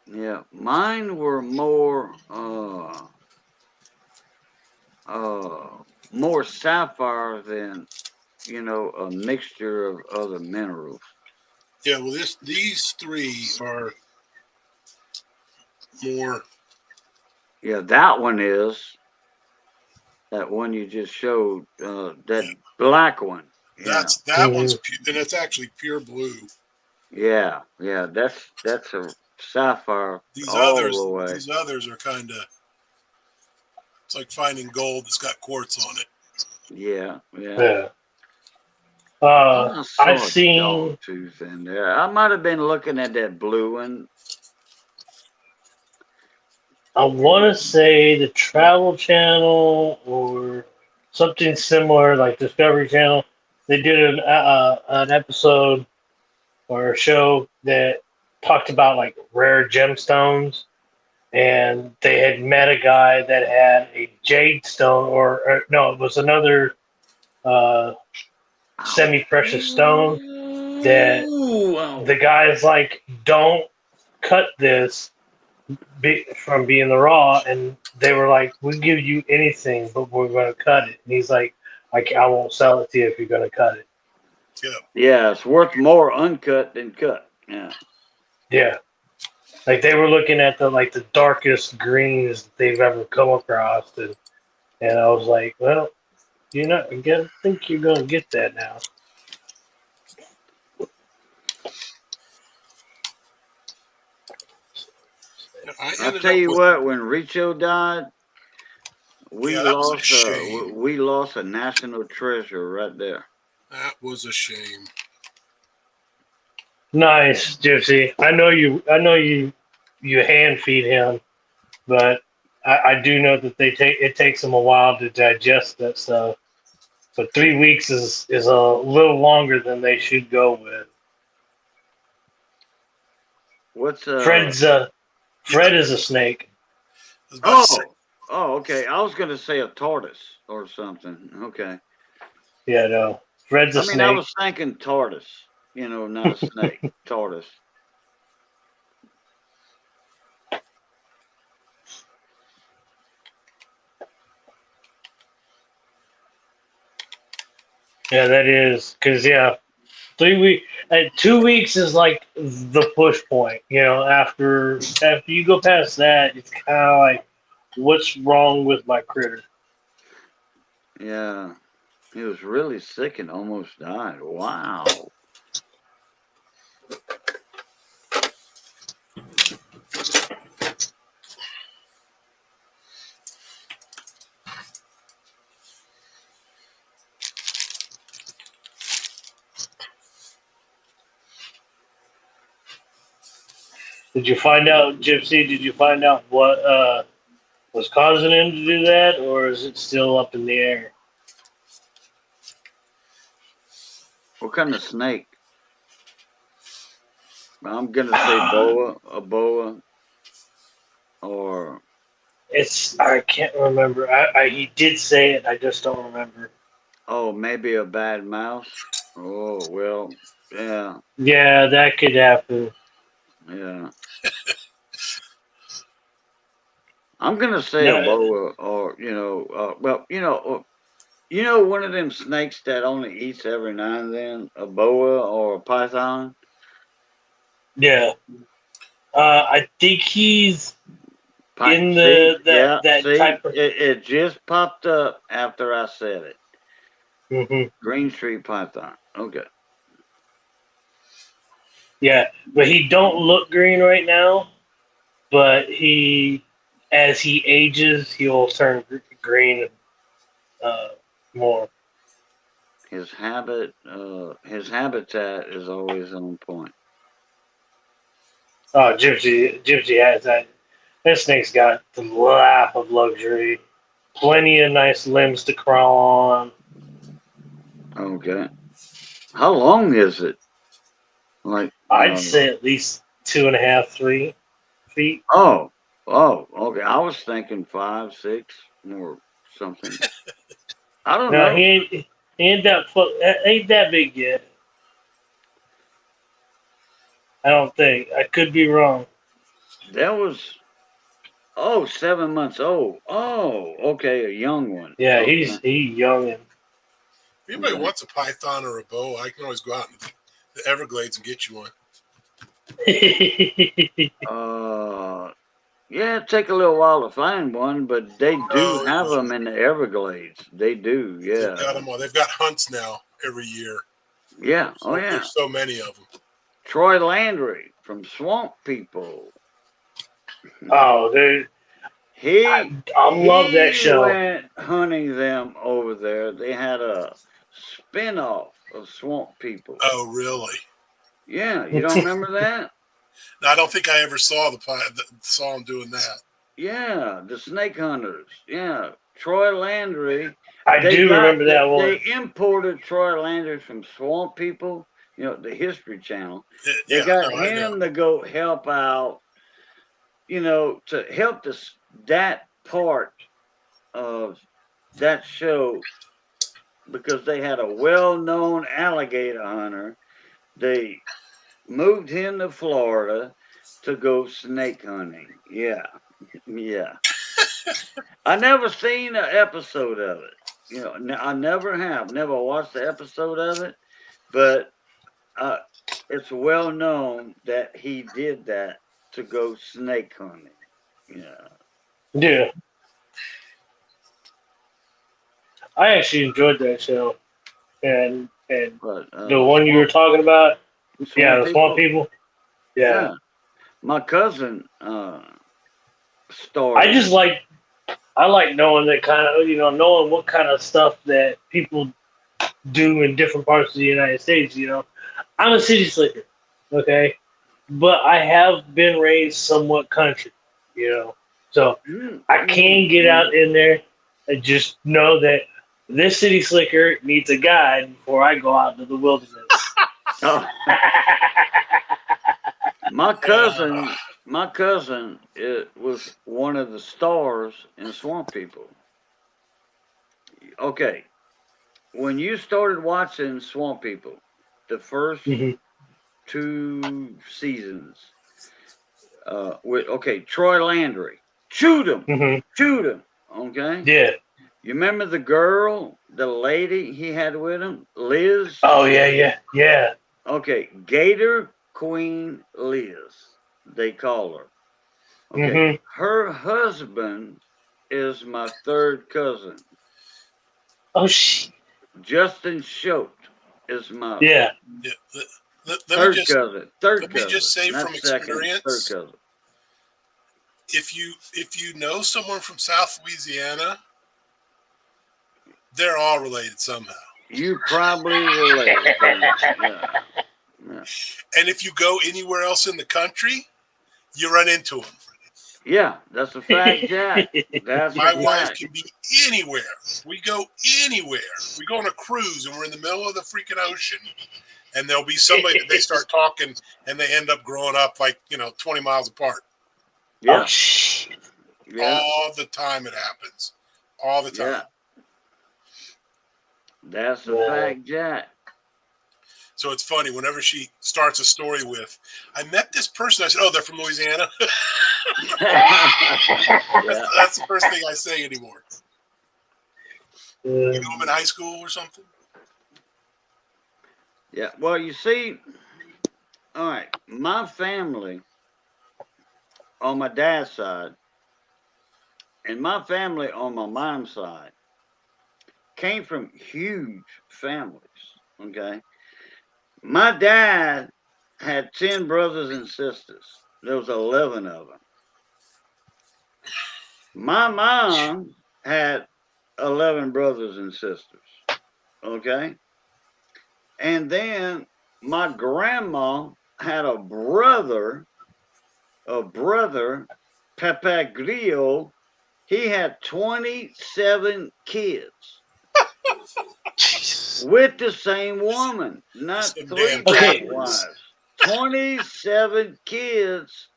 Yeah, mine were more sapphire than a mixture of other minerals. Yeah, well, these three are more. Yeah, that one you just showed. That Yeah, black one. Yeah, that Hmm. one's and it's actually pure blue. yeah. That's a sapphire These all others, the way. these others are kind of. It's like finding gold that's got quartz on it. Yeah. Yeah. I thought I I've saw a dog seen. tooth in there. I might have been looking at that blue one. I want to say the Travel Channel or something similar, like Discovery Channel. They did an episode or a show that talked about like rare gemstones, and they had met a guy that had a jade stone, or no, it was another uh, Oh, semi-precious stone that oh. the guy's like, don't cut this from being the raw, and they were like, "We give you anything, but we're going to cut it." And he's like, I won't sell it to you if you're going to cut it." Yeah, Yeah, it's worth more uncut than cut. Yeah. Yeah, like they were looking at the darkest greens that they've ever come across, and I was like, "Well, you're not. I think you're going to get that now." I I ended tell up you with. what, when Richo died, Yeah, that was a shame. we lost a national treasure right there. That was a shame. Nice, Gypsy. I know you. I know you. You hand feed him, but I do know that it takes them a while to digest that stuff. But 3 weeks is a little longer than they should go with. What's Fred's Yeah, I Fred is a snake. was about to say. oh okay. I was gonna say a tortoise or something. Okay. Yeah, no, Fred's a I mean I snake. was thinking tortoise, not a snake. Tortoise. Yeah, that is because 3 week, 2 weeks is like the push point. After you go past that, it's kind of like, what's wrong with my critter? Yeah. He was really sick and almost died. Wow. Did you find out, Gypsy? Did you find out what was causing him to do that, or is it still up in the air? What kind of snake? I'm gonna say a boa, or I can't remember. He did say it. I just don't remember. maybe a bad mouse. Oh well, yeah, Yeah, that could happen. yeah. I'm gonna say a No, boa, or one of them snakes that only eats every now and then, a boa or a python. yeah. I think he's in See, that yeah, that see, type of. it just popped up after I said it. Hmm. Green Street Python. Okay. Yeah, but he don't look green right now. But as he ages, he'll turn green uh, more. His habitat is always on point. Oh, Gypsy has that. This snake's got the lap of luxury. Plenty of nice limbs to crawl on. Okay. How long is it? Like, I'd say at least 2.5, 3 feet. oh, okay. I was thinking 5, 6 or something. I don't No, know. he ain't that big yet. I don't think. I could be wrong. That was 7 months old. Oh, okay, a young one. Yeah, Okay, he young If anybody okay. wants a python or a boa, I can always go out in the Everglades and get you one. and Yeah, it take a little while to find one, but they do Oh, it have them wouldn't. in the Everglades. They do, They've got yeah, them all. They've got hunts now every year. yeah. Oh, So yeah. there's so many of them. Troy Landry from Swamp People. oh, dude, He I love that he show. went hunting them over there. They had a spin-off of Swamp People. Oh, really? Yeah, you don't remember that? No, I don't think I ever saw them doing that. Yeah, the snake hunters. Yeah, Troy Landry. I They do got remember that they one. imported Troy Landry from Swamp People. You know, the History Channel. They Yeah, got no, I know. him to go help out. To help that part of that show because they had a well-known alligator hunter. They moved him to Florida to go snake hunting. Yeah, yeah. I never seen an episode of it. I never have, never watched the episode of it, but uh, it's well known that he did that to go snake hunting. Yeah. Yeah, I actually enjoyed that show. And But the one you were talking about, yeah, Swamp the Swamp People. People. Yeah, Yeah, my cousin I started. just I like knowing that kind of knowing what kind of stuff that people do in different parts of the United States. I'm a city slicker, okay, but I have been raised somewhat country, so Mm, I mm, can get mm. out in there and just know that this city slicker needs a guide before I go out into the wilderness. Oh, my Uh, cousin, my cousin, it was one of the stars in Swamp People. Okay, when you started watching Swamp People, the first Mhm, 2 seasons, with Troy Landry, mhm. shoot him. Okay, Yeah. you remember the girl, the lady he had with him, Liz? Oh yeah, yeah, yeah. Okay, Gator Queen Liz, they call her. Okay, Mhm. her husband is my third cousin. Oh shit. Justin Choate is my Yeah. yeah, third cousin. Third let me just cousin, say not from second. Third experience, cousin. if you know someone from South Louisiana, they're all related somehow. You probably related then. Yeah, yeah, And if you go anywhere else in the country, you run into them. yeah. That's a fact, Jack. That's a My wife fact. can be anywhere. We go anywhere. We go on a cruise and we're in the middle of the freaking ocean, and there'll be somebody that they start talking and they end up growing up like 20 miles apart. Oh Yeah, shit. yeah, All the time it happens. All the time. yeah. That's a Man. fact, Jack. So it's funny whenever she starts a story with, "I met this person." I said, "Oh, they're from Louisiana." Yeah, That's the first thing I say anymore. You know them in Um, high school or something? yeah. Well, you see, all right, my family on my dad's side and my family on my mom's side came from huge families. Okay. My dad had 10 brothers and sisters. There was 11 of them. My mom had 11 brothers and sisters. Okay. And then my grandma had a brother brother, Pepe Grillo, he had 27 kids Jesus. with the same woman, not Some 3 damn different Okay. jackals. wives. 27 kids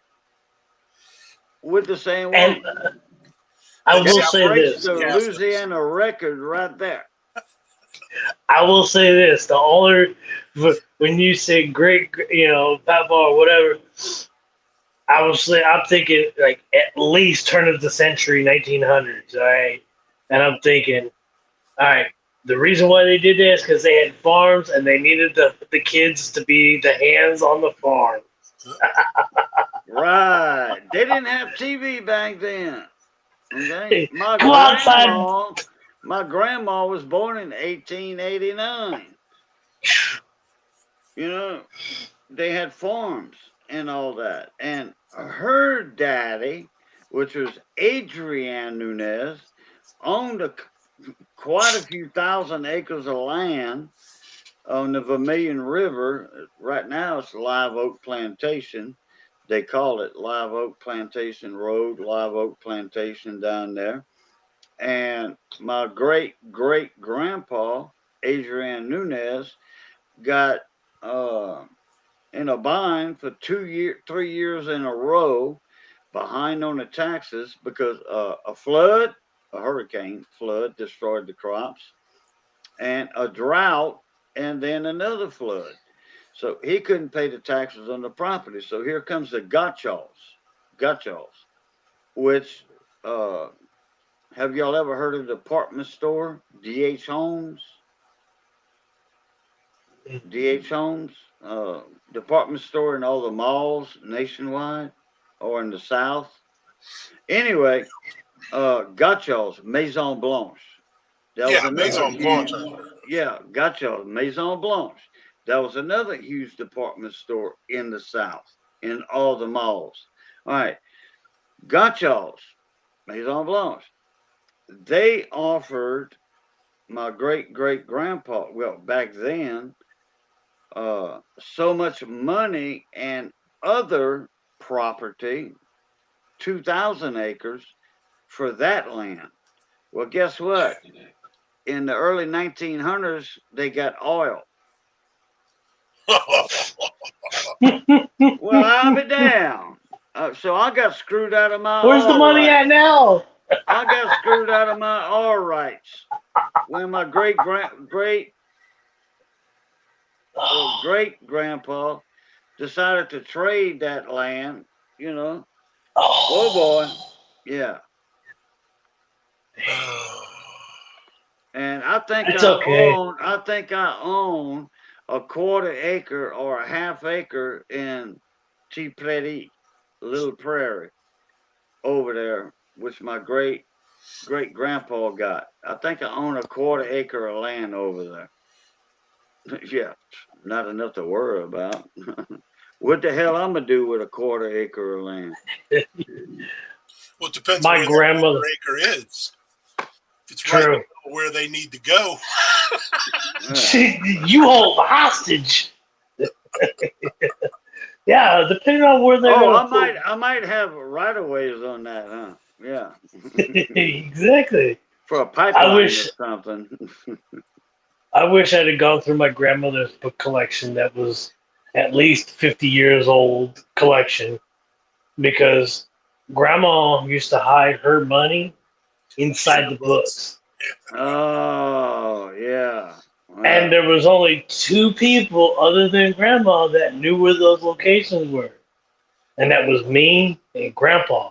with the same And woman. I Them will That South say breaks this. the American Castos. Louisiana record right there. I will say this. The older, when you say great, Papa or whatever, I'm thinking like at least turn of the century, 1900s. All right, and I'm thinking, all right, the reason why they did this because they had farms and they needed the kids to be the hands on the farm. Right. They didn't have TV back then. Okay. Go outside. My grandma was born in 1889. You know, they had farms and all that. And her daddy, which was Adrian Nunez, owned quite a few thousand acres of land on the Vermilion River. Right now it's Live Oak Plantation. They call it Live Oak Plantation Road, Live Oak Plantation down there. And my great great grandpa, Adrian Nunez, got in a bind for 3 years in a row, behind on the taxes because a hurricane flood destroyed the crops, and a drought, and then another flood. So he couldn't pay the taxes on the property. So here comes the gotchals, which uh, have y'all ever heard of the department store, DH Homes? DH Homes, department store in all the malls nationwide or in the South. Anyway, gotchals, Maison Blanche. That was Yeah, another Maison Blanche. huge, yeah, gotchals, Maison Blanche. That was another huge department store in the South, in all the malls. All right, gotchals, Maison Blanche. They offered my great great grandpa, well, back then, so much money and other property, 2,000 acres for that land. Well, guess what? In the early 1900s, they got oil. Well, I'll be down. So I got screwed out of my Where's the oil money rights. at now? I got screwed out of my oil rights when my great grandpa decided to trade that land. You know, oh boy, yeah. And It's okay. I think I own a quarter acre or a half acre in T Prairie, Little Prairie, over there, which my great great grandpa got. I think I own a quarter acre of land over there. Yeah, not enough to worry about. What the hell I'm gonna do with a quarter acre of land? Well, it depends My where that grandmother. quarter acre is. If it's right in the True. middle where they need to go. You hold hostage. Yeah, depending on where they're Oh, gonna put. I might have right of ways on that, huh? Yeah. Exactly. For a I pipeline wish or something. I wish I'd have gone through my grandmother's book collection that was at least 50 years old collection because grandma used to hide her money In inside the the books. books. Oh, yeah. And Wow. there was only two people other than grandma that knew where those locations were. And that was me and grandpa.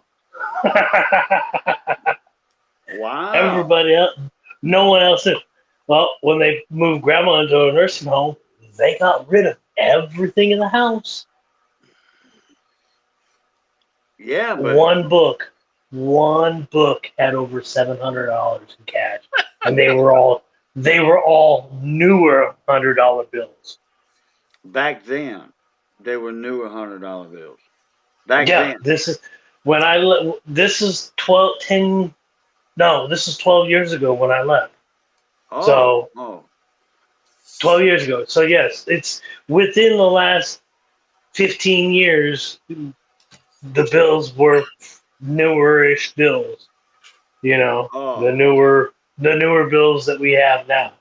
Wow. Everybody else, no one else did. Well, when they moved grandma into a nursing home, they got rid of everything in the house. Yeah, but One book had over $700 in cash, and they were all newer $100 bills. back then they were newer $100 bills. Back Yeah, then. this is 10. No, this is 12 years ago when I left. Oh, So oh. 12 years ago. So yes, it's within the last 15 years. the bills were newerish bills. You know, the Oh, newer bills that we have now.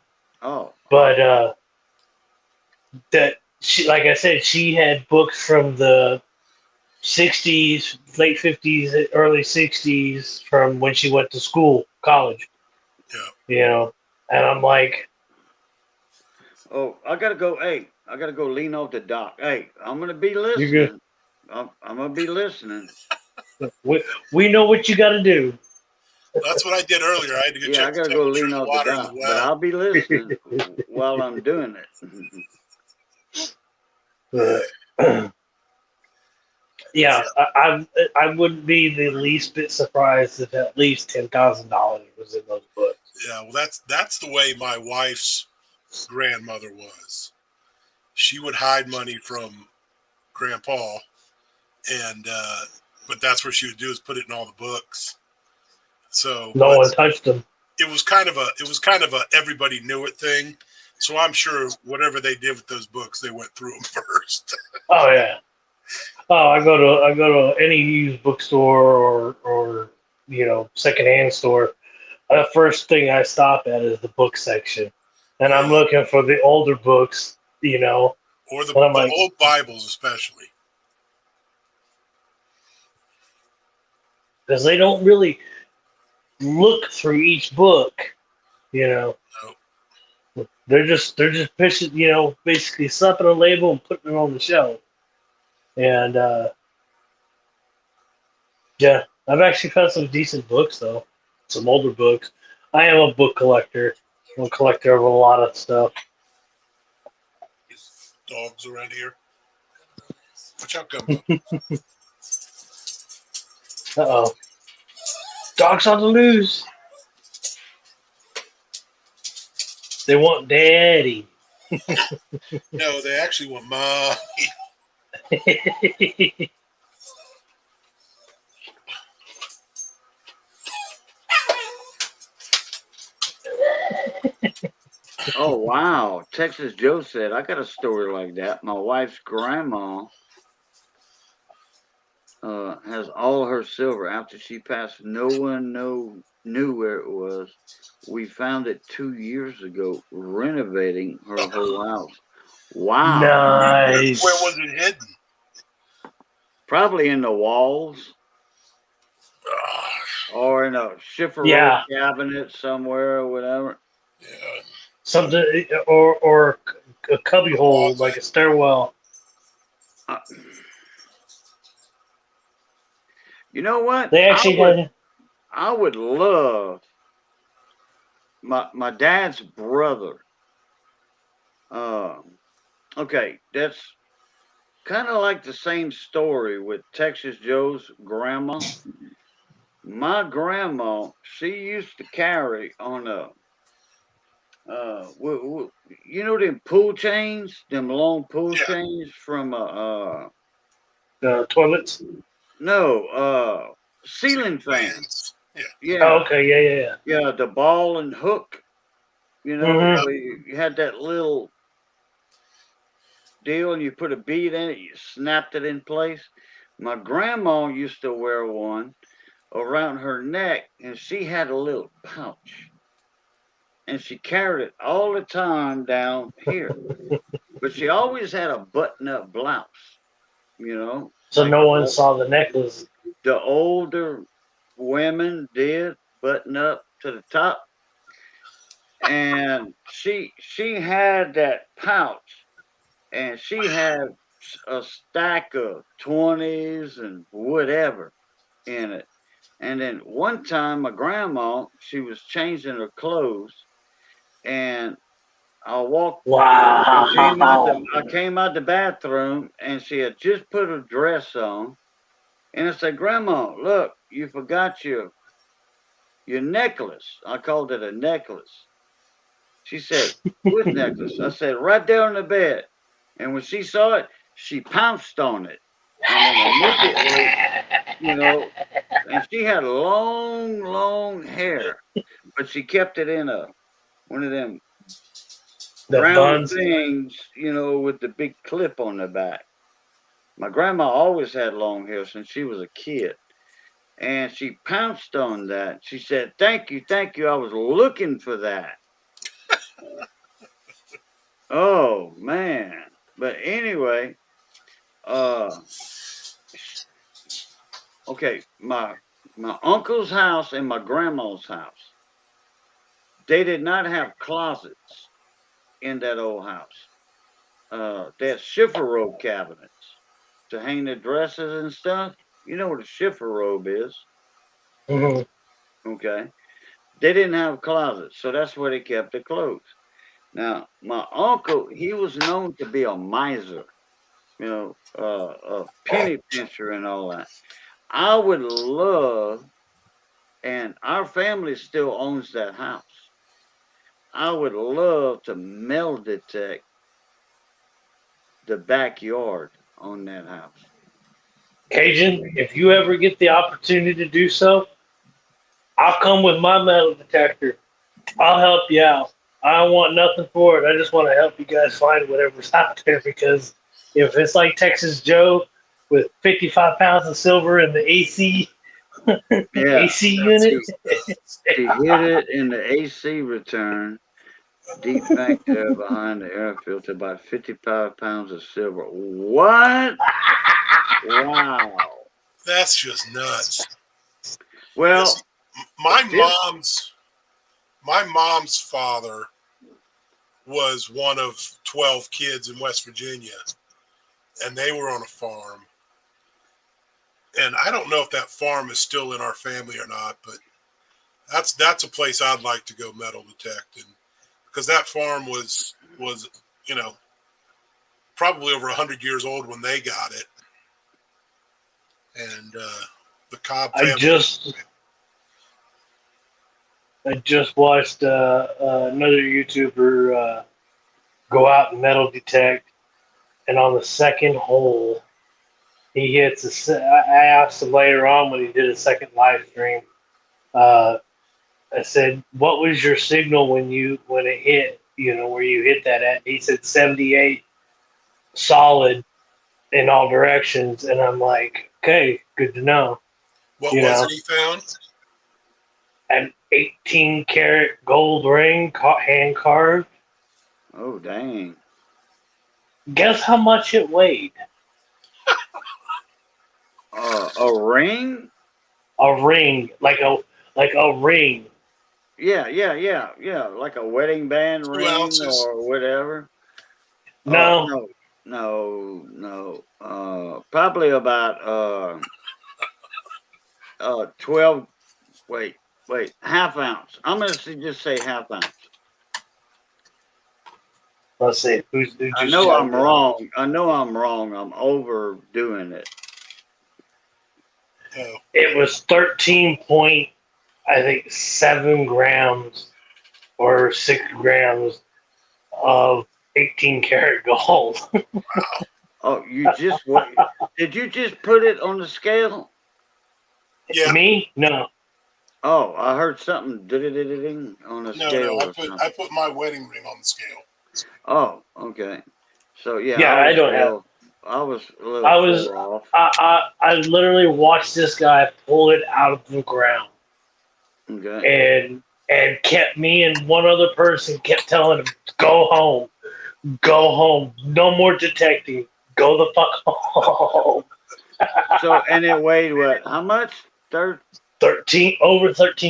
oh, But oh. that she, like I said, she had books from the '60s, late '50s, early '60s, from when she went to school, college. Yeah. You know, and I'm like, Oh, I gotta go. Hey, I gotta go lean off the dock. Hey, I'm gonna be you're good. listening. I'm gonna be listening. We know what you got to do. That's what I did earlier. I had to go Yeah, I check the gotta go temperature lean of the off the water in the dock, but well. I'll be listening while I'm doing it. Yeah, I wouldn't be the least bit surprised if at least $10,000 was in those books. Yeah, well, that's the way my wife's grandmother was. She would hide money from Grandpa, and but that's what she would do is put it in all the books. So, No but one touched them. it was kind of a everybody knew it thing. So I'm sure whatever they did with those books, they went through them first. Oh yeah. Oh, I go to any used bookstore or secondhand store. The first thing I stop at is the book section, and I'm Yeah, looking for the older books. or the And I'm the like, old Bibles especially. because they don't really look through each book. You know, No, they're just pushing. Basically slapping a label and putting it on the shelf. And yeah, I've actually found some decent books though, some older books. I am a book collector. I'm a collector of a lot of stuff. these dogs around here. Watch out, Gumbo. Uh-oh. Dogs on the loose. They want daddy. No, they actually want mom. Oh wow, Texas Joe said I got a story like that. My wife's grandma has all her silver. After she passed, no one knew where it was. We found it 2 years ago, renovating her whole house. Wow, Where was Nice. it hidden? probably in the walls Ah, or in a chifforobe Yeah. cabinet somewhere or whatever. yeah, Something or a cubby hole like closet. a stairwell. Uh, you know what? They actually had. I would love my dad's brother. Uh, okay, that's kind of like the same story with Texas Joe's grandma. My grandma, she used to carry on a you know them pull chains, them long pull Yeah, chains from Toilets. no ceiling ceiling fan. fans. Yeah, Oh, Yeah, okay, yeah. yeah, the ball and hook. You know, Mm-hmm. where you had that little deal and you put a bead in it, you snapped it in place. My grandma used to wear one around her neck, and she had a little pouch, and she carried it all the time down here. But she always had a button-up blouse, So like no one saw the necklace. the older women did, button up to the top. And she had that pouch, and she had a stack of 20s and whatever in it. And then one time, my grandma, she was changing her clothes, and I walked. Wow. I came out the bathroom, and she had just put her dress on. And I said, "Grandma, look, you forgot your necklace." I called it a necklace. She said, "What necklace?" I said, "Right there on the bed." And when she saw it, she pounced on it, and then immediately, you know, and she had long, long hair, but she kept it in a one of them The round buns. things, with the big clip on the back. My grandma always had long hair since she was a kid. And she pounced on that. She said, "Thank you, thank you. I was looking for that." Oh man. But anyway, uh okay, my uncle's house and my grandma's house, they did not have closets in that old house. They had chifforobe cabinets to hang the dresses and stuff. You know what a chifforobe is, Mhm. okay? They didn't have closets, so that's where they kept their clothes. Now, my uncle, he was known to be a miser, a penny pincher and all that. I would love, and our family still owns that house. I would love to metal detect the backyard on that house. Cajun, if you ever get the opportunity to do so, I'll come with my metal detector. I'll help you out. I don't want nothing for it. I just want to help you guys find whatever's out there because if it's like Texas Joe with 55 pounds of silver in the AC Yeah, AC That's unit, just nuts. he hid it in the AC return deep back there behind the air filter, about 55 pounds of silver. What? Wow. That's just nuts. Yes, Well, my his, mom's father was one of 12 kids in West Virginia, and they were on a farm. And I don't know if that farm is still in our family or not, but that's a place I'd like to go metal detecting because that farm was you know probably over 100 years old when they got it, and the Cobb I family. just I just watched another YouTuber go out and metal detect, and on the second hole, he hits I asked him later on when he did a second live stream. Uh, I said, "What was your signal when it hit? You know where you hit that at?" He said 78 solid in all directions, and I'm like, "Okay, good to know." What You was know, it he found? an 18 karat gold ring, hand carved. oh, dang. Guess how much it weighed? A ring? A ring, like a ring. Yeah, yeah, yeah, yeah. Like a wedding band 2 ounces. ring or whatever. No, No, no, no. Probably about 12. Wait, wait, half ounce. I'm gonna just say half ounce. let's see. Who I just know I'm jumped in? wrong. I know I'm wrong. I'm overdoing it. Oh, It was 13 point, I think 7 grams or 6 grams of 18 karat gold. Oh, you just what? Did you just put it on the scale? yeah. Me? No. Oh, I heard something ding on the No, no. scale I or put something. I put my wedding ring on the scale. Oh, okay. So yeah, Yeah, I don't have. I was a little I was. far off. I literally watched this guy pull it out of the ground, Okay. and kept me and one other person kept telling him, "Go home, go home, no more detecting, go the fuck home." So and it weighed what? How much? 13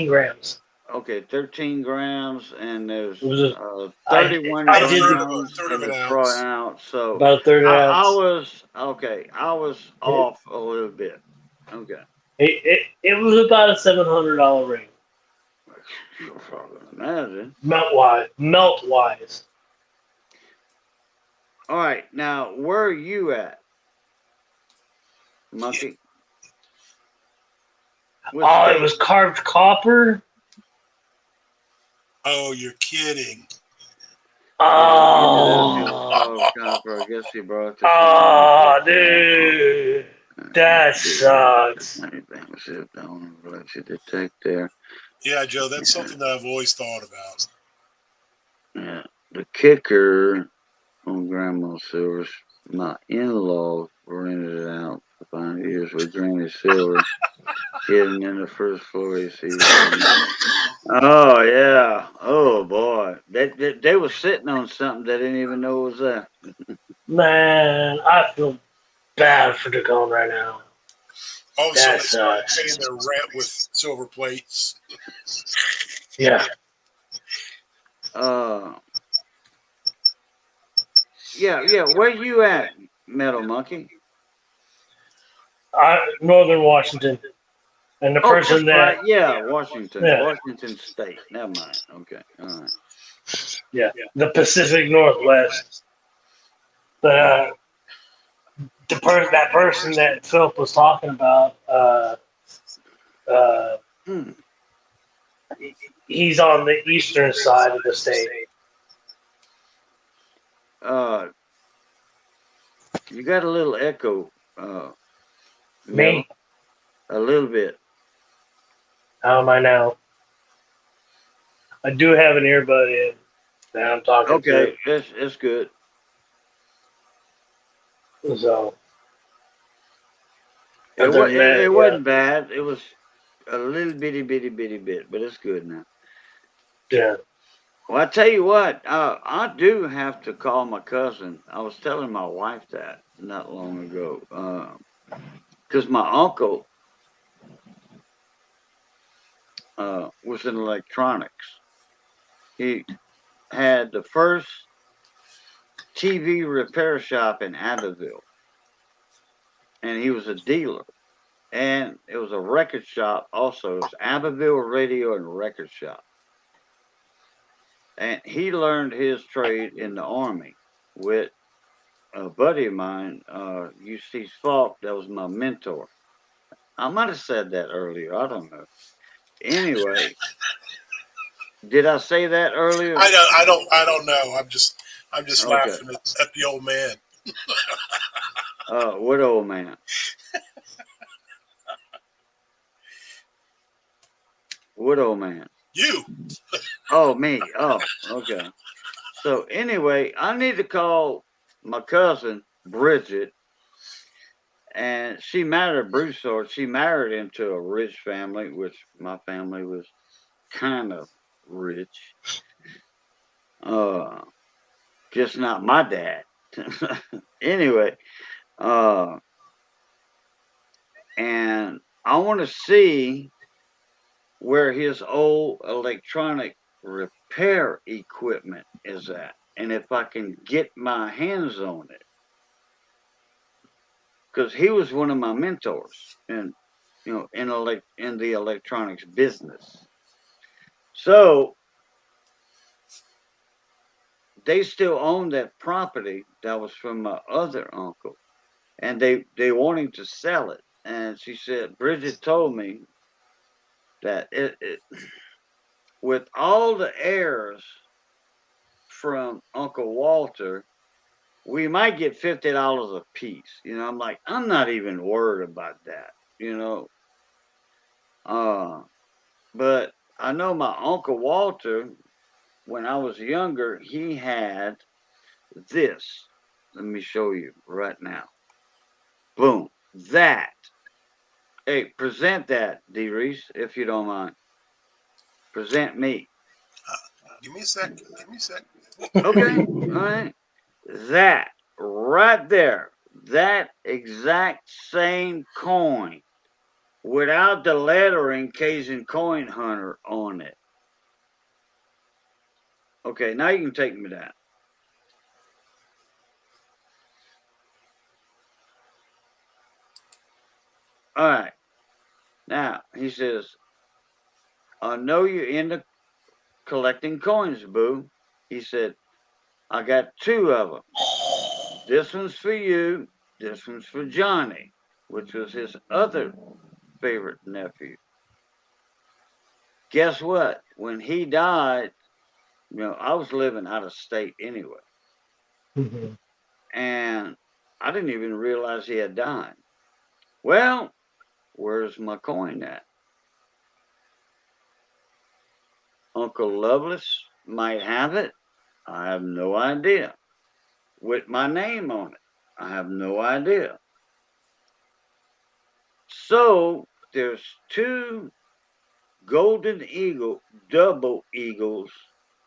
grams. Okay, 13 grams, and there's It was a, 31 I About a did third the, of a grams third of in an the per ounce. ounce. So about a third I ounce. was okay. I was It, off a little bit. Okay. it was about a $700 ring, Imagine. melt wise. All right, now where are you at, Yeah. Monkey? What Oh, it state? was carved copper. Oh, you're kidding. Yeah, it is called Oh, copper. I guess he brought this in. oh, dude, that sucks. Anything was it? I don't know what you detect there. Yeah, Joe. That's Yeah, something that I've always thought about. yeah. The kicker on Grandma Silver's My in-laws rented it out for 5 years with Granny Silver hidden in the first floor AC. Oh yeah. Oh boy. They were sitting on something they didn't even know was there. Man, I feel bad for Dakota right now. Oh, so they That started sucks. paying their rent with silver plates. Yeah. Uh yeah. Where you at, Metal Monkey? Northern Washington. And the Oh, that's person that, right. Yeah, Washington. yeah, Washington State. Never mind. Okay. All right. yeah, the Pacific Northwest. But that person that Philip was talking about, uh, Hmm. he's on the eastern side of the state. Uh, you got a little echo, Metal. Me? A little bit. How am I now? I do have an earbud in that I'm talking to. Okay, it's good. So, It other was than that, it yeah. wasn't bad. It was a little bitty bit, but it's good now. Yeah. Well, I tell you what, I do have to call my cousin. I was telling my wife that not long ago, because my uncle was in electronics. He had the first TV repair shop in Abbeville, and he was a dealer. And it was a record shop also. It was Abbeville Radio and Record Shop. And he learned his trade in the Army with a buddy of mine, UC Falk, that was my mentor. I might have said that earlier. I don't know. Anyway, did I say that earlier? I don't know. I'm just Okay. laughing at the old man. What old man? What old man? You. Oh, me. Oh, okay. So anyway, I need to call my cousin Bridget, and she married Broussard. She married into a rich family, which my family was kind of rich. Uh, just not my dad. Anyway, uh, and I want to see where his old electronic repair equipment is at, and if I can get my hands on it, because he was one of my mentors, and in the electronics business. So they still own that property that was from my other uncle, and they wanting to sell it. And she said, Bridget told me that with all the heirs from Uncle Walter, we might get $50 a piece. I'm like, I'm not even worried about that. You know, but I know my Uncle Walter, when I was younger, he had this. Let me show you right now. Boom. That. Hey, present that, D. Reese, if you don't mind. Present me. Give me a sec. Give me a sec. Okay. All right. That right there. That exact same coin without the lettering Cajun Coin Hunter on it. Okay, now you can take me down. All right. Now, he says, I know you're into collecting coins, boo. He said, I got two of them. This one's for you. This one's for Johnny, which was his other favorite nephew. Guess what? When he died, I was living out of state anyway. Mhm. And I didn't even realize he had died. Well, where's my coin at? Uncle Lovelace might have it. I have no idea. With my name on it. I have no idea. So there's two golden eagle, double eagles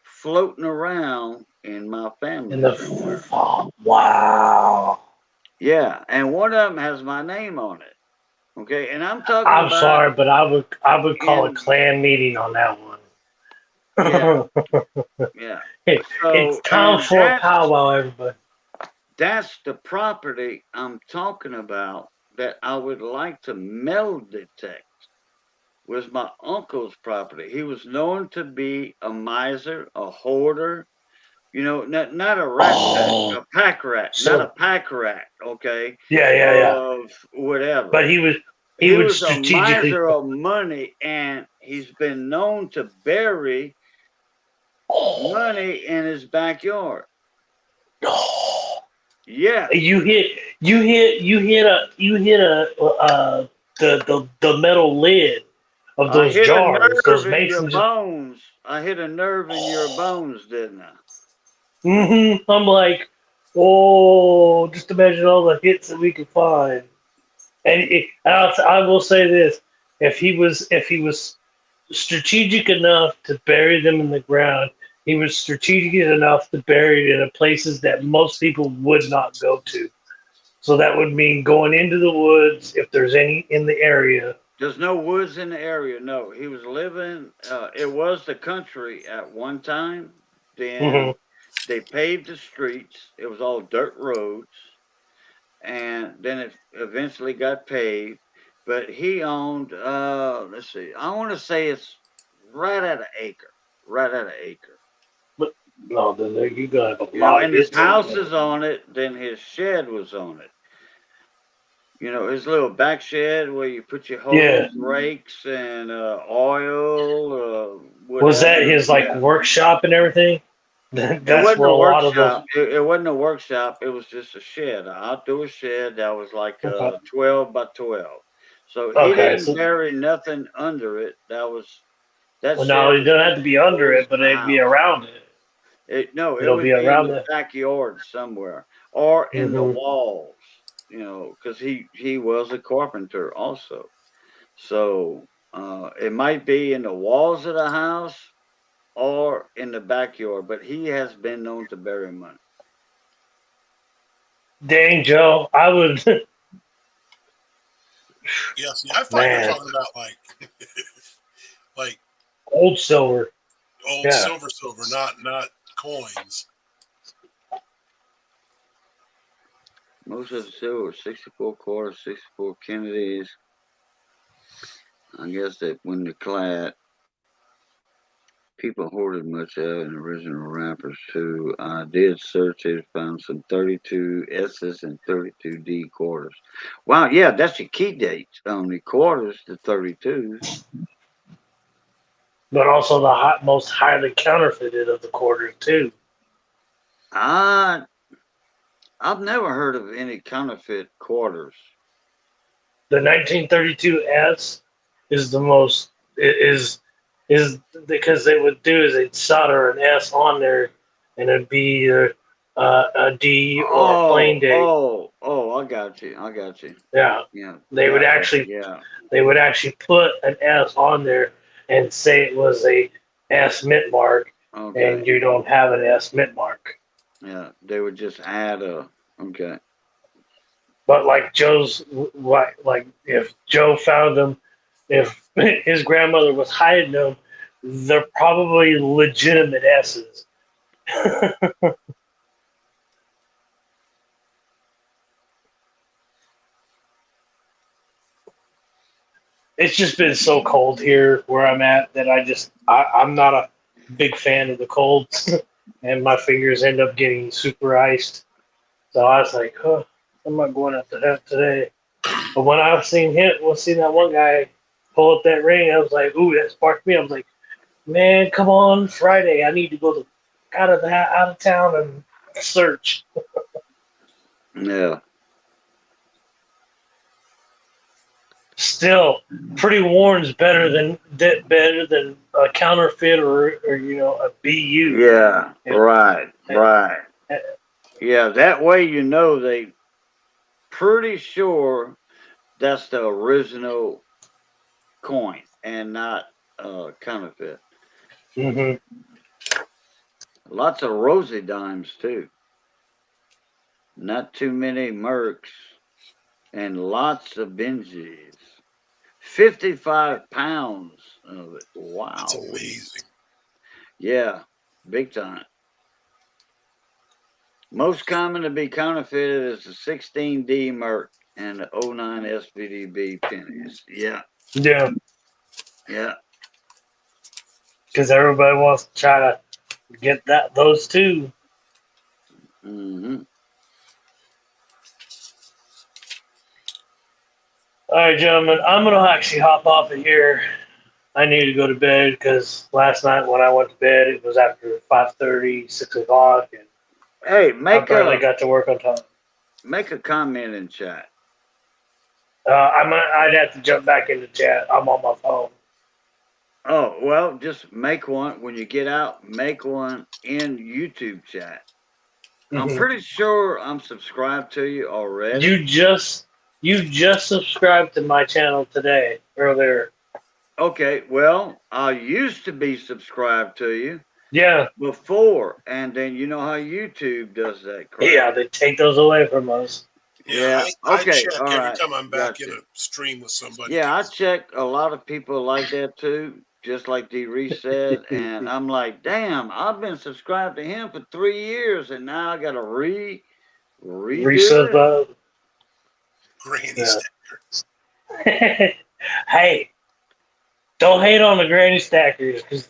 floating around in my In family the somewhere. oh, wow. Yeah, and one of them has my name on it. Okay, and I'm talking I'm about sorry, but I would call a in clan meeting on that one. yeah, yeah. It's So time and for a powwow, everybody. that's the property I'm talking about that I would like to metal detect was my uncle's property. He was known to be a miser, a hoarder, not a rat pack, Oh, a pack rat, not a so pack rat, okay, yeah. of whatever. But he He would was a strategically. miser of money, and he's been known to bury Oh, money in his backyard. oh. Yeah, You hit the metal lid of I those hit a jars, those nerve in your mason jars. bones. I hit a nerve in your bones, didn't I? I'm like, oh, just imagine all the hits that we could find. And I will say this: if he was strategic enough to bury them in the ground, he was strategic enough to bury it in places that most people would not go to. So that would mean going into the woods if there's any in the area. There's no woods in the area. No, he was living. It was the country at one time. Hmm. Then they paved the streets. It was all dirt roads, and then it eventually got paved. But he owned. Let's see. I want to say it's right at an acre. Right at an acre. But no, then there you gonna have a You know, lot of and his hits over house there. is on it. Then his shed was on it. His little back shed where you put your Yeah. hose, rakes, and oil, Was that whatever. his like Yeah. workshop and everything? It That's wasn't where a a lot of those. workshop. It wasn't a workshop. It was just a shed, an outdoor shed that was like Okay. 12 by 12. So he Okay, didn't so bury nothing under it. That well, no, shed it was don't have just to be under close it, to but the it'd be house. around it. No, it It'll would be be in around the the. backyard somewhere or in the Hmm. walls. Because he was a carpenter also. So it might be in the walls of the house or in the backyard, but he has been known to bury money. Dang, Joe, I would. Yeah, see, I thought you were Man, talking about like like old silver. old Yeah. silver, not coins. Most of the silver were 64 quarters, 64 Kennedys. I guess that when the clad people hoarded much of it in original wrappers too. I did search it, found some 32 S's and 32 D quarters. Wow, yeah, that's your key dates on the quarters, the 32s. But also the most highly counterfeited of the quarters too. I I've never heard of any counterfeit quarters. The 1932 S is the most is because they would do is they'd solder an S on there, and it'd be either a D or a plain date. I got you. I got you. Yeah, Yeah, they would gotcha. actually Yeah. they would actually put an S on there and say it was a S mint mark, Okay. and you don't have an S mint mark. Yeah, they would just add a. Okay. But like like if Joe found them, if his grandmother was hiding them, they're probably legitimate S's. It's just been so cold here where I'm at that I'm not a big fan of the cold, and my fingers end up getting super iced. So I was like, huh, I'm not going out to that today. But when I seen that one guy pull up that ring, I was like, ooh, that sparked me. I was like, man, come on, Friday, I need to go out of town and search. Yeah. Still, pretty worn's better than a counterfeit or a BU. Yeah. And, Right. and, Right. Yeah. That way, they pretty sure that's the original coin and not counterfeit. Mm-hmm. Lots of rosy dimes too. Not too many Mercs and lots of Benjis. 55 pounds of it. That's Wow. amazing. Yeah, big time. Most common to be counterfeited is the 16D Merc and the '09 SVDB pennies. Yeah, Yeah, yeah. because everybody wants to try to get those two. Hmm. All right, gentlemen, I'm gonna actually hop off of here. I need to go to bed because last night when I went to bed, it was after 5:30, 6 o'clock, and Hey, I barely got to work on time. make a comment in chat. I'd have to jump back into chat. I'm on my phone. Oh, well, just make one when you get out. Make one in YouTube chat. I'm Mm-hmm. pretty sure I'm subscribed to you already. You just subscribed to my channel today earlier. Okay, well, I used to be subscribed to you Yeah, before, and then you know how YouTube does that crap. yeah, they take those away from us. Yeah. I Okay. check All every right. time I'm back in Gotcha. a stream with somebody. Yeah, I check a lot of people like that too, just like D. Reese said, and I'm like, damn, I've been subscribed to him for 3 years, and now I got to redo Reset it. that. Granny Yeah. Stacker. Hey, don't hate on the granny stackers because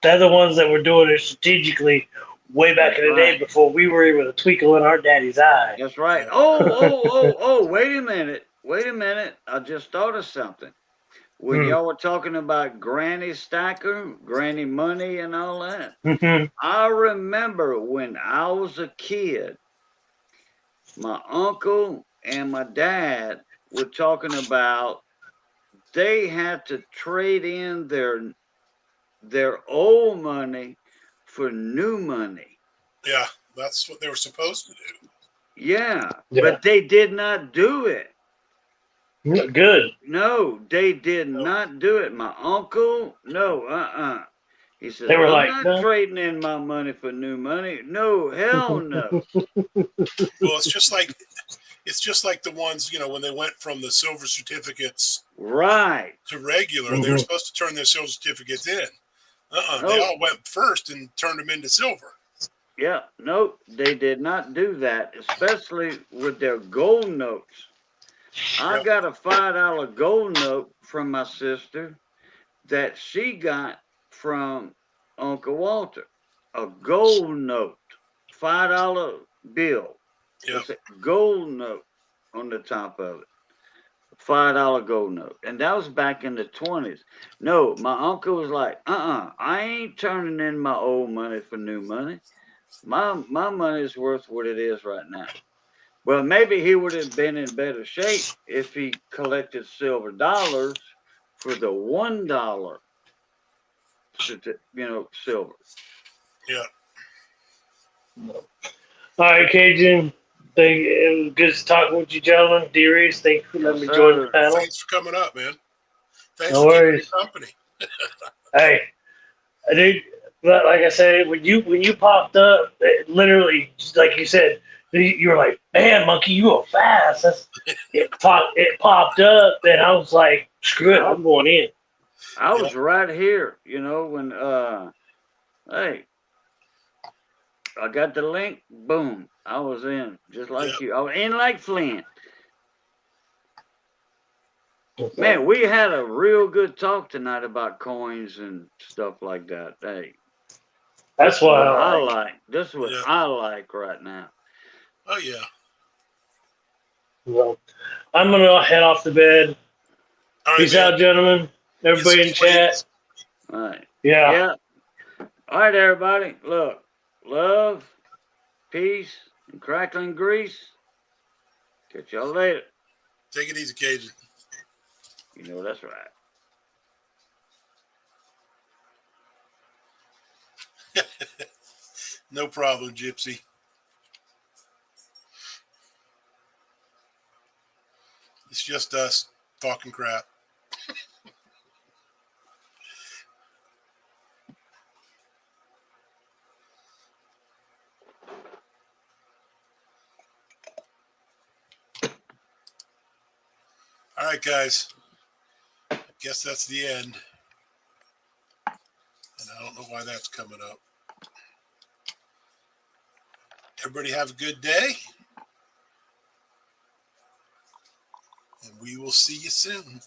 they're the ones that were doing it strategically way back That's in the day right. before we were even a twinkle in our daddy's eye. That's right. Yeah. Oh, wait a minute. Wait a minute. I just thought of something. When Hmm. y'all were talking about Granny Stacker, Granny Money, and all that, Mm-hmm. I remember when I was a kid, my uncle and my dad were talking about they had to trade in their old money for new money. Yeah, that's what they were supposed to do. Yeah, Yeah. but they did not do it. Good. No, they did No. not do it. My uncle, no, He says, They were I'm like, not no. trading in my money for new money. No, hell no. Well, it's just like the ones, when they went from the silver certificates Right. to regular, they were Mm-hmm. supposed to turn their silver certificates in. They Nope. all went first and turned them into silver. Yeah, nope. They did not do that, especially with their gold notes. I Yep. got a $5 gold note from my sister that she got from Uncle Walter. A gold note, $5 bill. Yep. It's a gold note on the top of it. $5 gold note. And that was back in the 20s. No, my uncle was like, I ain't turning in my old money for new money. My money is worth what it is right now. Well, maybe he would have been in better shape if he collected silver dollars for the $1, silver. Yeah. All right, Cajun. It was good talking with you, gentlemen. D. Reese, thank you for letting Yes, me join the sir. panel. Thanks for coming up, man. Thanks No for keeping me worries. company. Hey, dude, like I said, when you popped up, it literally, just like you said, you were like, "Man, monkey, you go fast." It popped up, and I was like, "Screw it, I'm going in." I Yep. was right here, when hey, I got the link, boom, I was in just like Yep. you. I was in like Flint. Man, we had a real good talk tonight about coins and stuff like that. Hey, this That's is what what I I like. like. This is what Yeah. I like right now. Oh yeah. Well, I'm gonna head off to bed. All right, Peace man. out, gentlemen. Get some Everybody in sleep. chat. All right. Yeah. Yeah. All right, everybody. Look, love, peace, and crackling grease. Catch y'all later. Take it easy, Cajun. You know that's right. No problem, Gypsy. It's just us talking crap. All right, guys. I guess that's the end. And I don't know why that's coming up. Everybody have a good day. And we will see you soon.